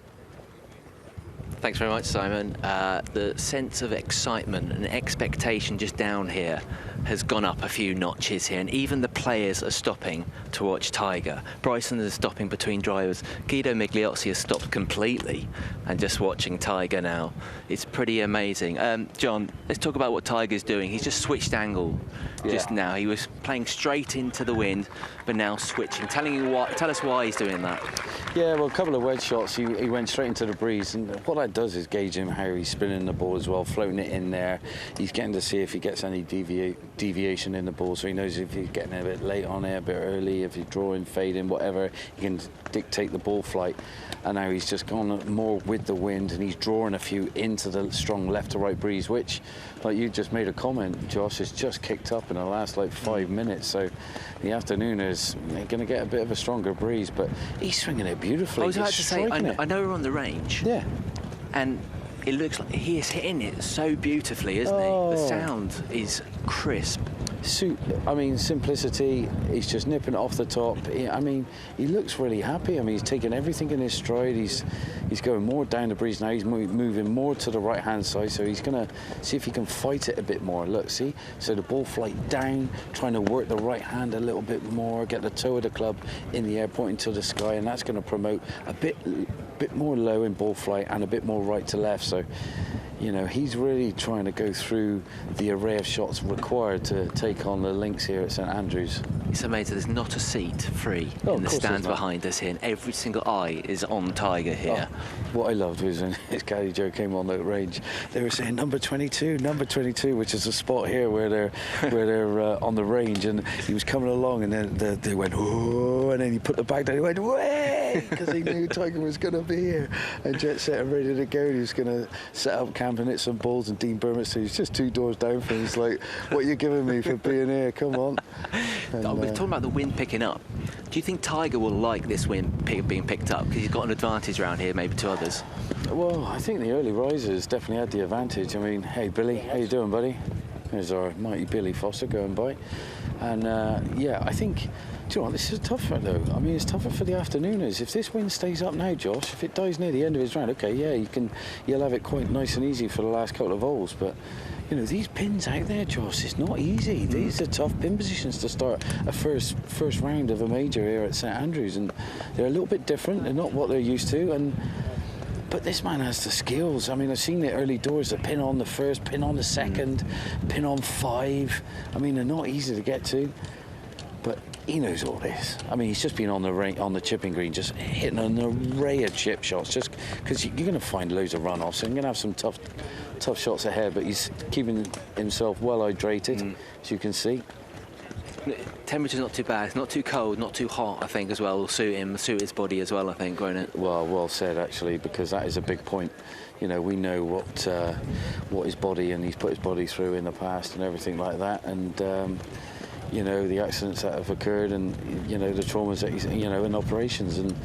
Thanks very much, Simon. The sense of excitement and expectation just down here has gone up a few notches here, and even the players are stopping to watch Tiger. Bryson is stopping between drivers. Guido Migliozzi has stopped completely and just watching Tiger now. It's pretty amazing. John, let's talk about what Tiger's doing. He's just switched angle just now. He was playing straight into the wind, but now switching. Tell us why he's doing that. Yeah, well, a couple of wedge shots, he went straight into the breeze, and what that does is gauge him how he's spinning the ball as well, floating it in there. He's getting to see if he gets any deviation in the ball, so he knows if he's getting a bit late on it, a bit early, if he's drawing, fading, whatever, he can dictate the ball flight. And now he's just gone more with the wind, and he's drawing a few into the strong left to right breeze, which, like you just made a comment, Josh, has just kicked up in the last like 5 minutes. So the afternoon is going to get a bit of a stronger breeze, but he's swinging it beautifully. I was about to say, I know we're on the range. Yeah. And it looks like he is hitting it so beautifully, isn't he? The sound is crisp. I mean, simplicity, he's just nipping it off the top. I mean, he looks really happy. I mean, he's taking everything in his stride. He's going more down the breeze now. He's moving more to the right-hand side, so he's going to see if he can fight it a bit more. Look, see? So the ball flight down, trying to work the right hand a little bit more, get the toe of the club in the air, pointing to the sky, and that's going to promote a bit more low in ball flight and a bit more right to left. So, you know, he's really trying to go through the array of shots required to take on the links here at St Andrews. It's amazing. There's not a seat free in the stands behind us here, and every single eye is on Tiger here. What I loved was when Scottie Joe came on the range, they were saying number 22, which is a spot here where they're on the range, and he was coming along, and then they went, oh, and then he put the bag down, he went, way, because he knew Tiger was going to be here, and jet set and ready to go. He was going to set up camp and hit some balls, and Dean Burmester, he's just 2 doors down from him. He's like, what are you giving me for being here? Come on. And, we're talking about the wind picking up. Do you think Tiger will like this wind being picked up because he's got an advantage around here, maybe to others? Well, I think the early risers definitely had the advantage. I mean, hey Billy, how you doing, buddy? There's our mighty Billy Foster going by, and yeah, I think. Do you know what, this is tougher though. I mean, it's tougher for the afternooners. If this wind stays up now, Josh, if it dies near the end of his round, okay, yeah, you'll have it quite nice and easy for the last couple of holes. But you know, these pins out there, Josh, it's not easy. These are tough pin positions to start a first round of a major here at St Andrews, and they're a little bit different. They're not what they're used to, but this man has the skills. I mean, I've seen the early doors, the pin on the first, pin on the second, pin on 5. I mean, they're not easy to get to, but he knows all this. I mean, he's just been on the chipping green, just hitting an array of chip shots, just because you're going to find loads of runoffs, and you're going to have some tough shots ahead, but he's keeping himself well hydrated, as you can see. Temperature's not too bad. It's not too cold, not too hot, I think, as well. Will suit him, suit his body as well, I think, won't it? Well said, actually, because that is a big point. You know, we know what his body, and he's put his body through in the past and everything like that, and you know, the accidents that have occurred, and you know, the traumas that he's, you know, in operations, and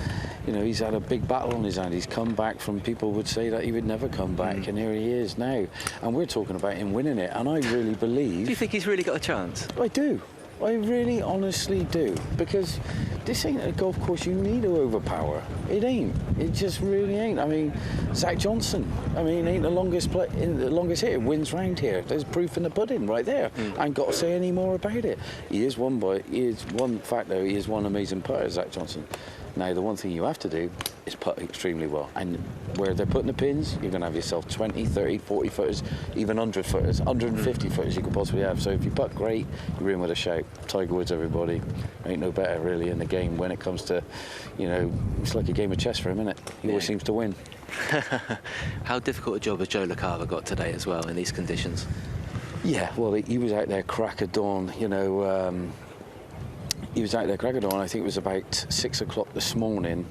you know, he's had a big battle on his hand. He's come back from, people would say that he would never come back, and here he is now, and we're talking about him winning it, and I really believe. Do you think he's really got a chance? I do. I really honestly do, because this ain't a golf course you need to overpower. It ain't. It just really ain't. I mean, Zach Johnson, I mean, ain't the longest hitter, wins round here. There's proof in the pudding right there. I ain't got to say any more about it. He is one fact though, he is one amazing putter, Zach Johnson. Now, the one thing you have to do is putt extremely well. And where they're putting the pins, you're going to have yourself 20, 30, 40 footers, even 100 footers, 150 footers you could possibly have. So if you putt great, you're in with a shout. Tiger Woods, everybody. Ain't no better, really, in the game when it comes to, you know, it's like a game of chess for him, isn't it? He always seems to win. How difficult a job has Joe LaCava got today as well in these conditions? Yeah, well, he was out there crack of dawn, you know. He was out there crack of dawn. I think it was about 6 o'clock this morning.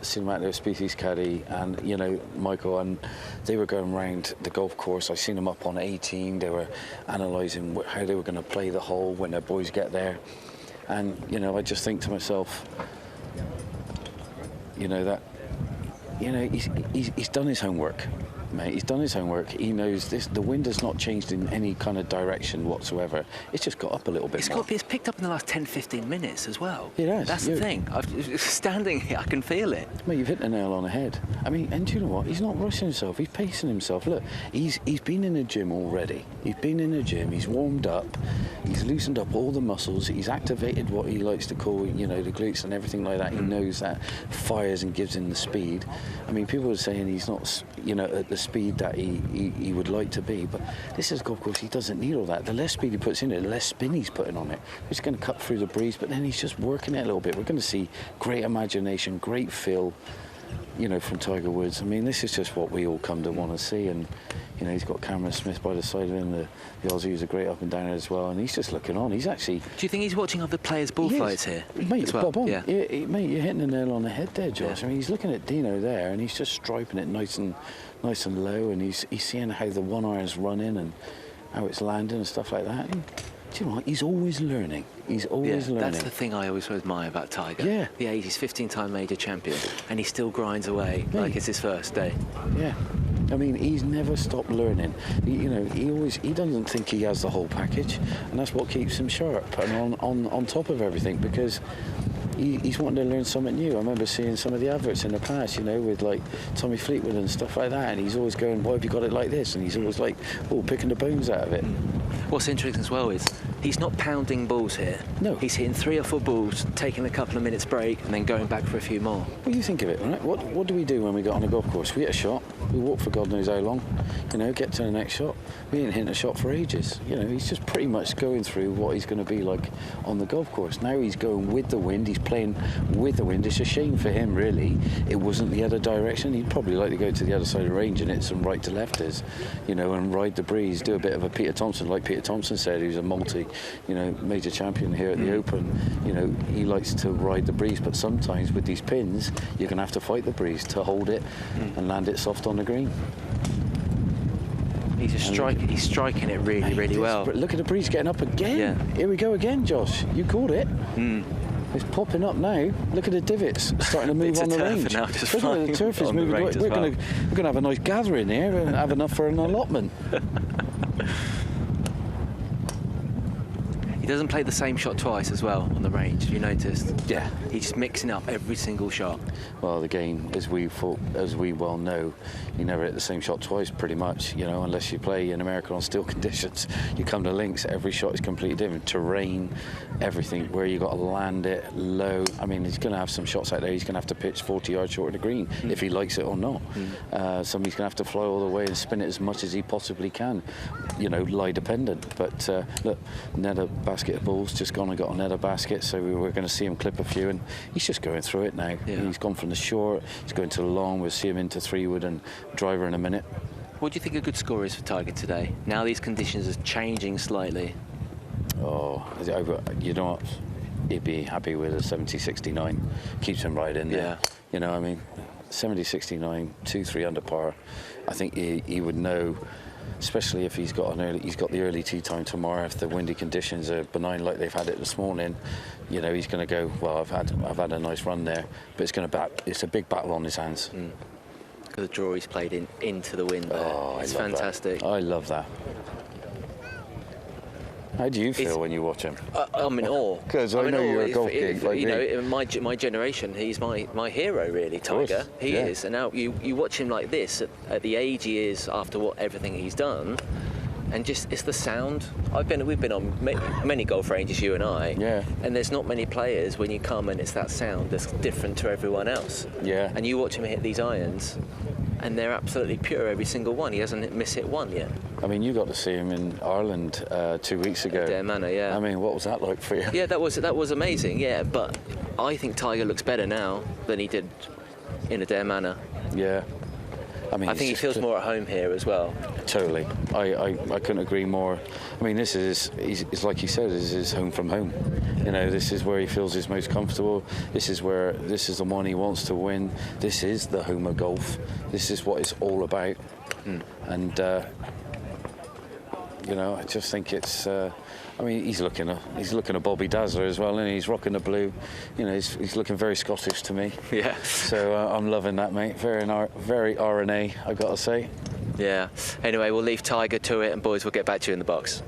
Seen him out there with Spieth's caddy, and you know, Michael, and they were going round the golf course. I seen them up on 18. They were analysing how they were going to play the hole when their boys get there, and you know, I just think to myself, you know, that, you know, he's done his homework. mate. He's done his homework. He knows this. The wind has not changed in any kind of direction whatsoever. It's just got up a little bit more. It's picked up in the last 10-15 minutes as well. It has. That's the thing. Standing here, I can feel it. Mate, you've hit the nail on the head. I mean, and do you know what? He's not rushing himself. He's pacing himself. Look, he's been in the gym already. He's been in the gym. He's warmed up. He's loosened up all the muscles. He's activated what he likes to call, you know, the glutes and everything like that. He knows that fires and gives him the speed. I mean, people are saying he's not, you know, at the speed that he would like to be, but this is a golf course. He doesn't need all that. The less speed he puts in it, the less spin he's putting on it. He's going to cut through the breeze, but then he's just working it a little bit. We're going to see great imagination, great feel, you know, from Tiger Woods. I mean, this is just what we all come to want to see. And you know, he's got Cameron Smith by the side of him, the Aussie, who's a great up and downer as well, and he's just looking on. He's actually... Do you think he's watching other players' ball flights here? Mate, as well? Bob on. Yeah. Mate, you're hitting the nail on the head there, Josh. Yeah. I mean, he's looking at Dino there, and he's just striping it nice and low, and he's seeing how the one iron's running and how it's landing and stuff like that. And, do you know what? He's always learning. He's always learning. That's the thing I always admire about Tiger. Yeah. Yeah, he's 15-time major champion, and he still grinds away like it's his first day. Yeah. I mean, he's never stopped learning. You know, he doesn't think he has the whole package, and that's what keeps him sharp and on top of everything, because he's wanting to learn something new. I remember seeing some of the adverts in the past, you know, with like Tommy Fleetwood and stuff like that, and he's always going, why have you got it like this? And he's always like, oh, picking the bones out of it. What's interesting as well is he's not pounding balls here. No. He's hitting 3 or 4 balls, taking a couple of minutes break, and then going back for a few more. Well, you think of it, right? What do we do when we get on a golf course? We hit a shot, we walk for God knows how long, you know, get to the next shot. We ain't hitting a shot for ages. You know, he's just pretty much going through what he's going to be like on the golf course. Now he's going with the wind, he's playing with the wind. It's a shame for him, really. It wasn't the other direction. He'd probably like to go to the other side of the range and hit some right to lefters, you know, and ride the breeze, do a bit of a Peter Thompson, like Peter Thompson said, who's a major champion here at the Open. You know, he likes to ride the breeze, but sometimes with these pins, you're going to have to fight the breeze to hold it and land it soft on the green. He's striking it really well. Look at the breeze getting up again. Yeah. Here we go again, Josh. You called it. It's popping up now. Look at the divots starting to move on the range. Now, just the turf is moving. We're going to have a nice gathering here and have enough for an allotment. He doesn't play the same shot twice as well on the range. Have you noticed? Yeah. He's just mixing up every single shot. Well, the game, as we well know, you never hit the same shot twice, pretty much. You know, unless you play in America on still conditions. You come to links, every shot is completely different. Terrain, everything, where you got to land it low. I mean, he's going to have some shots out there. He's going to have to pitch 40 yards short of the green if he likes it or not. Somebody's going to have to fly all the way and spin it as much as he possibly can. You know, lie dependent. But look, nether basket of balls just gone and got a nether basket, so we're going to see him clip a few, and he's just going through it now. Yeah. He's gone from the short, he's going to the long. We'll see him into 3-wood and driver in a minute. What do you think a good score is for Tiger today? Now these conditions are changing slightly. Oh, you know what? He'd be happy with a 70-69. Keeps him right in there. Yeah. You know, I mean, 70-69, 2-3 under par. I think he would know, especially if he's got the early tee time tomorrow. If the windy conditions are benign like they've had it this morning, you know, he's going to go, well, I've had a nice run there, but it's a big battle on his hands. The draw he's played into the wind there. Oh, it's fantastic. That. I love that. How do you feel when you watch him? I'm in awe. Because I know you're a golf geek like you me. know, in my generation, he's my hero, really, Tiger. He is. And now you watch him like this at the age he is after everything he's done, and just it's the sound. We've been on many golf ranges, you and I. Yeah. And there's not many players when you come and it's that sound that's different to everyone else. Yeah. And you watch him hit these irons, and they're absolutely pure, every single one. He hasn't mishit one yet. I mean, you got to see him in Ireland 2 weeks ago. Dare Manor, yeah. I mean, what was that like for you? Yeah, that was amazing, yeah. But I think Tiger looks better now than he did in Adair Manor. Yeah. I think he feels more at home here as well. Totally. I couldn't agree more. I mean, it's like you said, this is his home from home. You know, this is where he feels he's most comfortable. This is the one he wants to win. This is the home of golf. This is what it's all about. And you know, I just think it's. I mean, he's looking at Bobby Dazzler as well, and he's rocking the blue. You know, he's looking very Scottish to me. Yeah. So I'm loving that, mate. Very RNA, I got to say. Yeah. Anyway, we'll leave Tiger to it, and boys, we'll get back to you in the box.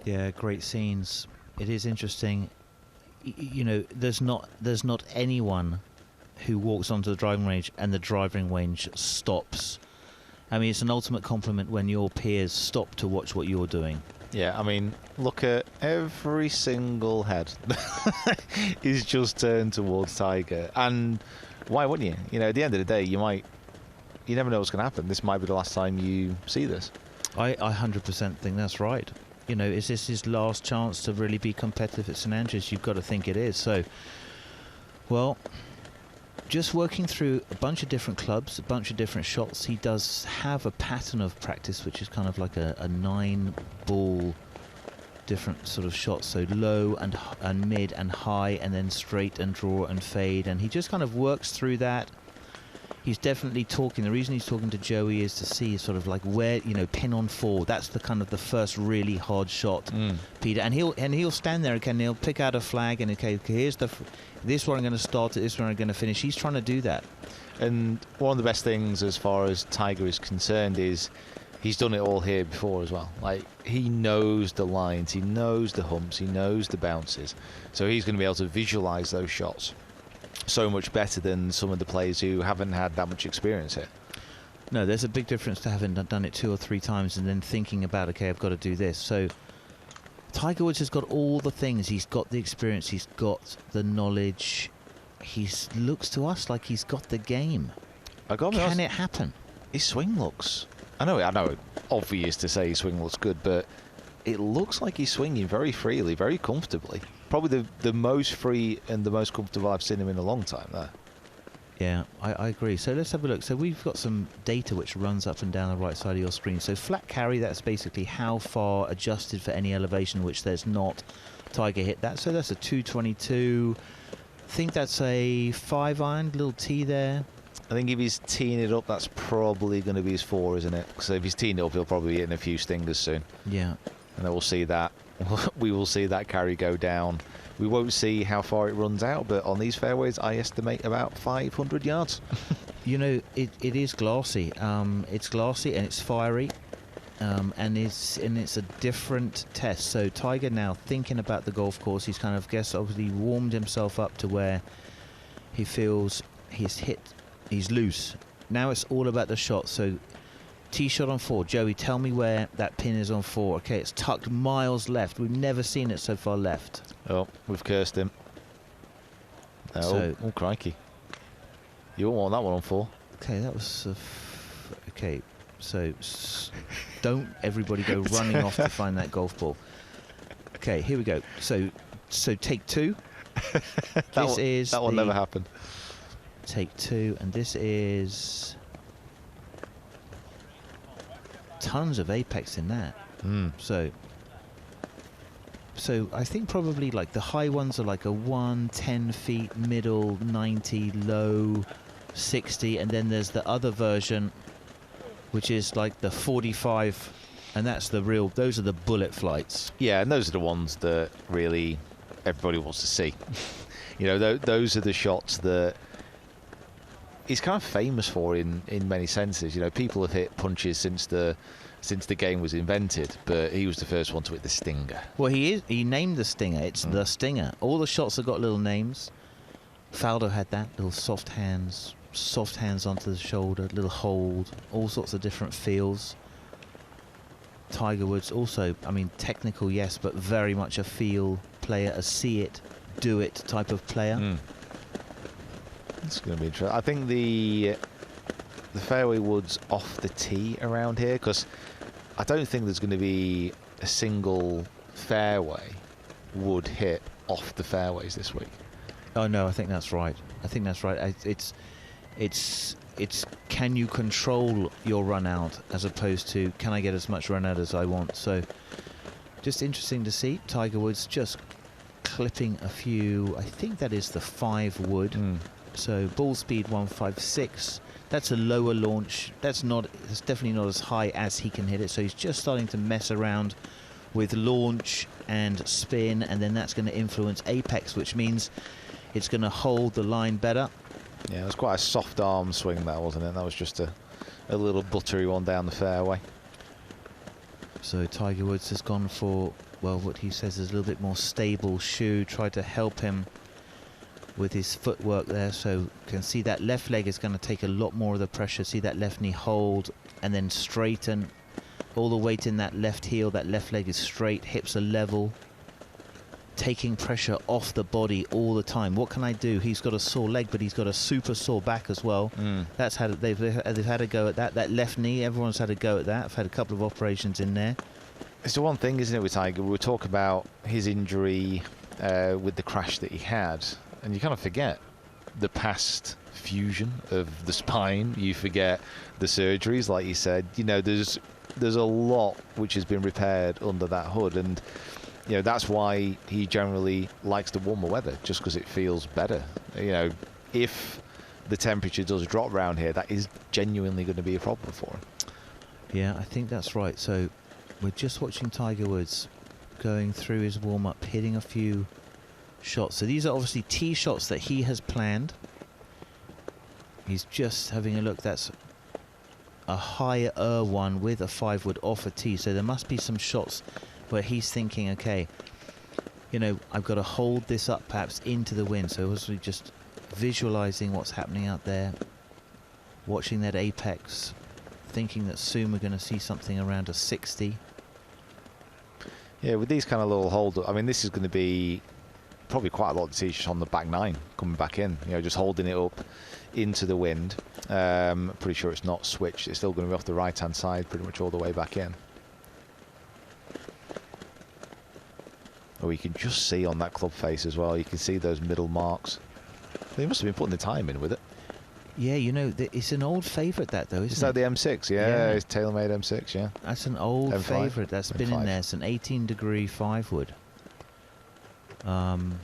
Yeah, great scenes. It is interesting. You know, there's not anyone who walks onto the driving range and the driving range stops. I mean, it's an ultimate compliment when your peers stop to watch what you're doing. Yeah, I mean, look at every single head is just turned towards Tiger. And why wouldn't you? You know, at the end of the day, you never know what's going to happen. This might be the last time you see this. I 100% think that's right. You know, is this his last chance to really be competitive at St Andrews? You've got to think it is. So, well, just working through a bunch of different clubs, a bunch of different shots. He does have a pattern of practice, which is kind of like a 9-ball different sort of shots. So low and mid and high, and then straight and draw and fade. And he just kind of works through that. He's definitely talking. The reason he's talking to Joey is to see sort of like where, you know, pin on 4. That's the kind of the first really hard shot, Peter. And he'll stand there and he'll pick out a flag and okay, here's this one I'm going to start at, this one I'm going to finish. He's trying to do that. And one of the best things as far as Tiger is concerned is he's done it all here before as well. Like, he knows the lines, he knows the humps, he knows the bounces. So he's going to be able to visualize those shots so much better than some of the players who haven't had that much experience here. No, there's a big difference to having done it 2 or 3 times and then thinking about, okay, I've got to do this. So Tiger Woods has got all the things. He's got the experience, he's got the knowledge. He looks to us like he's got the game. Can it happen? His swing looks... I know obvious to say his swing looks good, but it looks like he's swinging very freely, very comfortably. Probably the most free and the most comfortable I've seen him in a long time there. Yeah, I agree. So let's have a look. So we've got some data which runs up and down the right side of your screen. So flat carry, that's basically how far adjusted for any elevation which there's not. Tiger hit that. So that's a 222. I think that's a 5-iron, little T there. I think if he's teeing it up, that's probably going to be his 4, isn't it? So if he's teeing it up, he'll probably be hitting a few stingers soon. Yeah. And then we'll see that. We will see that carry go down. We won't see how far it runs out, but on these fairways, I estimate about 500 yards. You know, it is glassy. It's glassy and it's fiery, and it's a different test. So Tiger now thinking about the golf course. He's kind of obviously warmed himself up to where he feels he's loose. Now it's all about the shot. So tee shot on 4. Joey, tell me where that pin is on 4. Okay, it's tucked miles left. We've never seen it so far left. Oh, we've cursed him. Oh, crikey. You won't want that one on 4. Okay, that was... okay, so don't everybody go running off to find that golf ball. Okay, here we go. So take 2. That will never happen. Take 2, and this is... tons of apex in that. So I think probably like the high ones are like a 110 feet, middle 90, low 60, and then there's the other version which is like the 45, and that's the real, those are the bullet flights. Yeah, and those are the ones that really everybody wants to see. You know, those are the shots that he's kind of famous for in many senses. You know, people have hit punches since the game was invented, but he was the first one to hit the stinger. Well, he named the stinger. It's the stinger. All the shots have got little names. Faldo had that, little soft hands onto the shoulder, little hold, all sorts of different feels. Tiger Woods also, I mean, technical, yes, but very much a feel player, a see it, do it type of player. It's going to be interesting. I think the fairway woods off the tee around here, because I don't think there's going to be a single fairway wood hit off the fairways this week. Oh no, I think that's right. It's can you control your run out as opposed to can I get as much run out as I want. So just interesting to see Tiger Woods just clipping a few. I think that is the 5 wood. So ball speed 156. That's a lower launch. It's definitely not as high as he can hit it. So he's just starting to mess around with launch and spin, and then that's going to influence apex, which means it's going to hold the line better. Yeah, it was quite a soft arm swing, that, wasn't it? That was just a a little buttery one down the fairway. So Tiger Woods has gone for, well, what he says is a little bit more stable shoe, tried to help him with his footwork there. So you can see that left leg is going to take a lot more of the pressure. See that left knee hold and then straighten. All the weight in that left heel, that left leg is straight, hips are level. Taking pressure off the body all the time. What can I do? He's got a sore leg, but he's got a super sore back as well. That's had they've had a go at that. That left knee, everyone's had a go at that. I've had a couple of operations in there. It's the one thing, isn't it, with Tiger? We'll talk about his injury with the crash that he had, and you kind of forget the past fusion of the spine. You forget the surgeries, like you said. You know, there's a lot which has been repaired under that hood, and you know, that's why he generally likes the warmer weather, just because it feels better. You know, if the temperature does drop around here, that is genuinely going to be a problem for him. Yeah, I think that's right. So we're just watching Tiger Woods going through his warm-up, hitting a few shots. So these are obviously tee shots that he has planned. He's just having a look. That's a higher one with a 5-wood off a tee. So there must be some shots where he's thinking, okay, you know, I've got to hold this up perhaps into the wind. So obviously just visualizing what's happening out there, watching that apex, thinking that soon we're going to see something around a 60. Yeah, with these kind of little hold, I mean, this is going to be probably quite a lot of decisions on the back nine coming back in, you know, just holding it up into the wind. Pretty sure it's not switched. It's still going to be off the right-hand side pretty much all the way back in. Oh, you can just see on that club face as well, you can see those middle marks. They must have been putting the time in with it. Yeah, you know, it's an old favourite, that, though, isn't it? Is that the M6? Yeah, it's tailor-made M6, yeah. That's an old M5. favourite that's been in there. It's an 18-degree 5-wood. And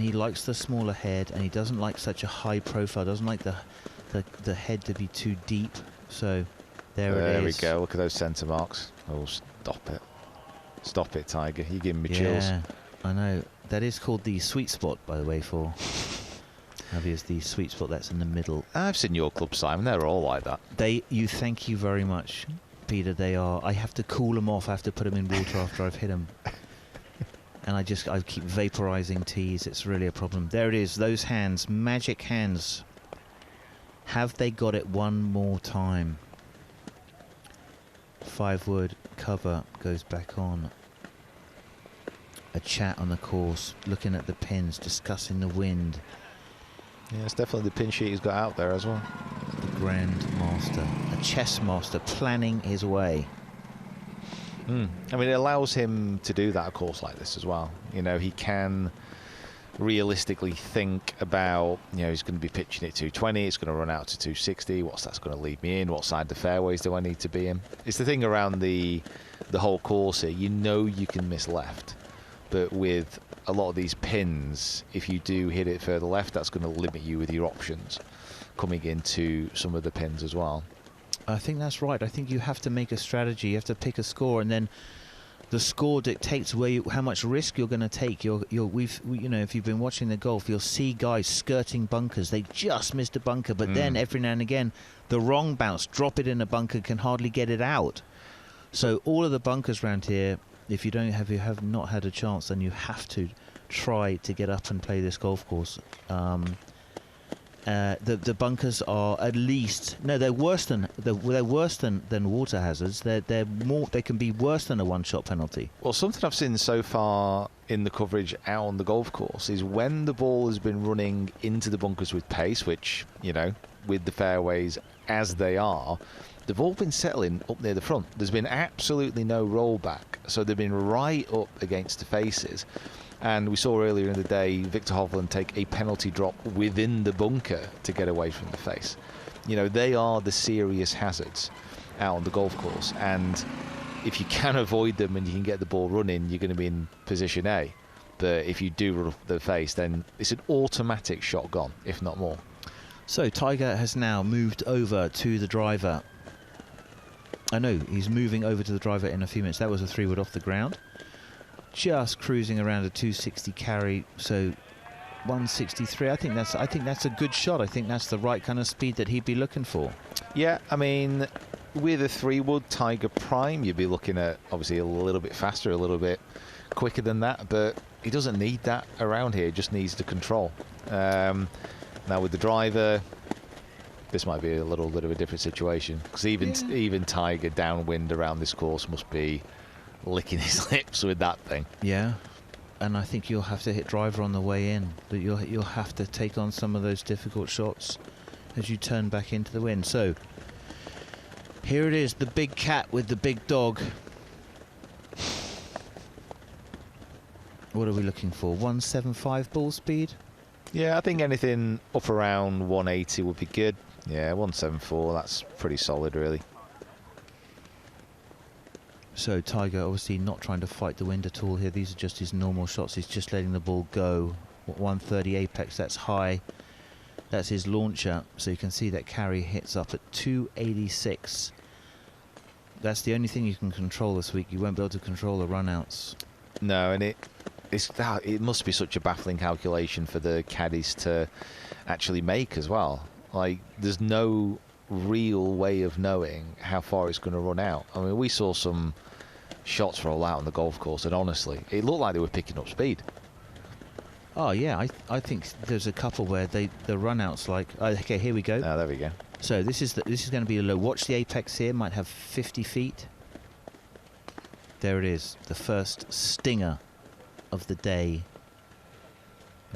he likes the smaller head, and he doesn't like such a high profile, doesn't like the head to be too deep. So there it is. There we go. Look at those centre marks. Oh, stop it. Stop it, Tiger. You're giving me chills. Yeah, I know. That is called the sweet spot, by the way, for Javi's the sweet spot that's in the middle. I've seen your club, Simon. They're all like that. Thank you very much, Peter. They are. I have to cool them off. I have to put them in water after I've hit them. And I keep vaporizing tees. It's really a problem. There it is. Those hands, magic hands. Have they got it one more time? 5-wood cover goes back on. A chat on the course, looking at the pins, discussing the wind. Yeah, it's definitely the pin sheet he's got out there as well. The Grand Master, a chess master, planning his way. I mean, it allows him to do that a course like this as well. You know, he can realistically think about, you know, he's going to be pitching it 220, it's going to run out to 260, what's that's going to lead me in, what side of the fairways do I need to be in? It's the thing around the whole course here, you know you can miss left, but with a lot of these pins, if you do hit it further left, that's going to limit you with your options coming into some of the pins as well. I think that's right. I think you have to make a strategy, you have to pick a score, and then the score dictates how much risk you're going to take. You know, if you've been watching the golf, you'll see guys skirting bunkers. They just missed a bunker, but then every now and again, the wrong bounce, drop it in a bunker, can hardly get it out. So all of the bunkers around here, if you have not had a chance, then you have to try to get up and play this golf course. The bunkers are at least they're worse than water hazards. They're more. They can be worse than a one-shot penalty. Well, something I've seen so far in the coverage out on the golf course is when the ball has been running into the bunkers with pace, which, you know, with the fairways as they are, they've all been settling up near the front. There's been absolutely no rollback, so they've been right up against the faces. And we saw earlier in the day Victor Hovland take a penalty drop within the bunker to get away from the face. You know, they are the serious hazards out on the golf course. And if you can avoid them and you can get the ball running, you're going to be in position A. But if you do run the face, then it's an automatic shot gone, if not more. So Tiger has now moved over to the driver. I know, he's moving over to the driver in a few minutes. That was a 3-wood off the ground. Just cruising around a 260 carry, so 163. I think that's a good shot. I think that's the right kind of speed that he'd be looking for. Yeah, I mean, with a 3-wood Tiger Prime, you'd be looking at obviously a little bit faster, a little bit quicker than that, but he doesn't need that around here. He just needs the control. Now with the driver, this might be a little bit of a different situation, because even Tiger downwind around this course must be licking his lips with that thing. Yeah, and I think you'll have to hit driver on the way in, but you'll have to take on some of those difficult shots as you turn back into the wind. So here it is, the big cat with the big dog. What are we looking for? 175 ball speed? Yeah, I think anything up around 180 would be good. Yeah, 174, that's pretty solid, really. So Tiger obviously not trying to fight the wind at all here. These are just his normal shots. He's just letting the ball go. 130 apex, that's high. That's his launcher. So you can see that carry hits up at 286. That's the only thing you can control this week. You won't be able to control the runouts. No, and it must be such a baffling calculation for the caddies to actually make as well. Like, there's no real way of knowing how far it's going to run out. I mean, we saw some shots roll out on the golf course, and honestly, it looked like they were picking up speed. Oh yeah, I think there's a couple where the runouts like, okay, here we go. Oh, there we go. So this is going to be a low. Watch the apex here. Might have 50 feet. There it is, the first stinger of the day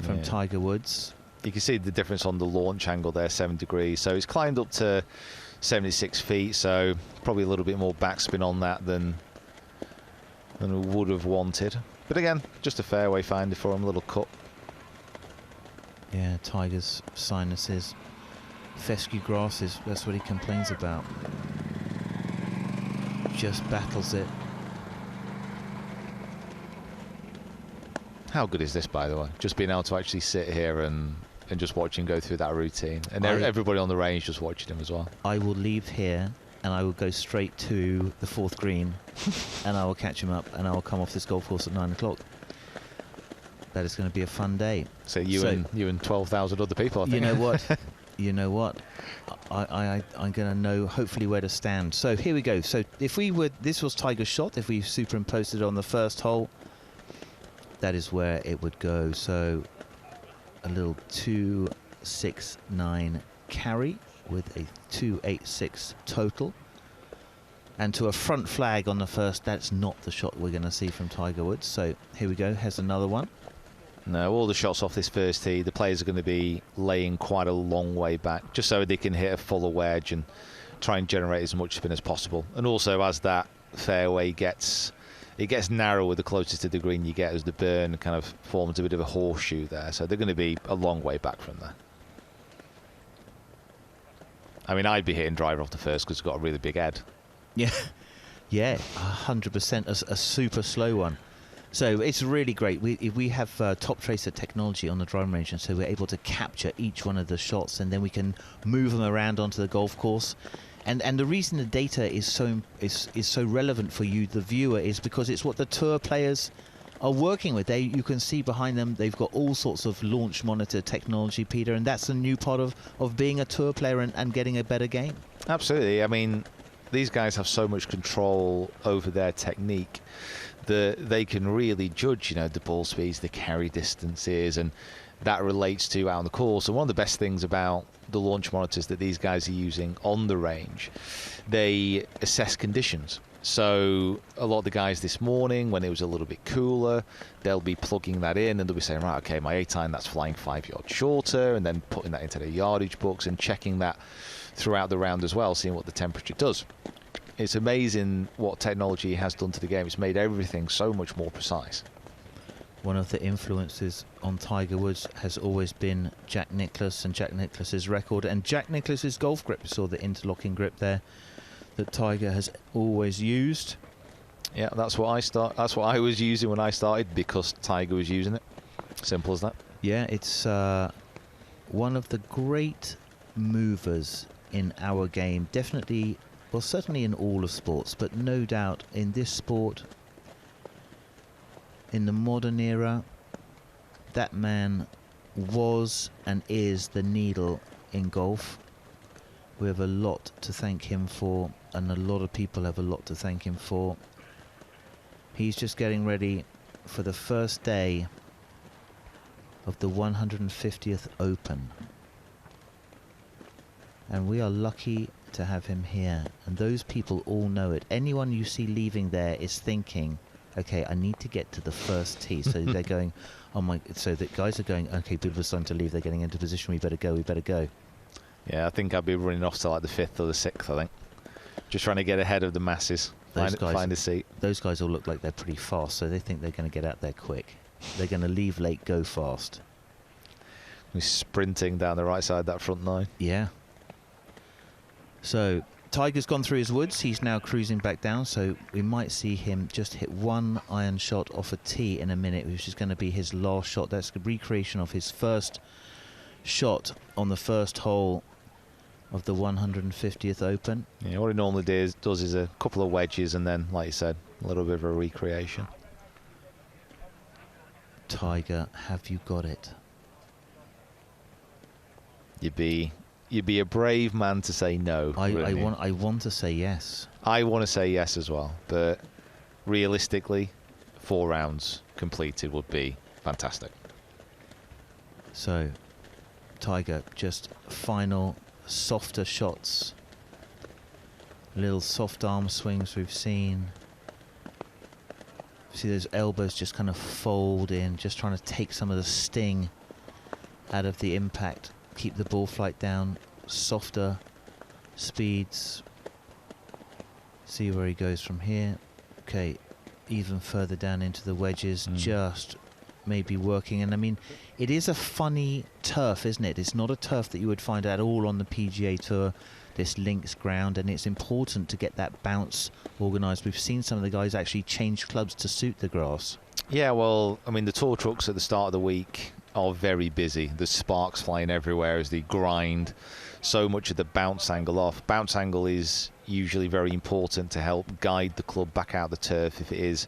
from Tiger Woods. You can see the difference on the launch angle there, 7 degrees. So it's climbed up to 76 feet, so probably a little bit more backspin on that than we would have wanted. But again, just a fairway finder for him, a little cut. Yeah, Tiger's sinuses, fescue grasses, that's what he complains about. Just battles it. How good is this, by the way? Just being able to actually sit here and just watch him go through that routine. And everybody on the range just watching him as well. I will leave here and I will go straight to the 4th green and I will catch him up and I will come off this golf course at 9 o'clock. That is going to be a fun day. So you and 12,000 other people, I think. You know what? You know what? I'm going to know hopefully where to stand. So here we go. So if this was Tiger's shot, if we superimposed it on the first hole, that is where it would go. So a little 269 carry with a 286 total. And to a front flag on the first, that's not the shot we're going to see from Tiger Woods. So here we go. Here's another one. No, all the shots off this first tee, the players are going to be laying quite a long way back, just so they can hit a fuller wedge and try and generate as much spin as possible. And also, as that fairway gets narrower the closer to the green you get, as the burn kind of forms a bit of a horseshoe there. So they're going to be a long way back from there. I mean, I'd be hitting driver off the first because it's got a really big head. Yeah, yeah, 100%, a super slow one. So it's really great. We have TopTracer technology on the driving range, and so we're able to capture each one of the shots, and then we can move them around onto the golf course. And the reason the data is so relevant for you, the viewer, is because it's what the tour players are working with. You can see behind them, they've got all sorts of launch monitor technology, Peter, and that's a new part of being a tour player and getting a better game. Absolutely. I mean, these guys have so much control over their technique that they can really judge, the ball speeds, the carry distances, and that relates to out on the course. And one of the best things about the launch monitors that these guys are using on the range, they assess conditions. So a lot of the guys this morning, when it was a little bit cooler, they'll be plugging that in and they'll be saying, right, okay, my 8-iron, that's flying 5 yards shorter, and then putting that into their yardage books and checking that throughout the round as well, seeing what the temperature does. It's amazing what technology has done to the game. It's made everything so much more precise. One of the influences on Tiger Woods has always been Jack Nicklaus and Jack Nicklaus's record and Jack Nicklaus's golf grip. You saw the interlocking grip there that Tiger has always used. Yeah, that's what I was using when I started, because Tiger was using it. Simple as that. Yeah, it's one of the great movers in our game. Definitely, well, certainly in all of sports, but no doubt in this sport, in the modern era, that man was and is the needle in golf. We have a lot to thank him for, and a lot of people have a lot to thank him for. He's just getting ready for the first day of the 150th Open. And we are lucky to have him here. And those people all know it. Anyone you see leaving there is thinking, okay, I need to get to the first tee. So they're going, oh my, so the guys are going, okay, people are starting to leave, they're getting into position, we better go. Yeah, I think I'll be running off to like the 5th or the 6th, I think. Just trying to get ahead of the masses, find a seat. Those guys all look like they're pretty fast, so they think they're going to get out there quick. They're going to leave late, go fast. We're sprinting down the right side of that front 9. Yeah. So Tiger's gone through his woods. He's now cruising back down, so we might see him just hit one iron shot off a tee in a minute, which is going to be his last shot. That's a recreation of his first shot on the first hole of the 150th Open. Yeah, what he normally does is a couple of wedges and then, like you said, a little bit of a recreation. Tiger, have you got it? You'd be a brave man to say no. I want to say yes. I want to say yes as well, but realistically, 4 rounds completed would be fantastic. So, Tiger, just final softer shots. Little soft arm swings we've seen. See those elbows just kind of fold in, just trying to take some of the sting out of the impact. Keep the ball flight down, softer speeds. See where he goes from here. Okay, even further down into the wedges, just maybe working. And I mean, it is a funny turf, isn't it? It's not a turf that you would find at all on the PGA Tour, this links ground, and it's important to get that bounce organised. We've seen some of the guys actually change clubs to suit the grass. Yeah, well, I mean, the tour trucks at the start of the week are very busy. There's sparks flying everywhere as they grind so much of the bounce angle off. Bounce angle is usually very important to help guide the club back out the turf if it is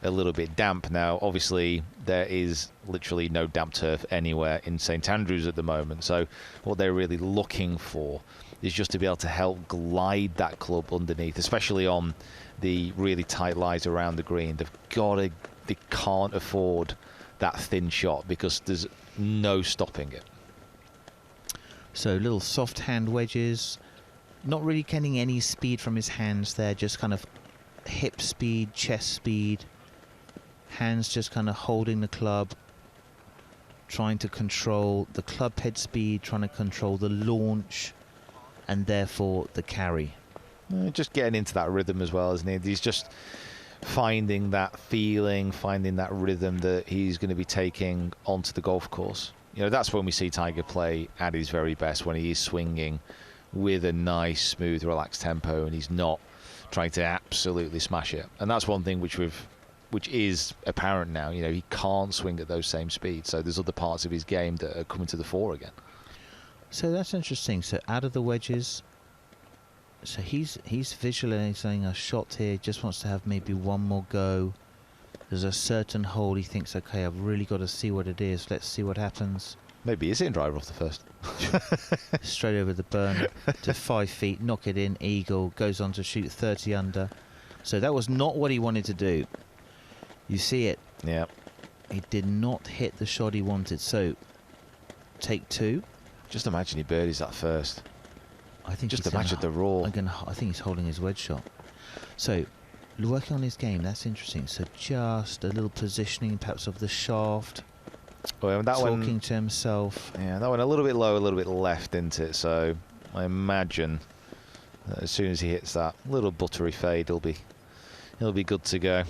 a little bit damp. Now, obviously, there is literally no damp turf anywhere in St Andrews at the moment, so what they're really looking for is just to be able to help glide that club underneath, especially on the really tight lies around the green. They can't afford that thin shot because there's no stopping it. So little soft hand wedges, not really getting any speed from his hands there, just kind of hip speed, chest speed, hands just kind of holding the club, trying to control the club head speed, trying to control the launch, and therefore the carry. Just getting into that rhythm as well, isn't he? He's just finding that feeling, finding that rhythm that he's going to be taking onto the golf course. You know, that's when we see Tiger play at his very best, when he is swinging with a nice, smooth, relaxed tempo, and he's not trying to absolutely smash it. And that's one thing which is apparent now. You know, he can't swing at those same speeds, so there's other parts of his game that are coming to the fore again. So that's interesting. So out of the wedges, so he's visualizing a shot here, just wants to have maybe one more go. There's a certain hole he thinks, okay, I've really got to see what it is. Let's see what happens. Maybe he's in driver off the first. Straight over the burn to 5 feet, knock it in, eagle, goes on to shoot 30 under. So that was not what he wanted to do. You see it. Yeah. He did not hit the shot he wanted. So take 2. Just imagine he birdies that first. I think just imagine the roar. I think he's holding his wedge shot. So working on his game, that's interesting. So just a little positioning perhaps of the shaft. Well, that talking to himself. Yeah, that one a little bit low, a little bit left, isn't it? So I imagine that as soon as he hits that little buttery fade, he'll be good to go.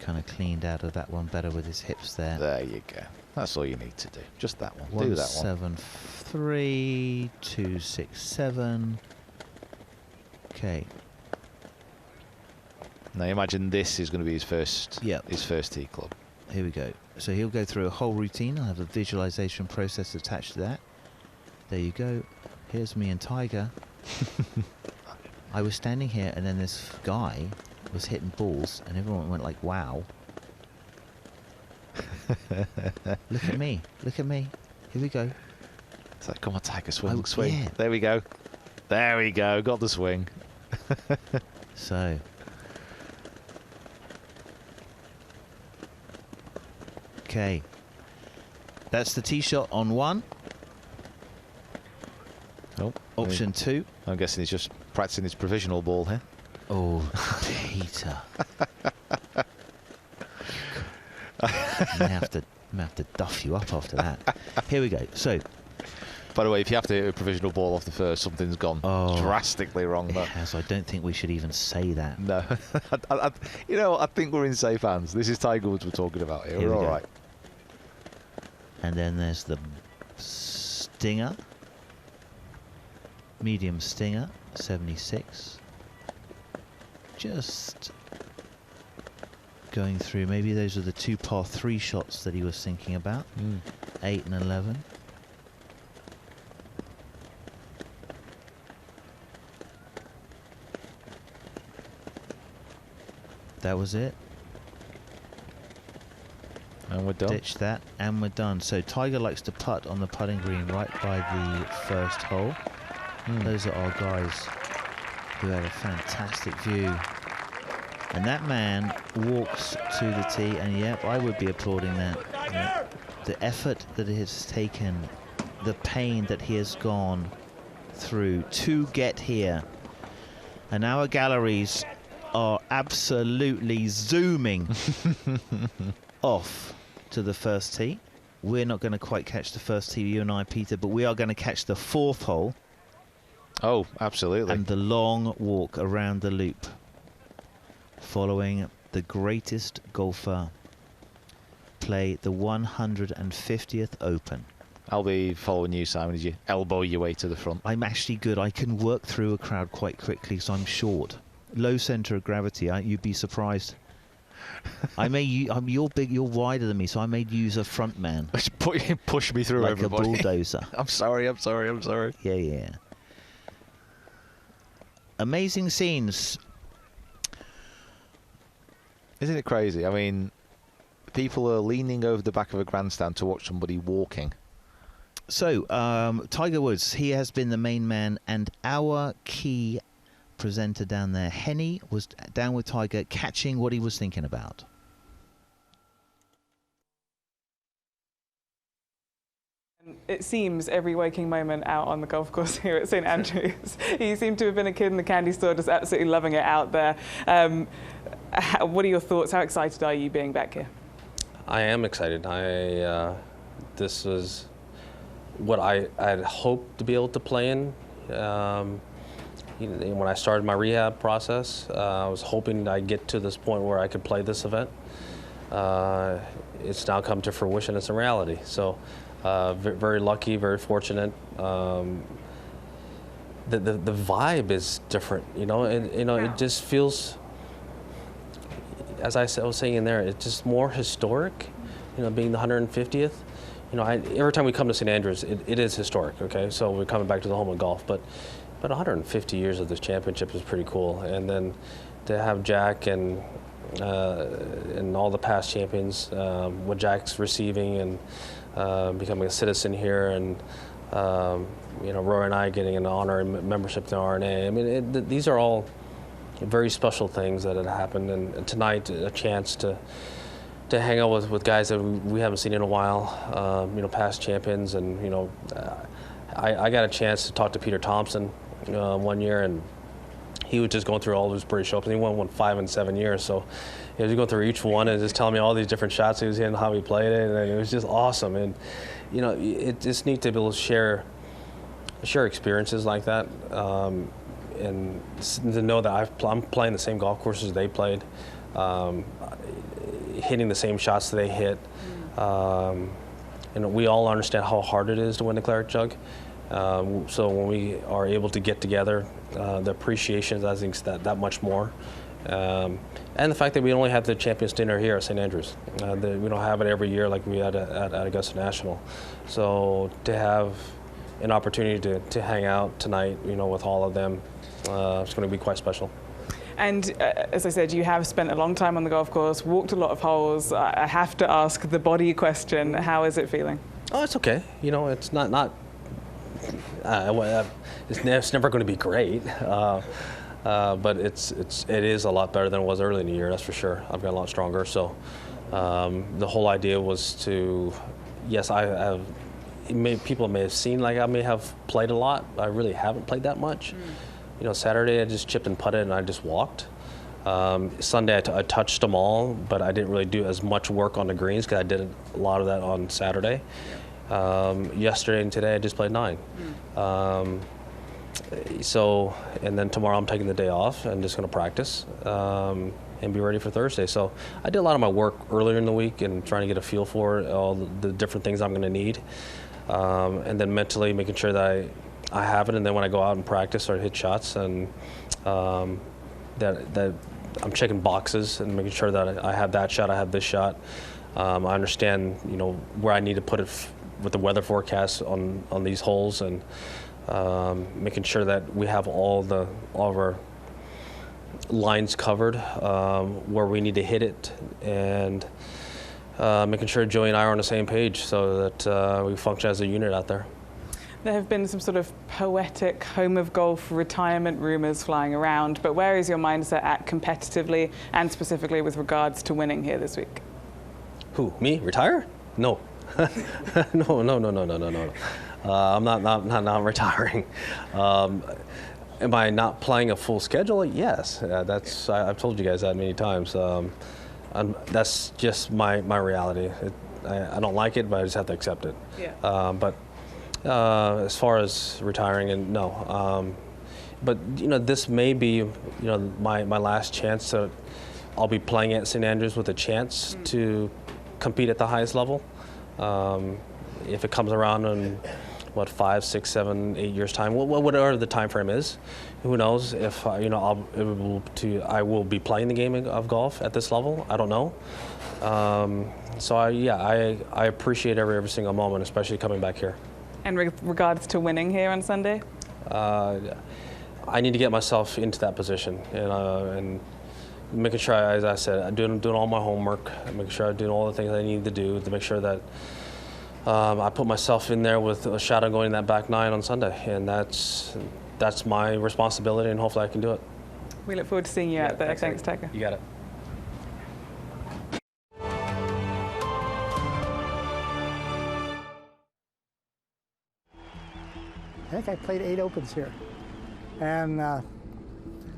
Kind of cleaned out of that one better with his hips there. There you go. That's all you need to do. Just that one. Do that one. 173, 267. Okay. Now imagine this is going to be his first tee club. Here we go. So he'll go through a whole routine. I'll have a visualization process attached to that. There you go. Here's me and Tiger. I was standing here and then this guy was hitting balls and everyone went like, wow. Look at me. Look at me. Here we go. Come on, Tiger, swing, Oh, swing. yeah. There we go. There we go. Got the swing. So. Okay. That's the tee shot on 1. Oh, Option 2. I'm guessing he's just practicing his provisional ball here. Oh, Peter. I may have to duff you up after that. Here we go. So, by the way, if you have to hit a provisional ball off the first, something's gone drastically wrong. Yes, I don't think we should even say that. No. You know, I think we're in safe hands. This is Tiger Woods we're talking about here. We're all right. And then there's the stinger. Medium stinger, 76. Just going through. Maybe those are the 2 par 3 shots that he was thinking about. 8 and 11. That was it. And we're done. Ditch that, and we're done. So Tiger likes to putt on the putting green right by the first hole. Those are our guys who have a fantastic view. And that man walks to the tee, and yep, I would be applauding that. Yep. The effort that it has taken, the pain that he has gone through to get here. And our galleries are absolutely zooming off to the first tee. We're not going to quite catch the first tee, you and I, Peter, but we are going to catch the 4th hole. Oh, absolutely. And the long walk around the loop, following the greatest golfer play the 150th Open. I'll be following you, Simon, as you elbow your way to the front. I'm actually good. I can work through a crowd quite quickly, so I'm short. Low centre of gravity. You'd be surprised. You're big, you're wider than me, so I may use a front man. Push me through like everybody. A bulldozer. I'm sorry. Yeah. Amazing scenes. Isn't it crazy? I mean, people are leaning over the back of a grandstand to watch somebody walking. So, Tiger Woods, he has been the main man, and our key presenter down there, Henny, was down with Tiger, catching what he was thinking about. It seems every waking moment out on the golf course here at St Andrews. You seem to have been a kid in the candy store, just absolutely loving it out there. What are your thoughts? How excited are you being back here? I am excited. This was what I had hoped to be able to play in. When I started my rehab process, I was hoping I'd get to this point where I could play this event. It's now come to fruition. It's a reality. So. Very lucky, very fortunate. The vibe is different, it just feels, as I was saying in there, it's just more historic, being the 150th. Every time we come to St Andrews, it is historic, okay? So we're coming back to the home of golf, but 150 years of this championship is pretty cool. And then to have Jack and all the past champions, what Jack's receiving and becoming a citizen here, and Roy and I getting an honorary membership to RNA. I mean, these are all very special things that had happened, and tonight a chance to hang out with guys that we haven't seen in a while, past champions, and I got a chance to talk to Peter Thompson one year, and he was just going through all of his British Opens. He won 5 in 7 years, so he was going through each one and just telling me all these different shots he was hitting, how he played it, and it was just awesome. And it's neat to be able to share experiences like that, and to know that I'm playing the same golf courses they played, hitting the same shots that they hit. And we all understand how hard it is to win the Claret Jug. So when we are able to get together, the appreciation, I think, is that much more. And the fact that we only have the Champions Dinner here at St Andrews. We don't have it every year like we had at Augusta National. So to have an opportunity to hang out tonight, with all of them, it's going to be quite special. And as I said, you have spent a long time on the golf course, walked a lot of holes. I have to ask the body question. How is it feeling? Oh, it's okay. It's not it's never going to be great. But it is a lot better than it was early in the year, that's for sure. I've got a lot stronger. So the whole idea was to, yes, people may have seen like I may have played a lot. I really haven't played that much. You know, Saturday I just chipped and putted and I just walked. Sunday I touched them all, but I didn't really do as much work on the greens because I did a lot of that on Saturday. Yesterday and today I just played 9. And then tomorrow I'm taking the day off and just going to practice and be ready for Thursday. So I did a lot of my work earlier in the week and trying to get a feel for it, all the different things I'm going to need, and then mentally making sure that I have it. And then when I go out and practice or hit shots, and that I'm checking boxes and making sure that I have that shot, I have this shot. I understand, you know, where I need to put it with the weather forecast on these holes, and making sure that we have all of our lines covered where we need to hit it, and making sure Joey and I are on the same page so that we function as a unit out there. There have been some sort of poetic home of golf retirement rumours flying around, but where is your mindset at competitively and specifically with regards to winning here this week? Who, me? Retire? No. No. I'm not retiring. Am I not playing a full schedule? Yes. I've told you guys that many times. That's just my reality. I don't like it, but I just have to accept it. Yeah. But as far as retiring, and no. But you know, this may be, you know, my last chance to. I'll be playing at St. Andrews with a chance to compete at the highest level. If it comes around in 5, 6, 7, 8 years time, whatever the time frame is, who knows if you know I will be playing the game of golf at this level. I don't know. So I appreciate every single moment, especially coming back here. And with regards to winning here on Sunday, I need to get myself into that position, and making sure, as I said, I'm doing all my homework, making sure I'm doing all the things I need to do to make sure that I put myself in there with a shot of going in that back 9 on Sunday, and that's my responsibility, and hopefully I can do it. We look forward to seeing you out there. Thanks, Tiger. You got it. I think I played 8 Opens here, and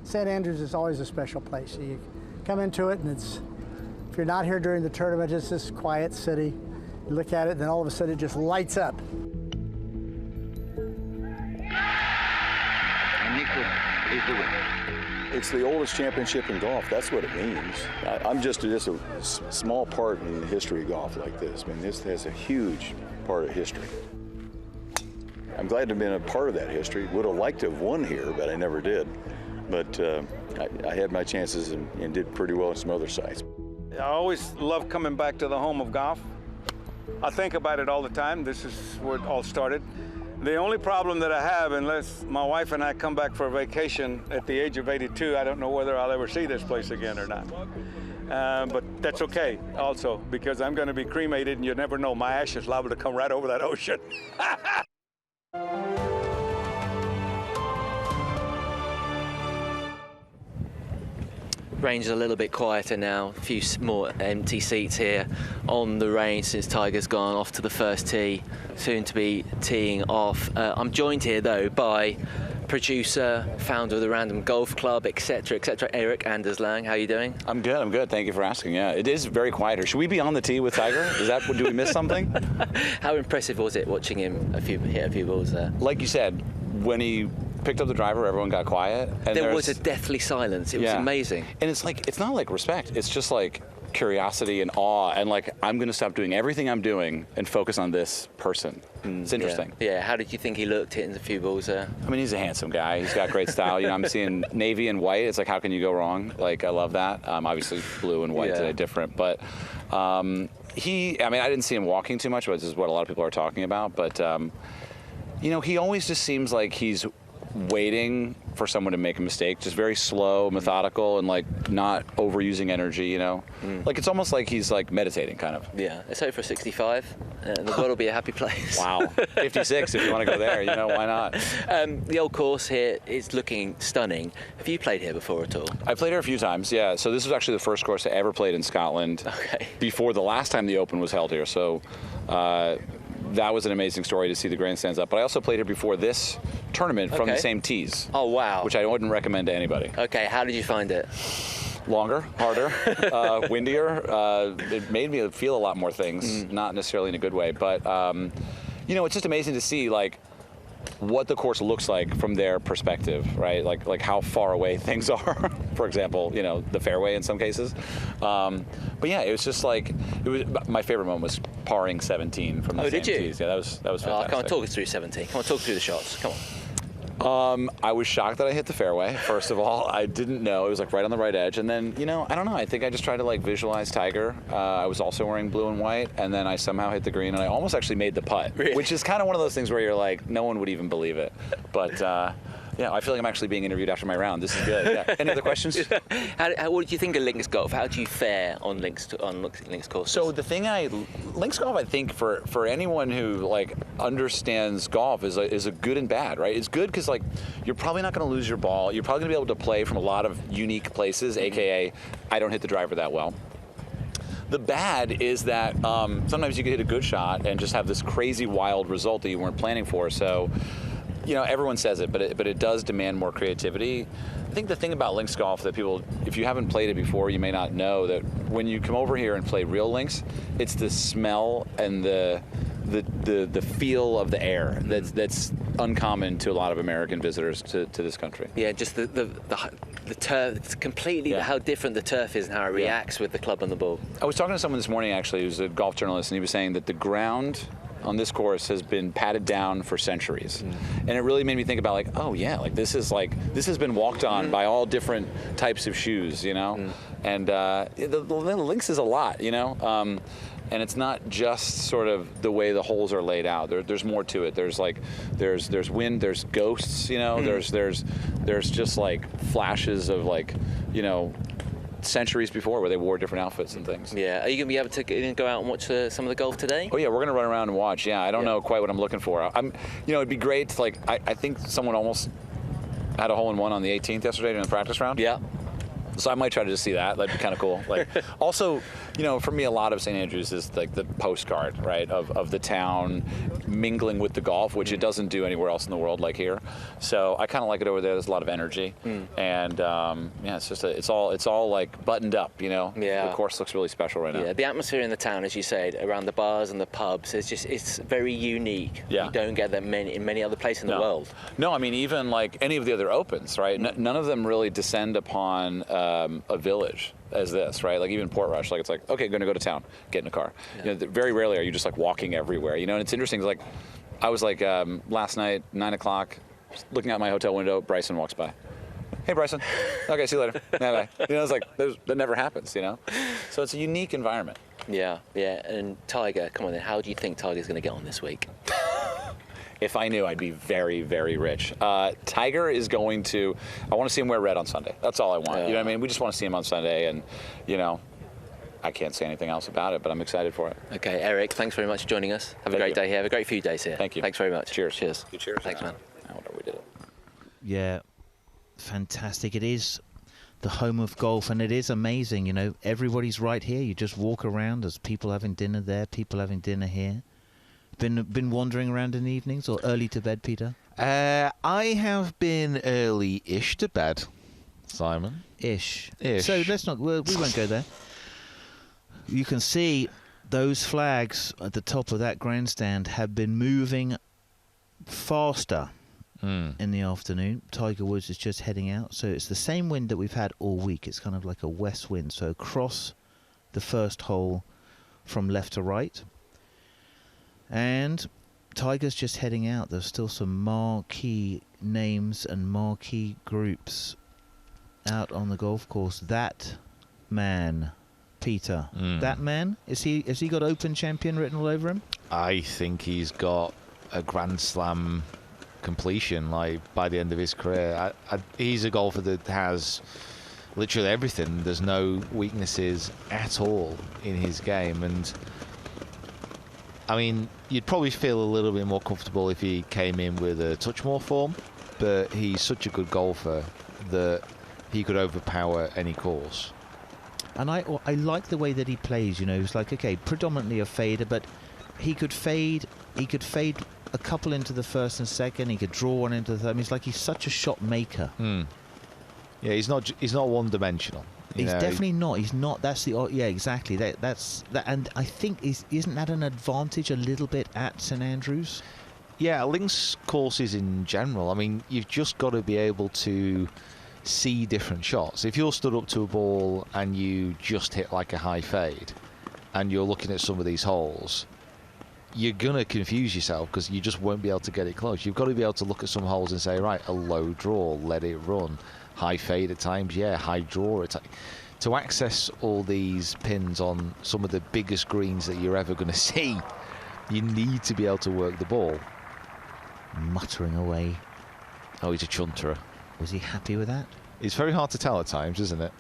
St. Andrews is always a special place. You come into it, and if you're not here during the tournament, it's this quiet city. You look at it, and then all of a sudden it just lights up. It's the oldest championship in golf. That's what it means. I'm just a small part in the history of golf like this. I mean, this has a huge part of history. I'm glad to have been a part of that history. Would have liked to have won here, but I never did. But I had my chances and did pretty well in some other sites. I always love coming back to the home of golf. I think about it all the time. This is where it all started. The only problem that I have, unless my wife and I come back for a vacation at the age of 82, I don't know whether I'll ever see this place again or not. But that's okay also, because I'm going to be cremated, and you never know. My ashes liable to come right over that ocean. Range is a little bit quieter now, a few more empty seats here on the range since Tiger's gone off to the first tee, soon to be teeing off. I'm joined here though by producer, founder of the Random Golf Club, etc., Eric Anderslang. How are you doing? I'm good. Thank you for asking. Yeah, it is very quiet here. Should we be on the tee with Tiger? Do we miss something? How impressive was it watching him hit a few balls there? Like you said, when he picked up the driver, everyone got quiet. And there was a deathly silence. It was amazing. And it's not like respect. It's just like curiosity and awe, and like, I'm going to stop doing everything I'm doing and focus on this person. It's interesting. Yeah. How did you think he looked hitting a few balls there? I mean, he's a handsome guy. He's got great style. You know, I'm seeing navy and white. It's like, how can you go wrong? Like, I love that. Obviously, blue and white today different, but I mean, I didn't see him walking too much, which is what a lot of people are talking about. But you know, he always just seems like he's waiting for someone to make a mistake, just very slow, methodical, and like not overusing energy, you know? Like it's almost like he's like meditating kind of. Yeah, let's hope for 65. The world will be a happy place. Wow. 56 if you want to go there, you know, why not? The old course here is looking stunning. Have you played here before at all? I played here a few times, yeah. So this was actually the first course I ever played in Scotland before the last time the Open was held here. So that was an amazing story to see the grandstands up. But I also played here before this tournament from the same tees. Oh, wow. Which I wouldn't recommend to anybody. Okay, how did you find it? Longer, harder, windier. It made me feel a lot more things, not necessarily in a good way. But, you know, it's just amazing to see, like, what the course looks like from their perspective, right? Like how far away things are. For example, you know, the fairway in some cases. But yeah, it was just like, it was my favorite moment was parring 17 from the same did you? tees. Yeah, that was fantastic. Oh, come on, talk us through 17. Come on, talk through the shots. Come on. I was shocked that I hit the fairway. First of all, I didn't know it was like right on the right edge, and then, you know, I don't know. I think I just tried to like visualize Tiger. I was also wearing blue and white, and then I somehow hit the green, and I almost actually made the putt, which is kind of one of those things where you're like, no one would even believe it. But yeah, I feel like I'm actually being interviewed after my round. This is good. Yeah. Any other questions? What do you think of links golf? How do you fare on links courses? So the thing links golf, I think for anyone who like understands golf is a good and bad, right? It's good because like you're probably not going to lose your ball. You're probably going to be able to play from a lot of unique places, aka I don't hit the driver that well. The bad is that sometimes you can hit a good shot and just have this crazy wild result that you weren't planning for. So, you know, everyone says it, but it does demand more creativity. I think the thing about links golf that people, if you haven't played it before, you may not know that when you come over here and play real links, it's the smell and the feel of the air that's uncommon to a lot of American visitors to this country. Yeah, just the turf. It's completely how different the turf is and how it reacts with the club and the ball. I was talking to someone this morning actually who's a golf journalist, and he was saying that the ground on this course has been patted down for centuries. And it really made me think about like, oh yeah, like this has been walked on by all different types of shoes, you know? And the links is a lot, you know? And it's not just sort of the way the holes are laid out. There's more to it. There's wind, there's ghosts, you know, there's just like flashes of like, you know, centuries before where they wore different outfits and things. Yeah. Are you going to be able to go out and watch some of the golf today? Oh yeah, we're going to run around and watch. Yeah, I don't know quite what I'm looking for. You know, it'd be great to, like, I think someone almost had a hole-in-one on the 18th yesterday during the practice round. Yeah. So I might try to just see that. That'd be kind of cool. Like, also, you know, for me, a lot of St. Andrews is like the postcard, right, of the town mingling with the golf, which it doesn't do anywhere else in the world like here. So I kind of like it over there. There's a lot of energy, and yeah, it's just it's all like buttoned up, you know. Yeah. The course looks really special right now. Yeah, the atmosphere in the town, as you said, around the bars and the pubs, it's very unique. Yeah. You don't get that in many other places in the world. No, I mean, even like any of the other opens, right? None of them really descend upon a village as this, right? Like even Portrush, like it's like, okay, going to go to town, get in a car. You know, very rarely are you just like walking everywhere, you know. And it's interesting, like I was like last night, 9 o'clock, looking out my hotel window, Bryson walks by. Hey Bryson, okay, see you later. Bye. You know, it's like that never happens, you know. So it's a unique environment. Yeah, yeah. And Tiger, come on then, how do you think Tiger's going to get on this week? If I knew, I'd be very, very rich. Tiger is going to, I want to see him wear red on Sunday. That's all I want. You know what I mean? We just want to see him on Sunday, and, you know, I can't say anything else about it, but I'm excited for it. Okay, Eric, thanks very much for joining us. Have a great day here. Have a great few days here. Thank you. Thanks very much. Cheers. Cheers. Cheers. Thanks, man. I wonder we did it. Yeah, fantastic. It is the home of golf, and it is amazing. You know, everybody's right here. You just walk around. There's people having dinner there, people having dinner here. Been wandering around in the evenings or early to bed, Peter? I have been early-ish to bed, Simon. Ish. Ish. So let's not. We won't go there. You can see those flags at the top of that grandstand have been moving faster in the afternoon. Tiger Woods is just heading out, so it's the same wind that we've had all week. It's kind of like a west wind, so across the first hole from left to right. And Tiger's just heading out. There's still some marquee names and marquee groups out on the golf course. That man, Peter. That man? Has he got Open champion written all over him? I think he's got a Grand Slam completion, like by the end of his career. He's a golfer that has literally everything. There's no weaknesses at all in his game, and I mean, you'd probably feel a little bit more comfortable if he came in with a touch more form, but he's such a good golfer that he could overpower any course. And I like the way that he plays, you know. It's like, okay, predominantly a fader, but he could fade a couple into the first and second, he could draw one into the third. I mean, it's like he's such a shot maker. Yeah, he's not one dimensional. He's definitely not. He's not. That's the. Yeah, exactly. That's that. And I think isn't that an advantage a little bit at St Andrews? Yeah, links courses in general. I mean, you've just got to be able to see different shots. If you're stood up to a ball and you just hit like a high fade, and you're looking at some of these holes, you're gonna confuse yourself because you just won't be able to get it close. You've got to be able to look at some holes and say, right, a low draw, let it run. High fade at times, yeah, high draw at times. To access all these pins on some of the biggest greens that you're ever going to see, you need to be able to work the ball. Muttering away. Oh, he's a chunterer. Was he happy with that? It's very hard to tell at times, isn't it?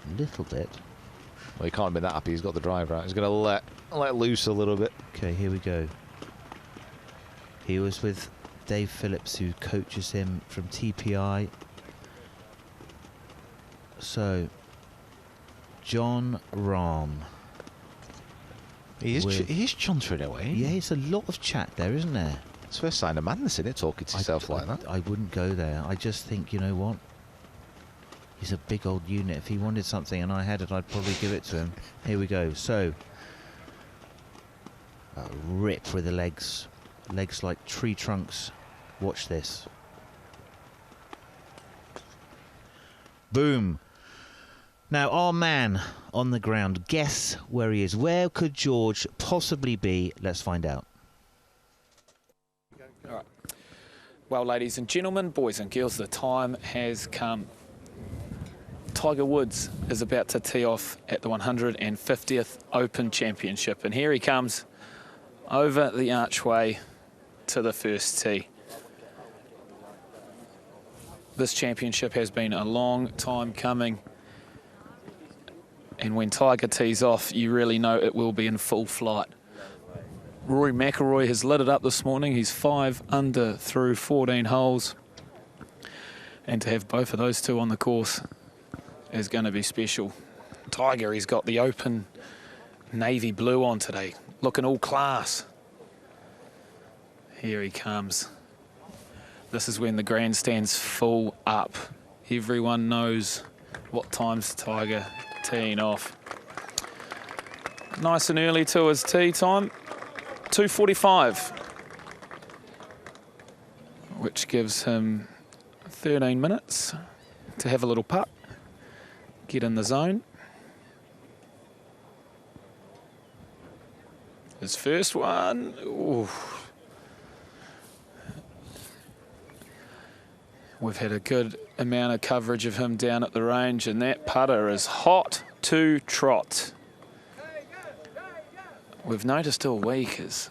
A little bit. Well, he can't be that happy. He's got the driver out. He's going to let loose a little bit. Okay, here we go. He was with Dave Phillips, who coaches him from TPI. So, John Rahm. He's chuntering away. Yeah, it's a lot of chat there, isn't there? It's the first sign of madness, isn't it, talking to yourself like that? I wouldn't go there. I just think, you know what? He's a big old unit. If he wanted something and I had it, I'd probably give it to him. Here we go. So, a rip with the legs. Legs like tree trunks. Watch this. Boom. Now, our man on the ground, guess where he is. Where could George possibly be? Let's find out. All right. Well, ladies and gentlemen, boys and girls, the time has come. Tiger Woods is about to tee off at the 150th Open Championship, and here he comes over the archway to the first tee. This championship has been a long time coming, and when Tiger tees off, you really know it will be in full flight. Rory McIlroy has lit it up this morning. He's 5 under through 14 holes, and to have both of those two on the course is going to be special. Tiger, he's got the Open navy blue on today, looking all class. Here he comes. This is when the grandstand's full up. Everyone knows what time's Tiger teeing off. Nice and early to his tee time, 2:45, which gives him 13 minutes to have a little putt, get in the zone. His first one, ooh. We've had a good amount of coverage of him down at the range, and that putter is hot to trot. We've noticed all week his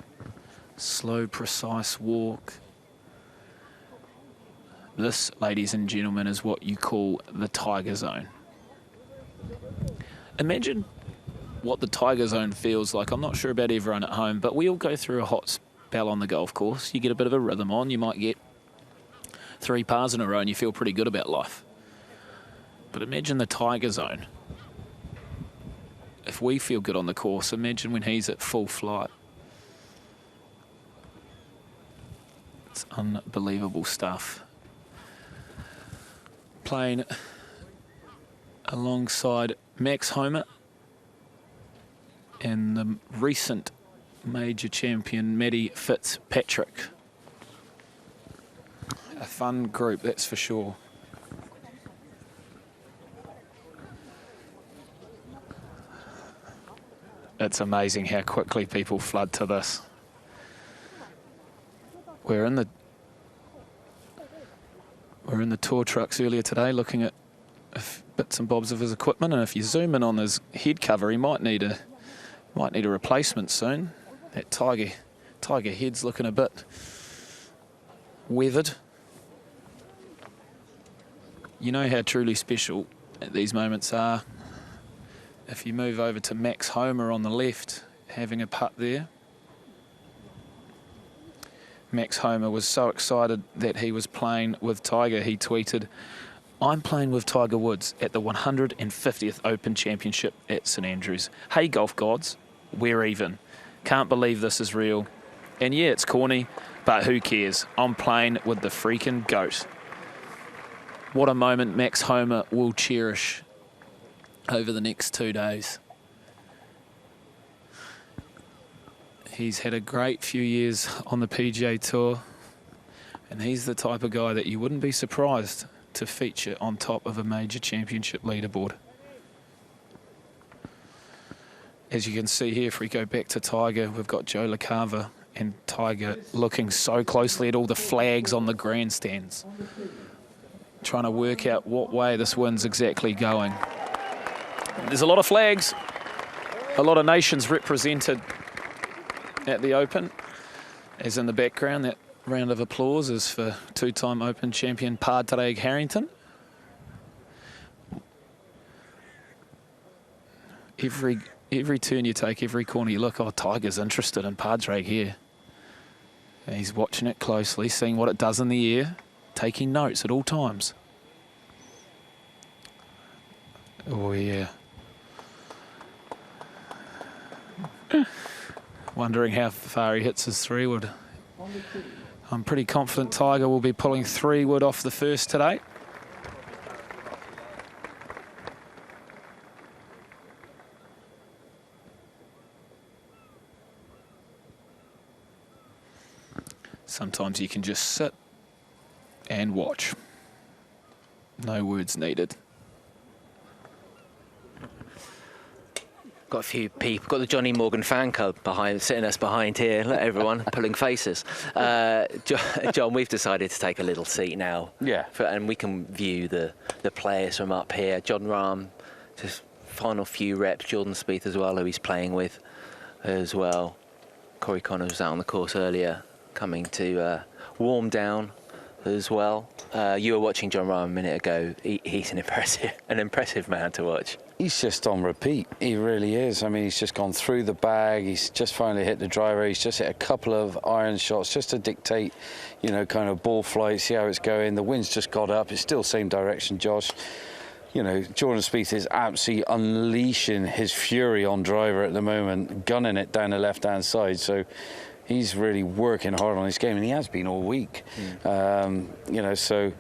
slow, precise walk. This, ladies and gentlemen, is what you call the Tiger Zone. Imagine what the Tiger Zone feels like. I'm not sure about everyone at home, but we all go through a hot spell on the golf course. You get a bit of a rhythm on. You might get 3 pars in a row and you feel pretty good about life. But imagine the Tiger Zone. If we feel good on the course, imagine when he's at full flight. It's unbelievable stuff. Playing alongside Max Homa and the recent major champion Matty Fitzpatrick. A fun group, that's for sure. It's amazing how quickly people flood to this. We're in the tour trucks earlier today looking at bits and bobs of his equipment, and if you zoom in on his head cover, he might need a replacement soon. That Tiger head's looking a bit weathered. You know how truly special these moments are. If you move over to Max Homa on the left, having a putt there. Max Homa was so excited that he was playing with Tiger, he tweeted, "I'm playing with Tiger Woods at the 150th Open Championship at St Andrews. Hey golf gods, we're even. Can't believe this is real. And yeah, it's corny, but who cares? I'm playing with the freaking GOAT." What a moment Max Homa will cherish over the next 2 days. He's had a great few years on the PGA Tour, and he's the type of guy that you wouldn't be surprised to feature on top of a major championship leaderboard. As you can see here, if we go back to Tiger, we've got Joe LaCava and Tiger looking so closely at all the flags on the grandstands, trying to work out what way this wind's exactly going. There's a lot of flags, a lot of nations represented at the Open. As in the background, that round of applause is for two-time Open champion Padraig Harrington. Every turn you take, every corner you look, oh, Tiger's interested in Padraig here. And he's watching it closely, seeing what it does in the air, taking notes at all times. Oh, yeah. Wondering how far he hits his 3-wood. I'm pretty confident Tiger will be pulling 3-wood off the first today. Sometimes you can just sit and watch. No words needed. Got a few people, got the Johnny Morgan fan club sitting us behind here. Look, everyone pulling faces. John, we've decided to take a little seat now. Yeah. And we can view the players from up here. John Rahm, just final few reps. Jordan Spieth as well, who he's playing with as well. Corey Connors was out on the course earlier, coming to warm down as well. You were watching John Rahm a minute ago. He's an impressive man to watch. He's just on repeat. He really is. I mean, he's just gone through the bag. He's just finally hit the driver. He's just hit a couple of iron shots just to dictate, you know, kind of ball flight, see how it's going. The wind's just got up. It's still same direction, Josh. You know, Jordan Spieth is absolutely unleashing his fury on driver at the moment, gunning it down the left-hand side. So he's really working hard on his game, and he has been all week. You know, so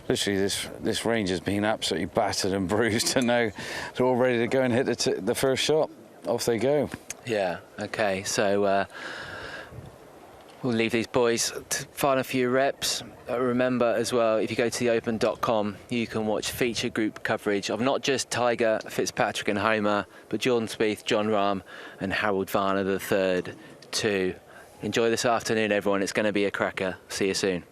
literally this range has been absolutely battered and bruised, and now they're all ready to go and hit the first shot. Off they go. Yeah, okay, so we'll leave these boys to find a few reps. Remember as well, if you go to theopen.com, you can watch feature group coverage of not just Tiger, Fitzpatrick and Homa, but Jordan Spieth, John Rahm and Harold Varner III too. Enjoy this afternoon, everyone. It's going to be a cracker. See you soon.